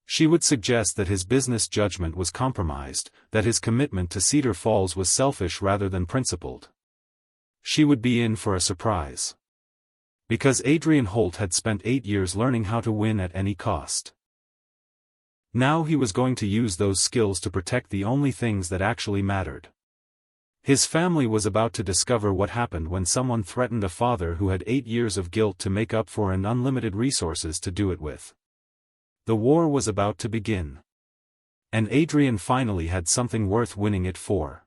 She would suggest that his business judgment was compromised, that his commitment to Cedar Falls was selfish rather than principled. She would be in for a surprise. Because Adrian Holt had spent 8 years learning how to win at any cost. Now he was going to use those skills to protect the only things that actually mattered. His family was about to discover what happened when someone threatened a father who had 8 years of guilt to make up for and unlimited resources to do it with. The war was about to begin. And Adrian finally had something worth winning it for.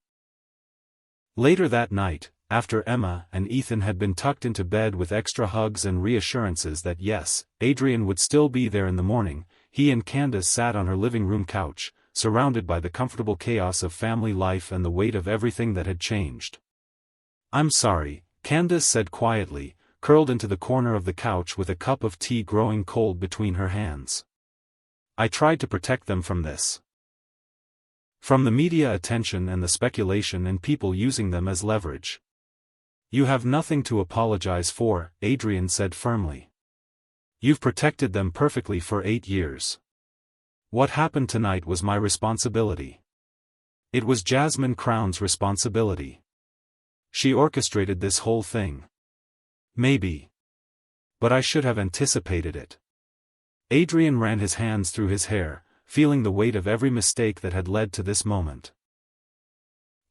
Later that night, after Emma and Ethan had been tucked into bed with extra hugs and reassurances that yes, Adrian would still be there in the morning, he and Candace sat on her living room couch, surrounded by the comfortable chaos of family life and the weight of everything that had changed. "I'm sorry," Candace said quietly, curled into the corner of the couch with a cup of tea growing cold between her hands. I tried to protect them from this. From the media attention and the speculation and people using them as leverage. You have nothing to apologize for, Adrian said firmly. You've protected them perfectly for 8 years. What happened tonight was my responsibility. It was Jasmine Crown's responsibility. She orchestrated this whole thing. Maybe. But I should have anticipated it. Adrian ran his hands through his hair, feeling the weight of every mistake that had led to this moment.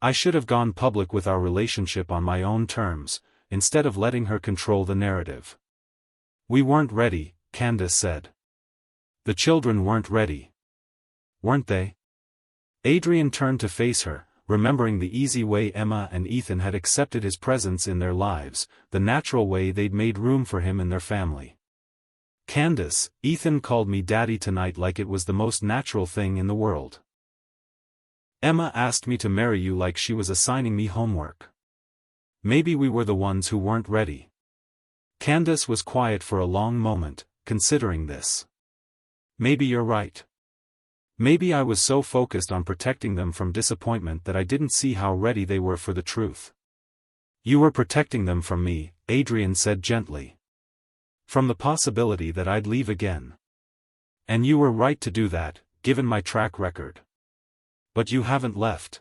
I should have gone public with our relationship on my own terms, instead of letting her control the narrative. We weren't ready, Candace said. The children weren't ready. Weren't they? Adrian turned to face her, remembering the easy way Emma and Ethan had accepted his presence in their lives, the natural way they'd made room for him in their family. Candace, Ethan called me daddy tonight like it was the most natural thing in the world. Emma asked me to marry you like she was assigning me homework. Maybe we were the ones who weren't ready. Candace was quiet for a long moment, considering this. Maybe you're right. Maybe I was so focused on protecting them from disappointment that I didn't see how ready they were for the truth. You were protecting them from me, Adrian said gently. From the possibility that I'd leave again. And you were right to do that, given my track record. But you haven't left.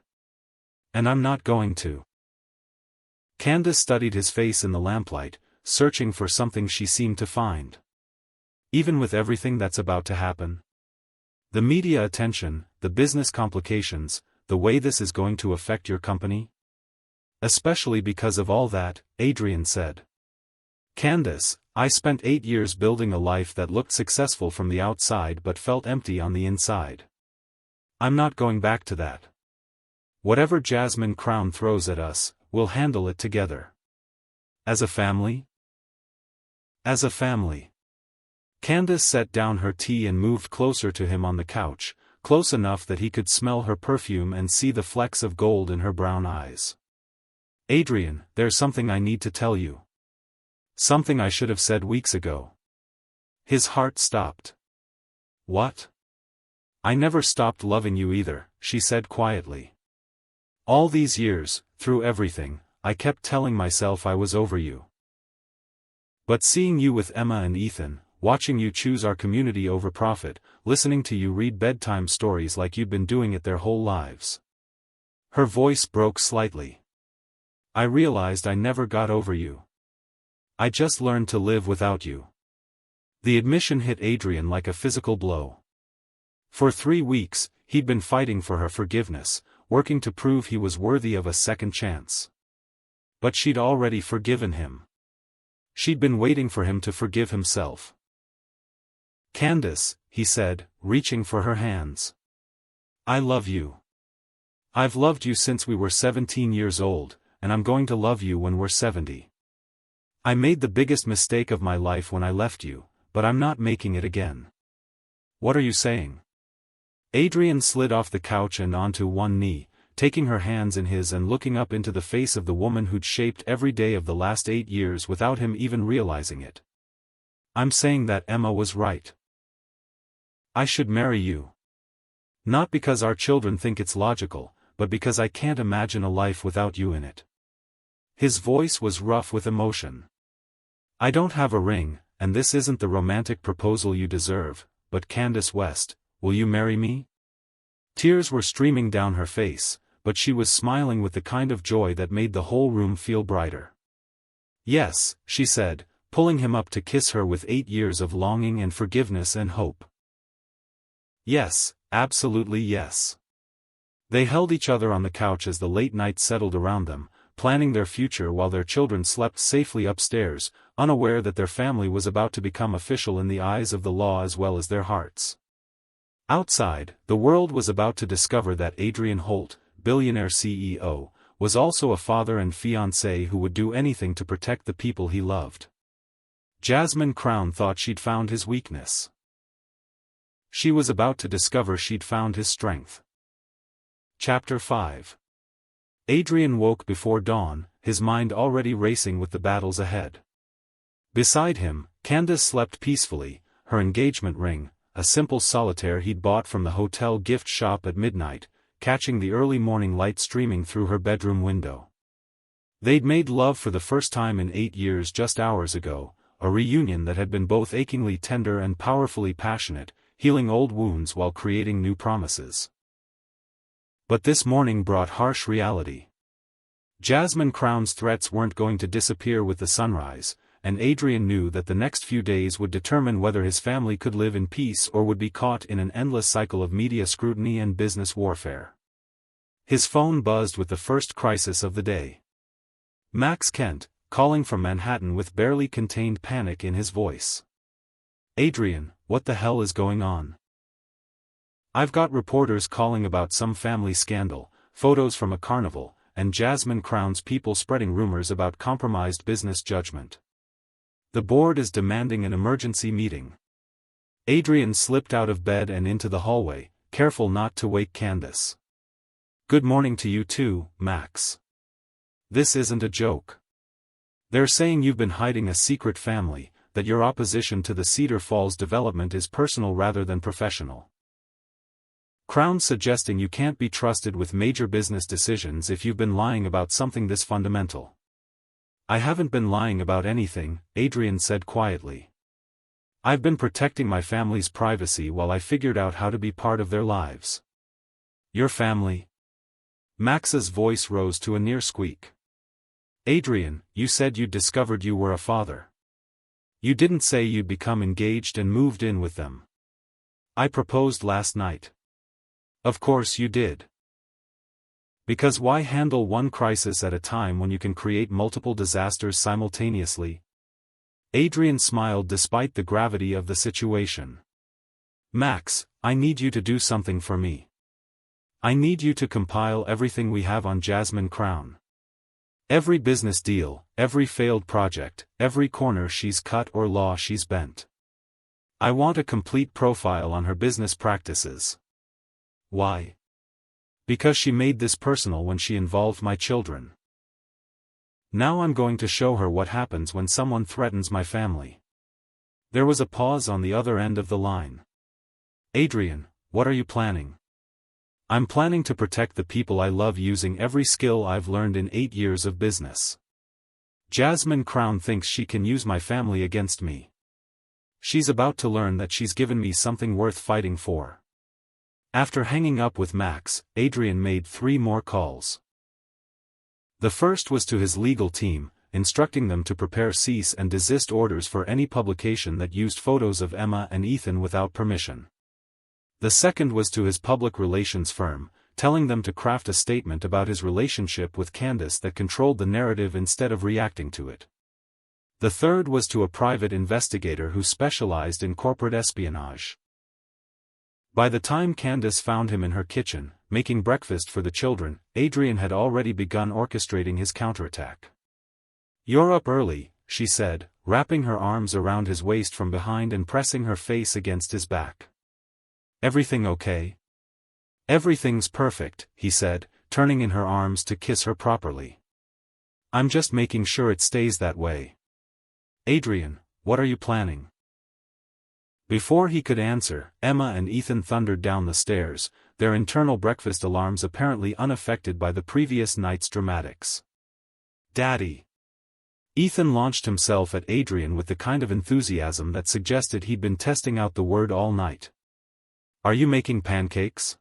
And I'm not going to. Candace studied his face in the lamplight, searching for something she seemed to find. Even with everything that's about to happen. The media attention, the business complications, the way this is going to affect your company? Especially because of all that, Adrian said. Candace, I spent 8 years building a life that looked successful from the outside but felt empty on the inside. I'm not going back to that. Whatever Jasmine Crown throws at us, we'll handle it together. As a family? As a family. Candace set down her tea and moved closer to him on the couch, close enough that he could smell her perfume and see the flecks of gold in her brown eyes. Adrian, there's something I need to tell you. Something I should have said weeks ago. His heart stopped. What? I never stopped loving you either, she said quietly. All these years, through everything, I kept telling myself I was over you. But seeing you with Emma and Ethan, watching you choose our community over profit, listening to you read bedtime stories like you'd been doing it their whole lives. Her voice broke slightly. I realized I never got over you. I just learned to live without you. The admission hit Adrian like a physical blow. For 3 weeks, he'd been fighting for her forgiveness, working to prove he was worthy of a second chance. But she'd already forgiven him. She'd been waiting for him to forgive himself. Candace, he said, reaching for her hands. I love you. I've loved you since we were 17 years old, and I'm going to love you when we're 70. I made the biggest mistake of my life when I left you, but I'm not making it again. What are you saying? Adrian slid off the couch and onto one knee, taking her hands in his and looking up into the face of the woman who'd shaped every day of the last 8 years without him even realizing it. I'm saying that Emma was right. I should marry you. Not because our children think it's logical, but because I can't imagine a life without you in it. His voice was rough with emotion. I don't have a ring, and this isn't the romantic proposal you deserve, but Candace West, will you marry me? Tears were streaming down her face, but she was smiling with the kind of joy that made the whole room feel brighter. Yes, she said, pulling him up to kiss her with 8 years of longing and forgiveness and hope. Yes, absolutely yes. They held each other on the couch as the late night settled around them, planning their future while their children slept safely upstairs, unaware that their family was about to become official in the eyes of the law as well as their hearts. Outside, the world was about to discover that Adrian Holt, Billionaire CEO, was also a father and fiancé who would do anything to protect the people he loved. Jasmine Crown thought she'd found his weakness. She was about to discover she'd found his strength. Chapter 5. Adrian woke before dawn, his mind already racing with the battles ahead. Beside him, Candace slept peacefully, her engagement ring, a simple solitaire he'd bought from the hotel gift shop at midnight, catching the early morning light streaming through her bedroom window. They'd made love for the first time in 8 years just hours ago, a reunion that had been both achingly tender and powerfully passionate, healing old wounds while creating new promises. But this morning brought harsh reality. Jasmine Crown's threats weren't going to disappear with the sunrise, and Adrian knew that the next few days would determine whether his family could live in peace or would be caught in an endless cycle of media scrutiny and business warfare. His phone buzzed with the first crisis of the day. Max Kent, calling from Manhattan with barely contained panic in his voice. "Adrian, what the hell is going on? I've got reporters calling about some family scandal, photos from a carnival, and Jasmine Crown's people spreading rumors about compromised business judgment. The board is demanding an emergency meeting." Adrian slipped out of bed and into the hallway, careful not to wake Candace. "Good morning to you too, Max. This isn't a joke. They're saying you've been hiding a secret family, that your opposition to the Cedar Falls development is personal rather than professional. Crown's suggesting you can't be trusted with major business decisions if you've been lying about something this fundamental." "I haven't been lying about anything," Adrian said quietly. "I've been protecting my family's privacy while I figured out how to be part of their lives." "Your family?" Max's voice rose to a near squeak. "Adrian, you said you'd discovered you were a father. You didn't say you'd become engaged and moved in with them." "I proposed last night." "Of course you did. Because why handle one crisis at a time when you can create multiple disasters simultaneously?" Adrian smiled despite the gravity of the situation. "Max, I need you to do something for me. I need you to compile everything we have on Jasmine Crown. Every business deal, every failed project, every corner she's cut or law she's bent. I want a complete profile on her business practices." "Why?" "Because she made this personal when she involved my children. Now I'm going to show her what happens when someone threatens my family." There was a pause on the other end of the line. "Adrian, what are you planning?" "I'm planning to protect the people I love using every skill I've learned in 8 years of business. Jasmine Crown thinks she can use my family against me. She's about to learn that she's given me something worth fighting for." After hanging up with Max, Adrian made 3 more calls. The first was to his legal team, instructing them to prepare cease and desist orders for any publication that used photos of Emma and Ethan without permission. The second was to his public relations firm, telling them to craft a statement about his relationship with Candace that controlled the narrative instead of reacting to it. The third was to a private investigator who specialized in corporate espionage. By the time Candace found him in her kitchen, making breakfast for the children, Adrian had already begun orchestrating his counterattack. "You're up early," she said, wrapping her arms around his waist from behind and pressing her face against his back. "Everything okay?" "Everything's perfect," he said, turning in her arms to kiss her properly. "I'm just making sure it stays that way." "Adrian, what are you planning?" Before he could answer, Emma and Ethan thundered down the stairs, their internal breakfast alarms apparently unaffected by the previous night's dramatics. "Daddy!" Ethan launched himself at Adrian with the kind of enthusiasm that suggested he'd been testing out the word all night. "Are you making pancakes?"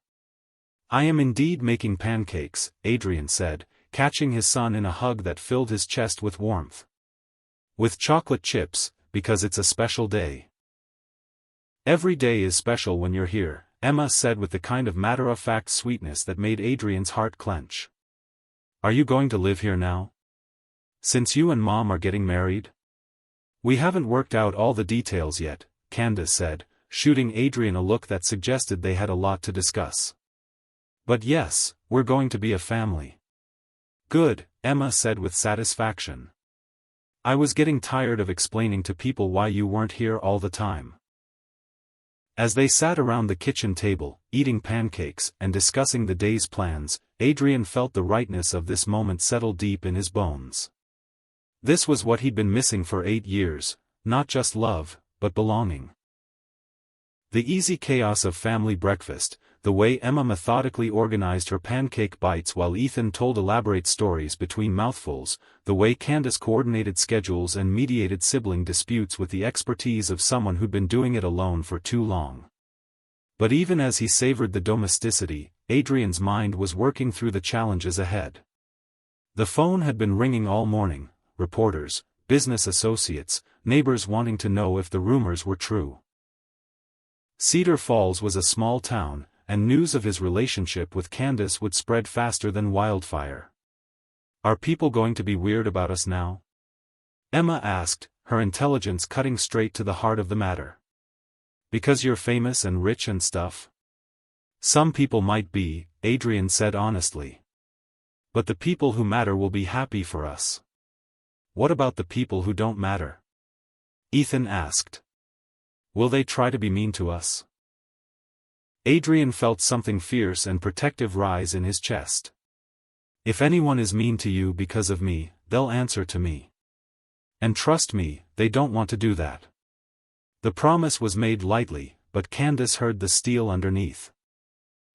"I am indeed making pancakes," Adrian said, catching his son in a hug that filled his chest with warmth. "With chocolate chips, because it's a special day." "Every day is special when you're here," Emma said with the kind of matter-of-fact sweetness that made Adrian's heart clench. "Are you going to live here now? Since you and Mom are getting married?" "We haven't worked out all the details yet," Candace said, shooting Adrian a look that suggested they had a lot to discuss. "But yes, we're going to be a family." "Good," Emma said with satisfaction. "I was getting tired of explaining to people why you weren't here all the time." As they sat around the kitchen table, eating pancakes and discussing the day's plans, Adrian felt the rightness of this moment settle deep in his bones. This was what he'd been missing for 8 years, not just love, but belonging. The easy chaos of family breakfast, the way Emma methodically organized her pancake bites while Ethan told elaborate stories between mouthfuls, the way Candace coordinated schedules and mediated sibling disputes with the expertise of someone who'd been doing it alone for too long. But even as he savored the domesticity, Adrian's mind was working through the challenges ahead. The phone had been ringing all morning, reporters, business associates, neighbors wanting to know if the rumors were true. Cedar Falls was a small town, and news of his relationship with Candace would spread faster than wildfire. "Are people going to be weird about us now?" Emma asked, her intelligence cutting straight to the heart of the matter. "Because you're famous and rich and stuff?" "Some people might be," Adrian said honestly. "But the people who matter will be happy for us." "What about the people who don't matter?" Ethan asked. "Will they try to be mean to us?" Adrian felt something fierce and protective rise in his chest. "If anyone is mean to you because of me, they'll answer to me. And trust me, they don't want to do that." The promise was made lightly, but Candace heard the steel underneath.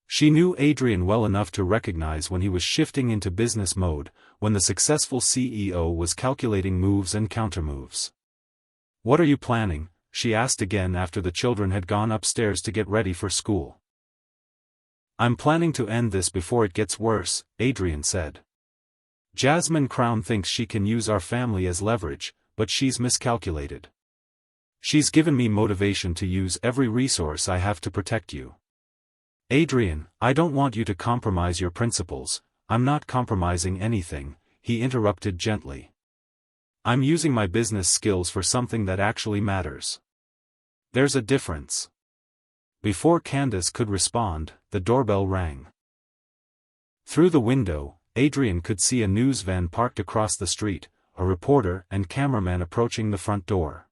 She knew Adrian well enough to recognize when he was shifting into business mode, when the successful CEO was calculating moves and countermoves. "What are you planning?" she asked again after the children had gone upstairs to get ready for school. "I'm planning to end this before it gets worse," Adrian said. "Jasmine Crown thinks she can use our family as leverage, but she's miscalculated. She's given me motivation to use every resource I have to protect you." "Adrian, I don't want you to compromise your principles." "I'm not compromising anything," he interrupted gently. "I'm using my business skills for something that actually matters. There's a difference." Before Candace could respond, the doorbell rang. Through the window, Adrian could see a news van parked across the street, a reporter and cameraman approaching the front door.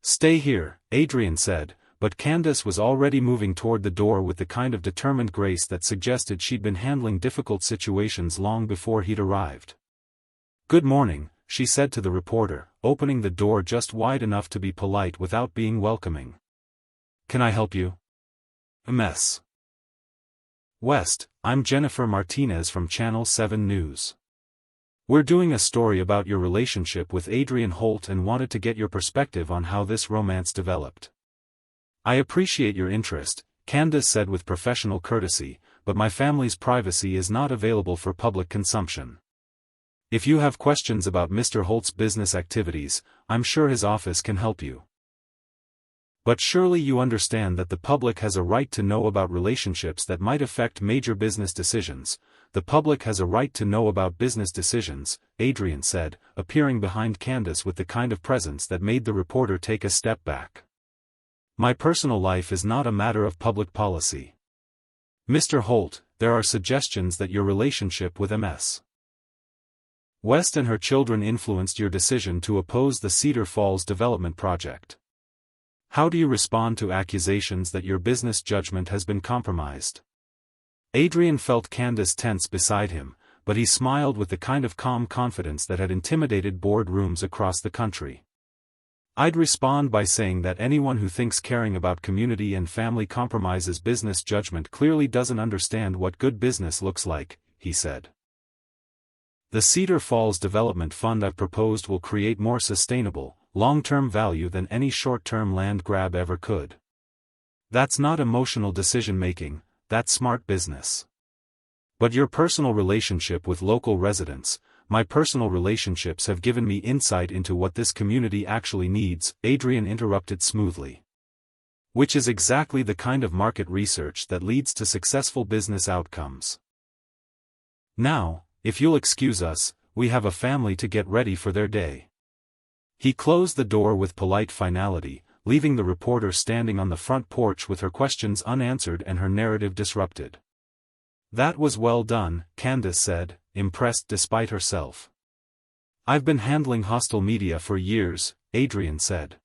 "Stay here," Adrian said, but Candace was already moving toward the door with the kind of determined grace that suggested she'd been handling difficult situations long before he'd arrived. "Good morning," she said to the reporter, opening the door just wide enough to be polite without being welcoming. "Can I help you?" "Mess. West, I'm Jennifer Martinez from Channel 7 News. We're doing a story about your relationship with Adrian Holt and wanted to get your perspective on how this romance developed." "I appreciate your interest," Candace said with professional courtesy, "but my family's privacy is not available for public consumption. If you have questions about Mr. Holt's business activities, I'm sure his office can help you." "But surely you understand that the public has a right to know about relationships that might affect major business decisions." "The public has a right to know about business decisions," Adrian said, appearing behind Candace with the kind of presence that made the reporter take a step back. "My personal life is not a matter of public policy. Mr. Holt, there are suggestions that your relationship with Ms. West and her children influenced your decision to oppose the Cedar Falls development project. How do you respond to accusations that your business judgment has been compromised?" Adrian felt Candace tense beside him, but he smiled with the kind of calm confidence that had intimidated boardrooms across the country. "I'd respond by saying that anyone who thinks caring about community and family compromises business judgment clearly doesn't understand what good business looks like," he said. "The Cedar Falls Development Fund I've proposed will create more sustainable, long-term value than any short-term land grab ever could. That's not emotional decision-making, that's smart business. But your personal relationship with local residents, my personal relationships have given me insight into what this community actually needs," Adrian interrupted smoothly. "Which is exactly the kind of market research that leads to successful business outcomes. Now, if you'll excuse us, we have a family to get ready for their day." He closed the door with polite finality, leaving the reporter standing on the front porch with her questions unanswered and her narrative disrupted. "That was well done," Candace said, impressed despite herself. "I've been handling hostile media for years," Adrian said.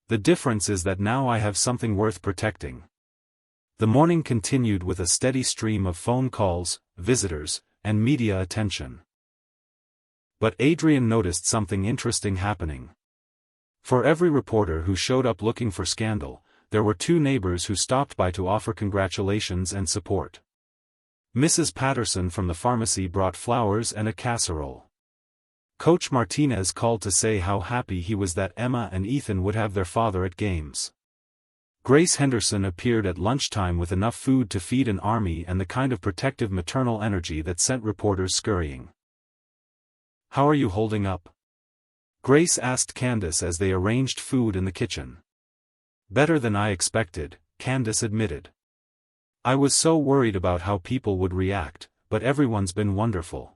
"The difference is that now I have something worth protecting." The morning continued with a steady stream of phone calls, visitors, and media attention. But Adrian noticed something interesting happening. For every reporter who showed up looking for scandal, there were 2 neighbors who stopped by to offer congratulations and support. Mrs. Patterson from the pharmacy brought flowers and a casserole. Coach Martinez called to say how happy he was that Emma and Ethan would have their father at games. Grace Henderson appeared at lunchtime with enough food to feed an army and the kind of protective maternal energy that sent reporters scurrying. "How are you holding up?" Grace asked Candace as they arranged food in the kitchen. "Better than I expected," Candace admitted. "I was so worried about how people would react, but everyone's been wonderful."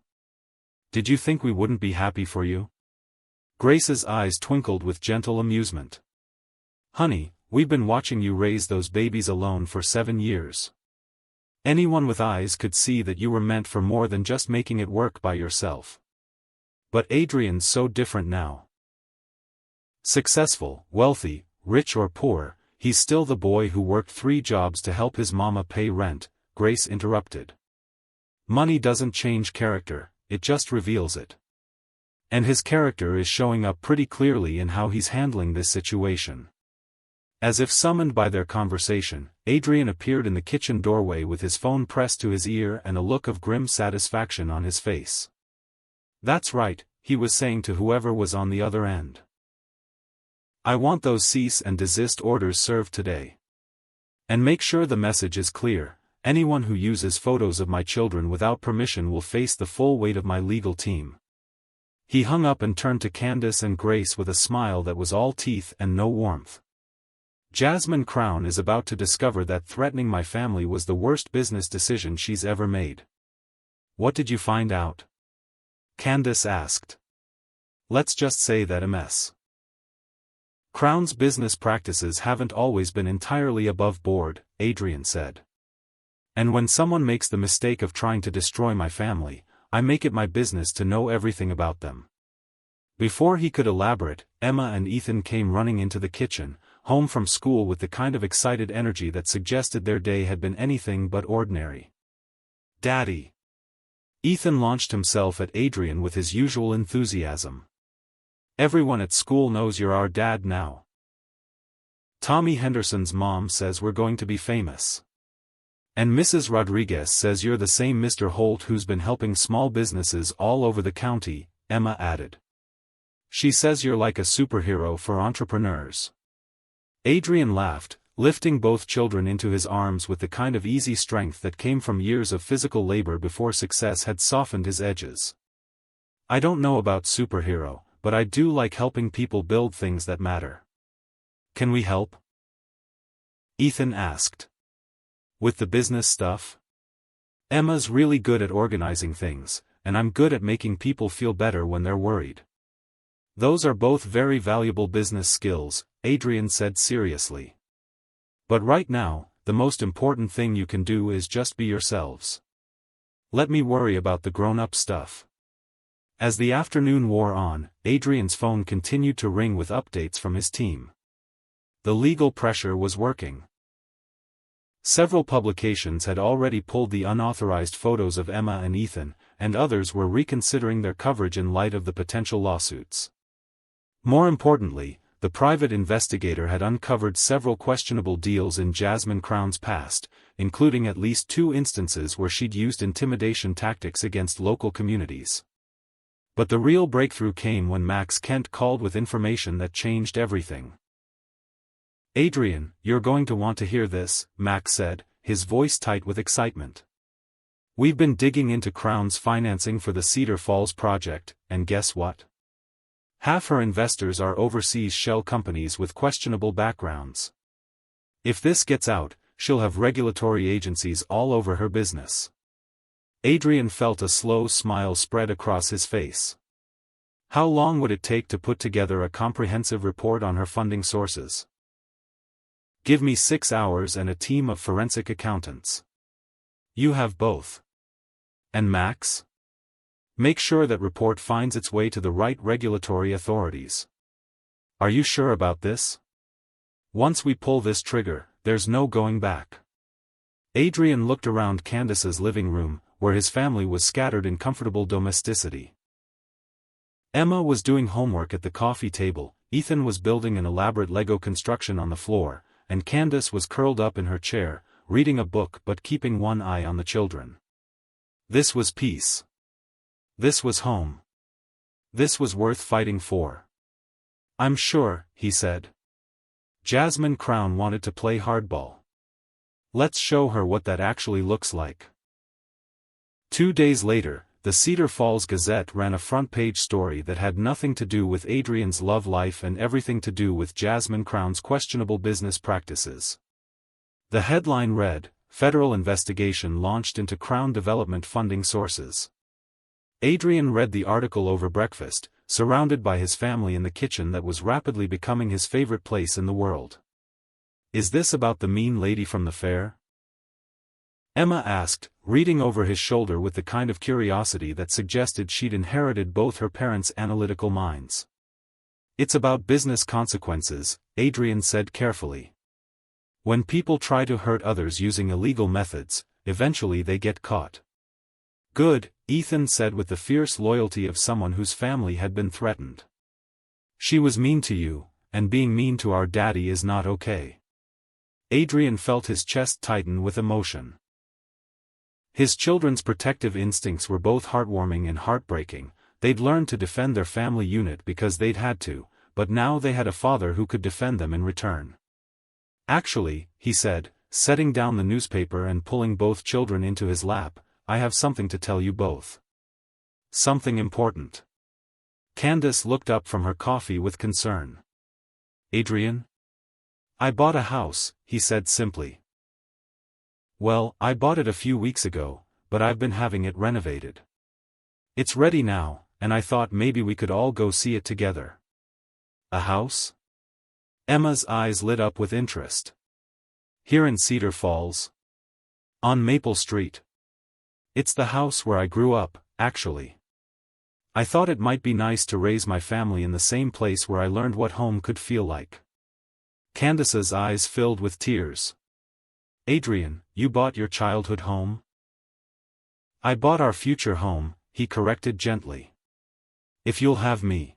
"Did you think we wouldn't be happy for you?" Grace's eyes twinkled with gentle amusement. "Honey, we've been watching you raise those babies alone for 7 years. Anyone with eyes could see that you were meant for more than just making it work by yourself. But Adrian's so different now. Successful, wealthy, rich or poor, he's still the boy who worked 3 jobs to help his mama pay rent," Grace interrupted. "Money doesn't change character, it just reveals it. And his character is showing up pretty clearly in how he's handling this situation." As if summoned by their conversation, Adrian appeared in the kitchen doorway with his phone pressed to his ear and a look of grim satisfaction on his face. "That's right," he was saying to whoever was on the other end. "I want those cease and desist orders served today. And make sure the message is clear. Anyone who uses photos of my children without permission will face the full weight of my legal team." He hung up and turned to Candace and Grace with a smile that was all teeth and no warmth. "Jasmine Crown is about to discover that threatening my family was the worst business decision she's ever made." "What did you find out?" Candace asked. "Let's just say that a mess. Crown's business practices haven't always been entirely above board," Adrian said. "And when someone makes the mistake of trying to destroy my family, I make it my business to know everything about them." Before he could elaborate, Emma and Ethan came running into the kitchen, home from school with the kind of excited energy that suggested their day had been anything but ordinary. "Daddy!" Ethan launched himself at Adrian with his usual enthusiasm. "Everyone at school knows you're our dad now. Tommy Henderson's mom says we're going to be famous. And Mrs. Rodriguez says you're the same Mr. Holt who's been helping small businesses all over the county," Emma added. "She says you're like a superhero for entrepreneurs." Adrian laughed, lifting both children into his arms with the kind of easy strength that came from years of physical labor before success had softened his edges. "I don't know about superhero, but I do like helping people build things that matter." "Can we help?" Ethan asked. "With the business stuff? Emma's really good at organizing things, and I'm good at making people feel better when they're worried." "Those are both very valuable business skills," Adrian said seriously. "But right now, the most important thing you can do is just be yourselves. Let me worry about the grown-up stuff." As the afternoon wore on, Adrian's phone continued to ring with updates from his team. The legal pressure was working. Several publications had already pulled the unauthorized photos of Emma and Ethan, and others were reconsidering their coverage in light of the potential lawsuits. More importantly, the private investigator had uncovered several questionable deals in Jasmine Crown's past, including at least 2 instances where she'd used intimidation tactics against local communities. But the real breakthrough came when Max Kent called with information that changed everything. "Adrian, you're going to want to hear this," Max said, his voice tight with excitement. "We've been digging into Crown's financing for the Cedar Falls project, and guess what? Half her investors are overseas shell companies with questionable backgrounds. If this gets out, she'll have regulatory agencies all over her business." Adrian felt a slow smile spread across his face. How long would it take to put together a comprehensive report on her funding sources? "Give me 6 hours and a team of forensic accountants." "You have both. And Max? Make sure that report finds its way to the right regulatory authorities." "Are you sure about this? Once we pull this trigger, there's no going back." Adrian looked around Candace's living room, where his family was scattered in comfortable domesticity. Emma was doing homework at the coffee table, Ethan was building an elaborate Lego construction on the floor, and Candace was curled up in her chair, reading a book but keeping one eye on the children. This was peace. This was home. This was worth fighting for. "I'm sure," he said. Jasmine Crown wanted to play hardball. Let's show her what that actually looks like. 2 days later, the Cedar Falls Gazette ran a front-page story that had nothing to do with Adrian's love life and everything to do with Jasmine Crown's questionable business practices. The headline read, "Federal Investigation Launched into Crown Development Funding Sources." Adrian read the article over breakfast, surrounded by his family in the kitchen that was rapidly becoming his favorite place in the world. "Is this about the mean lady from the fair?" Emma asked, reading over his shoulder with the kind of curiosity that suggested she'd inherited both her parents' analytical minds. "It's about business consequences," Adrian said carefully. "When people try to hurt others using illegal methods, eventually they get caught." "Good," Ethan said with the fierce loyalty of someone whose family had been threatened. "She was mean to you, and being mean to our daddy is not okay." Adrian felt his chest tighten with emotion. His children's protective instincts were both heartwarming and heartbreaking. They'd learned to defend their family unit because they'd had to, but now they had a father who could defend them in return. "Actually," he said, setting down the newspaper and pulling both children into his lap, "I have something to tell you both. Something important." Candace looked up from her coffee with concern. "Adrian?" "I bought a house," he said simply. "Well, I bought it a few weeks ago, but I've been having it renovated. It's ready now, and I thought maybe we could all go see it together." "A house?" Emma's eyes lit up with interest. "Here in Cedar Falls? On Maple Street? It's the house where I grew up, actually. I thought it might be nice to raise my family in the same place where I learned what home could feel like." Candace's eyes filled with tears. "Adrian, you bought your childhood home?" "I bought our future home," he corrected gently. "If you'll have me.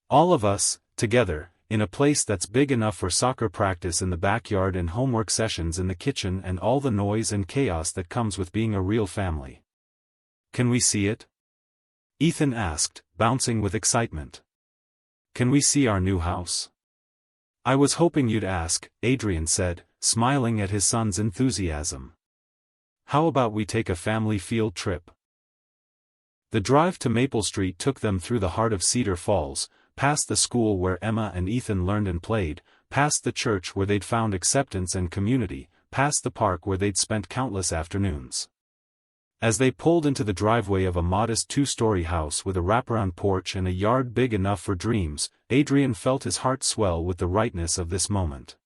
All of us, together, in a place that's big enough for soccer practice in the backyard and homework sessions in the kitchen and all the noise and chaos that comes with being a real family." "Can we see it?" Ethan asked, bouncing with excitement. "Can we see our new house?" "I was hoping you'd ask," Adrian said, smiling at his son's enthusiasm. "How about we take a family field trip?" The drive to Maple Street took them through the heart of Cedar Falls, past the school where Emma and Ethan learned and played, past the church where they'd found acceptance and community, past the park where they'd spent countless afternoons. As they pulled into the driveway of a modest 2-story house with a wraparound porch and a yard big enough for dreams, Adrian felt his heart swell with the rightness of this moment.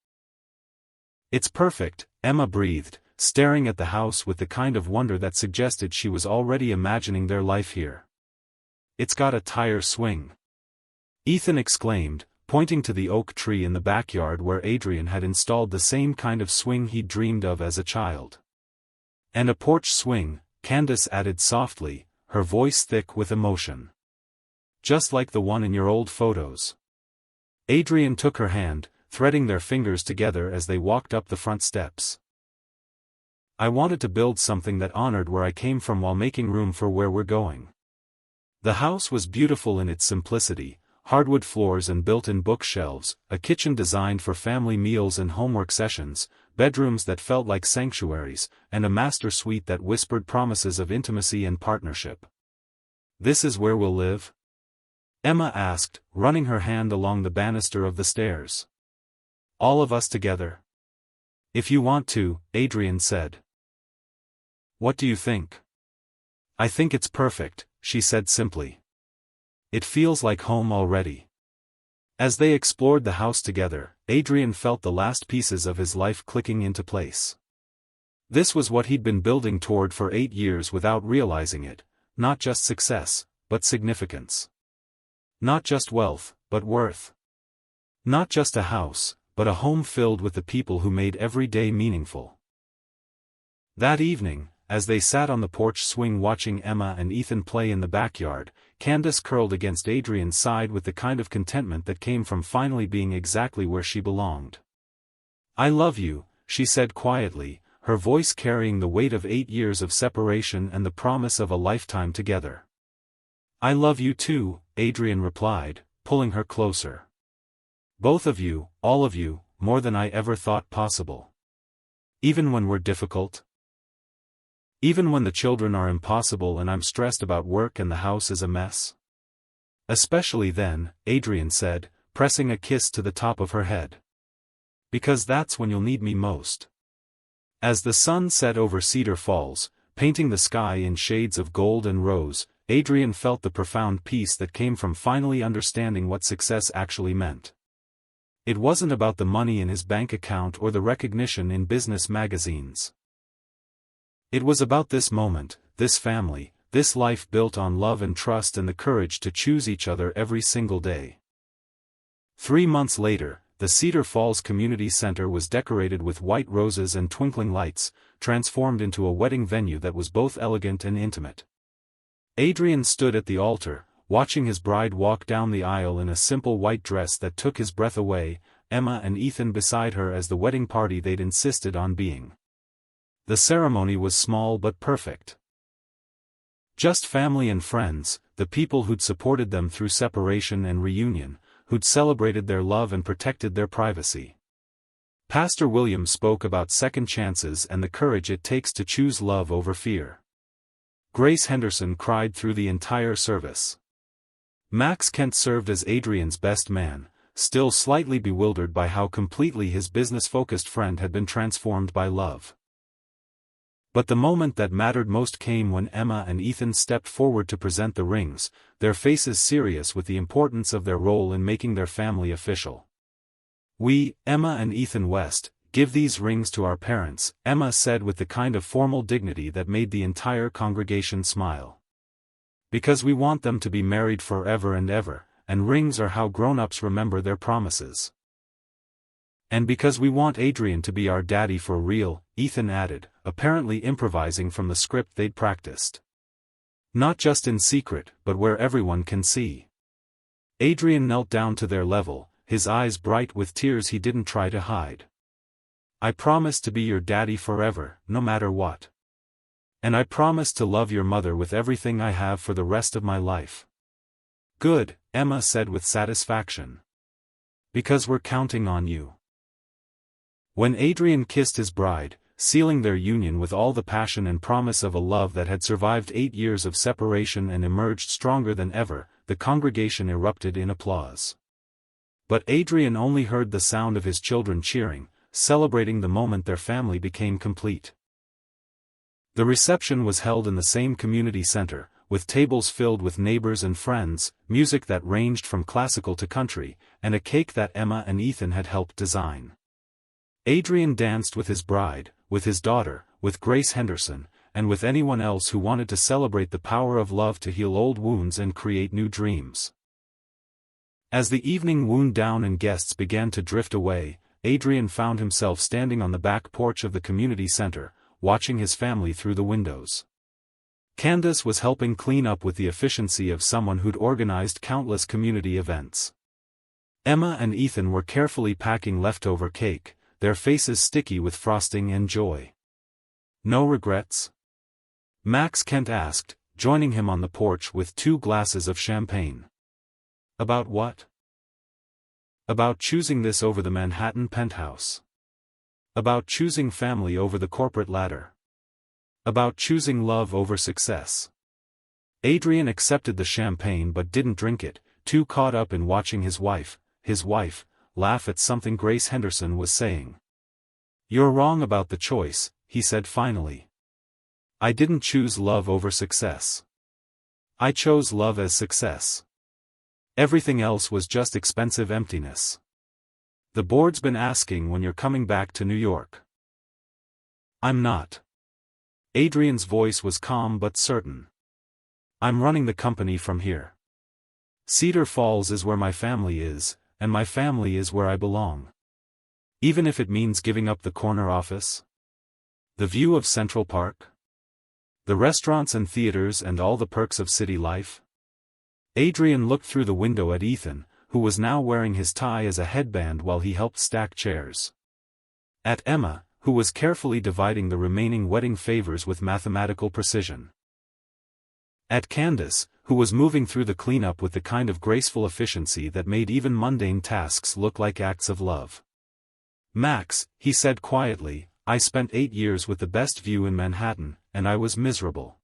"It's perfect," Emma breathed, staring at the house with the kind of wonder that suggested she was already imagining their life here. "It's got a tire swing," Ethan exclaimed, pointing to the oak tree in the backyard where Adrian had installed the same kind of swing he'd dreamed of as a child. "And a porch swing," Candace added softly, her voice thick with emotion. "Just like the one in your old photos." Adrian took her hand, threading their fingers together as they walked up the front steps. "I wanted to build something that honored where I came from while making room for where we're going." The house was beautiful in its simplicity, hardwood floors and built-in bookshelves, a kitchen designed for family meals and homework sessions, bedrooms that felt like sanctuaries, and a master suite that whispered promises of intimacy and partnership. "This is where we'll live?" Emma asked, running her hand along the banister of the stairs. "All of us together?" "If you want to," Adrian said. "What do you think?" "I think it's perfect," she said simply. "It feels like home already." As they explored the house together, Adrian felt the last pieces of his life clicking into place. This was what he'd been building toward for 8 years without realizing it, not just success, but significance. Not just wealth, but worth. Not just a house, but a home filled with the people who made every day meaningful. That evening, as they sat on the porch swing watching Emma and Ethan play in the backyard, Candace curled against Adrian's side with the kind of contentment that came from finally being exactly where she belonged. "I love you," she said quietly, her voice carrying the weight of 8 years of separation and the promise of a lifetime together. "I love you too," Adrian replied, pulling her closer. "Both of you, all of you, more than I ever thought possible. Even when we're difficult? Even when the children are impossible and I'm stressed about work and the house is a mess?" "Especially then," Adrian said, pressing a kiss to the top of her head. "Because that's when you'll need me most." As the sun set over Cedar Falls, painting the sky in shades of gold and rose, Adrian felt the profound peace that came from finally understanding what success actually meant. It wasn't about the money in his bank account or the recognition in business magazines. It was about this moment, this family, this life built on love and trust and the courage to choose each other every single day. 3 months later, the Cedar Falls Community Center was decorated with white roses and twinkling lights, transformed into a wedding venue that was both elegant and intimate. Adrian stood at the altar, watching his bride walk down the aisle in a simple white dress that took his breath away, Emma and Ethan beside her as the wedding party they'd insisted on being. The ceremony was small but perfect. Just family and friends, the people who'd supported them through separation and reunion, who'd celebrated their love and protected their privacy. Pastor William spoke about second chances and the courage it takes to choose love over fear. Grace Henderson cried through the entire service. Max Kent served as Adrian's best man, still slightly bewildered by how completely his business-focused friend had been transformed by love. But the moment that mattered most came when Emma and Ethan stepped forward to present the rings, their faces serious with the importance of their role in making their family official. "We, Emma and Ethan West, give these rings to our parents," Emma said with the kind of formal dignity that made the entire congregation smile. "Because we want them to be married forever and ever, and rings are how grown-ups remember their promises." "And because we want Adrian to be our daddy for real," Ethan added, apparently improvising from the script they'd practiced. "Not just in secret, but where everyone can see." Adrian knelt down to their level, his eyes bright with tears he didn't try to hide. "I promise to be your daddy forever, no matter what. And I promise to love your mother with everything I have for the rest of my life." "Good," Emma said with satisfaction. "Because we're counting on you." When Adrian kissed his bride, sealing their union with all the passion and promise of a love that had survived 8 years of separation and emerged stronger than ever, the congregation erupted in applause. But Adrian only heard the sound of his children cheering, celebrating the moment their family became complete. The reception was held in the same community center, with tables filled with neighbors and friends, music that ranged from classical to country, and a cake that Emma and Ethan had helped design. Adrian danced with his bride, with his daughter, with Grace Henderson, and with anyone else who wanted to celebrate the power of love to heal old wounds and create new dreams. As the evening wound down and guests began to drift away, Adrian found himself standing on the back porch of the community center, watching his family through the windows. Candace was helping clean up with the efficiency of someone who'd organized countless community events. Emma and Ethan were carefully packing leftover cake, their faces sticky with frosting and joy. "No regrets?" Max Kent asked, joining him on the porch with 2 glasses of champagne. "About what?" "About choosing this over the Manhattan penthouse. About choosing family over the corporate ladder. About choosing love over success." Adrian accepted the champagne but didn't drink it, too caught up in watching his wife, laugh at something Grace Henderson was saying. "You're wrong about the choice," he said finally. "I didn't choose love over success. I chose love as success. Everything else was just expensive emptiness. The board's been asking when you're coming back to New York." "I'm not." Adrian's voice was calm but certain. "I'm running the company from here. Cedar Falls is where my family is, and my family is where I belong. Even if it means giving up the corner office, the view of Central Park, The restaurants and theaters and all the perks of city life? Adrian looked through the window at Ethan, who was now wearing his tie as a headband while he helped stack chairs. At Emma, who was carefully dividing the remaining wedding favors with mathematical precision. At Candace, who was moving through the cleanup with the kind of graceful efficiency that made even mundane tasks look like acts of love. Max, he said quietly, I spent 8 years with the best view in Manhattan, and I was miserable.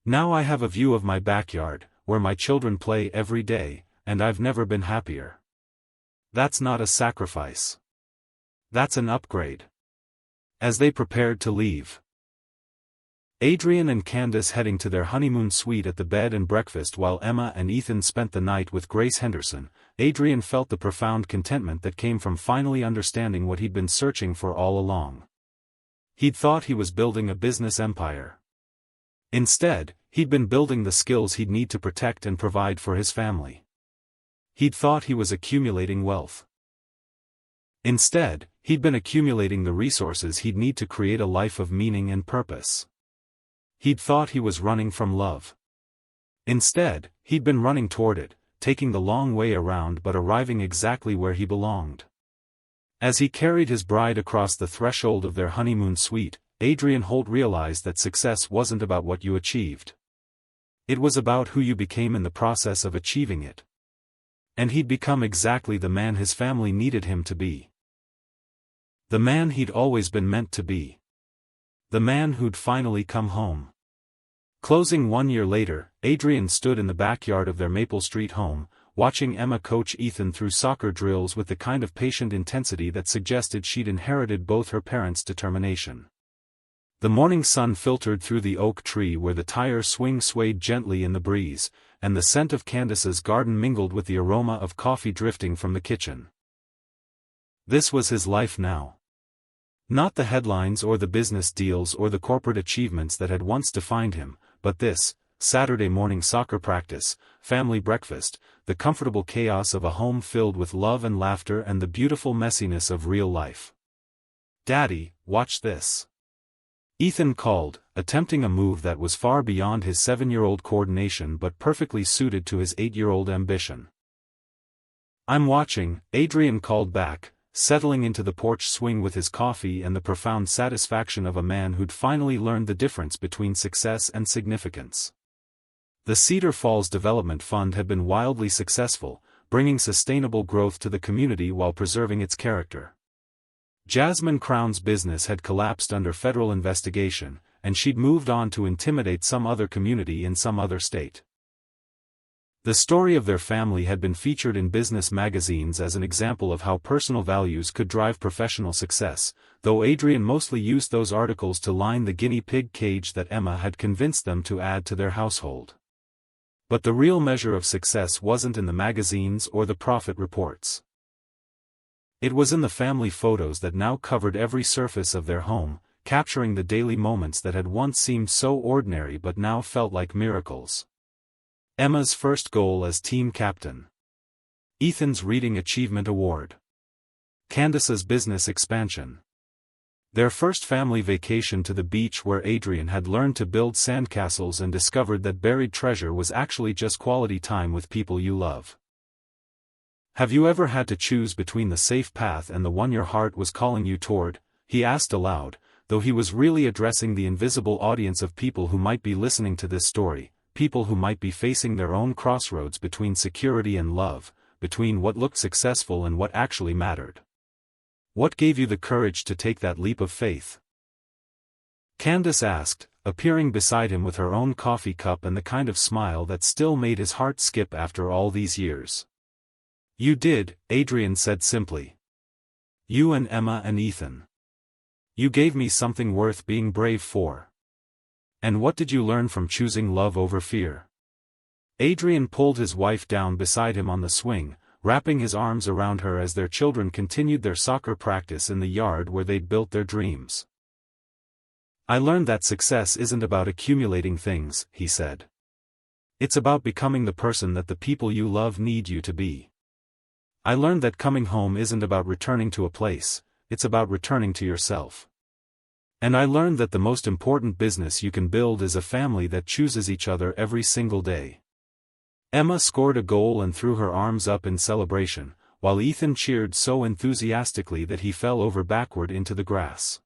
Now I have a view of my backyard, where my children play every day, and I've never been happier. That's not a sacrifice. That's an upgrade. As they prepared to leave, Adrian and Candace heading to their honeymoon suite at the bed and breakfast while Emma and Ethan spent the night with Grace Henderson, Adrian felt the profound contentment that came from finally understanding what he'd been searching for all along. He'd thought he was building a business empire. Instead, he'd been building the skills he'd need to protect and provide for his family. He'd thought he was accumulating wealth. Instead, he'd been accumulating the resources he'd need to create a life of meaning and purpose. He'd thought he was running from love. Instead, he'd been running toward it, taking the long way around but arriving exactly where he belonged. As he carried his bride across the threshold of their honeymoon suite, Adrian Holt realized that success wasn't about what you achieved. It was about who you became in the process of achieving it. And he'd become exactly the man his family needed him to be. The man he'd always been meant to be. The man who'd finally come home. Closing 1 year later, Adrian stood in the backyard of their Maple Street home, watching Emma coach Ethan through soccer drills with the kind of patient intensity that suggested she'd inherited both her parents' determination. The morning sun filtered through the oak tree where the tire swing swayed gently in the breeze, and the scent of Candace's garden mingled with the aroma of coffee drifting from the kitchen. This was his life now. Not the headlines or the business deals or the corporate achievements that had once defined him, but this, Saturday morning soccer practice, family breakfast, the comfortable chaos of a home filled with love and laughter and the beautiful messiness of real life. Daddy, watch this. Ethan called, attempting a move that was far beyond his 7-year-old coordination but perfectly suited to his 8-year-old ambition. I'm watching, Adrian called back, settling into the porch swing with his coffee and the profound satisfaction of a man who'd finally learned the difference between success and significance. The Cedar Falls Development Fund had been wildly successful, bringing sustainable growth to the community while preserving its character. Jasmine Crown's business had collapsed under federal investigation, and she'd moved on to intimidate some other community in some other state. The story of their family had been featured in business magazines as an example of how personal values could drive professional success, though Adrian mostly used those articles to line the guinea pig cage that Emma had convinced them to add to their household. But the real measure of success wasn't in the magazines or the profit reports. It was in the family photos that now covered every surface of their home, capturing the daily moments that had once seemed so ordinary but now felt like miracles. Emma's first goal as team captain. Ethan's Reading Achievement Award. Candace's business expansion. Their first family vacation to the beach where Adrian had learned to build sandcastles and discovered that buried treasure was actually just quality time with people you love. Have you ever had to choose between the safe path and the one your heart was calling you toward? He asked aloud, though he was really addressing the invisible audience of people who might be listening to this story. People who might be facing their own crossroads between security and love, between what looked successful and what actually mattered. What gave you the courage to take that leap of faith? Candace asked, appearing beside him with her own coffee cup and the kind of smile that still made his heart skip after all these years. You did, Adrian said simply. You and Emma and Ethan. You gave me something worth being brave for. And what did you learn from choosing love over fear? Adrian pulled his wife down beside him on the swing, wrapping his arms around her as their children continued their soccer practice in the yard where they'd built their dreams. I learned that success isn't about accumulating things, he said. It's about becoming the person that the people you love need you to be. I learned that coming home isn't about returning to a place, it's about returning to yourself. And I learned that the most important business you can build is a family that chooses each other every single day. Emma scored a goal and threw her arms up in celebration, while Ethan cheered so enthusiastically that he fell over backward into the grass.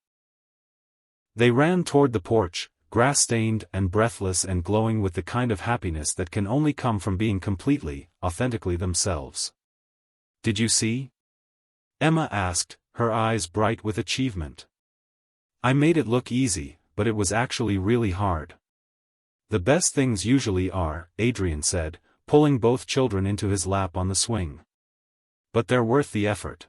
They ran toward the porch, grass-stained and breathless and glowing with the kind of happiness that can only come from being completely, authentically themselves. "Did you see?" Emma asked, her eyes bright with achievement. "I made it look easy, but it was actually really hard." "The best things usually are," Adrian said, pulling both children into his lap on the swing. "But they're worth the effort."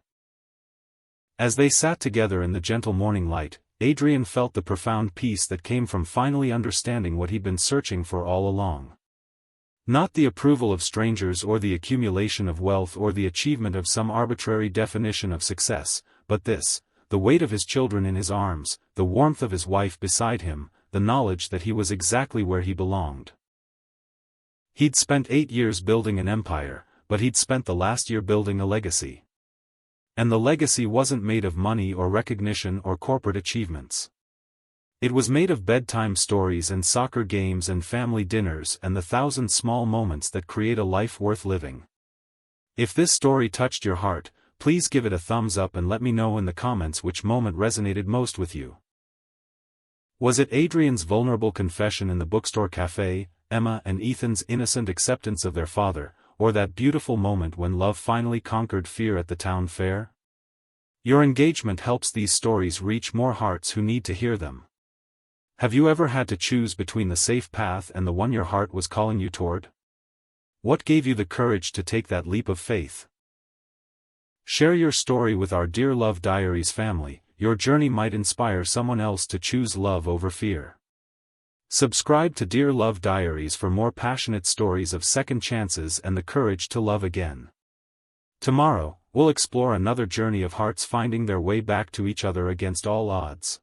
As they sat together in the gentle morning light, Adrian felt the profound peace that came from finally understanding what he'd been searching for all along. Not the approval of strangers or the accumulation of wealth or the achievement of some arbitrary definition of success, but this: the weight of his children in his arms, the warmth of his wife beside him, the knowledge that he was exactly where he belonged. He'd spent 8 years building an empire, but he'd spent the last year building a legacy. And the legacy wasn't made of money or recognition or corporate achievements. It was made of bedtime stories and soccer games and family dinners and the 1,000 small moments that create a life worth living. If this story touched your heart, please give it a thumbs up and let me know in the comments which moment resonated most with you. Was it Adrian's vulnerable confession in the bookstore cafe, Emma and Ethan's innocent acceptance of their father, or that beautiful moment when love finally conquered fear at the town fair? Your engagement helps these stories reach more hearts who need to hear them. Have you ever had to choose between the safe path and the one your heart was calling you toward? What gave you the courage to take that leap of faith? Share your story with our Dear Love Diaries family. Your journey might inspire someone else to choose love over fear. Subscribe to Dear Love Diaries for more passionate stories of second chances and the courage to love again. Tomorrow, we'll explore another journey of hearts finding their way back to each other against all odds.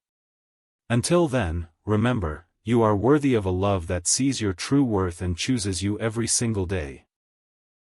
Until then, remember, you are worthy of a love that sees your true worth and chooses you every single day.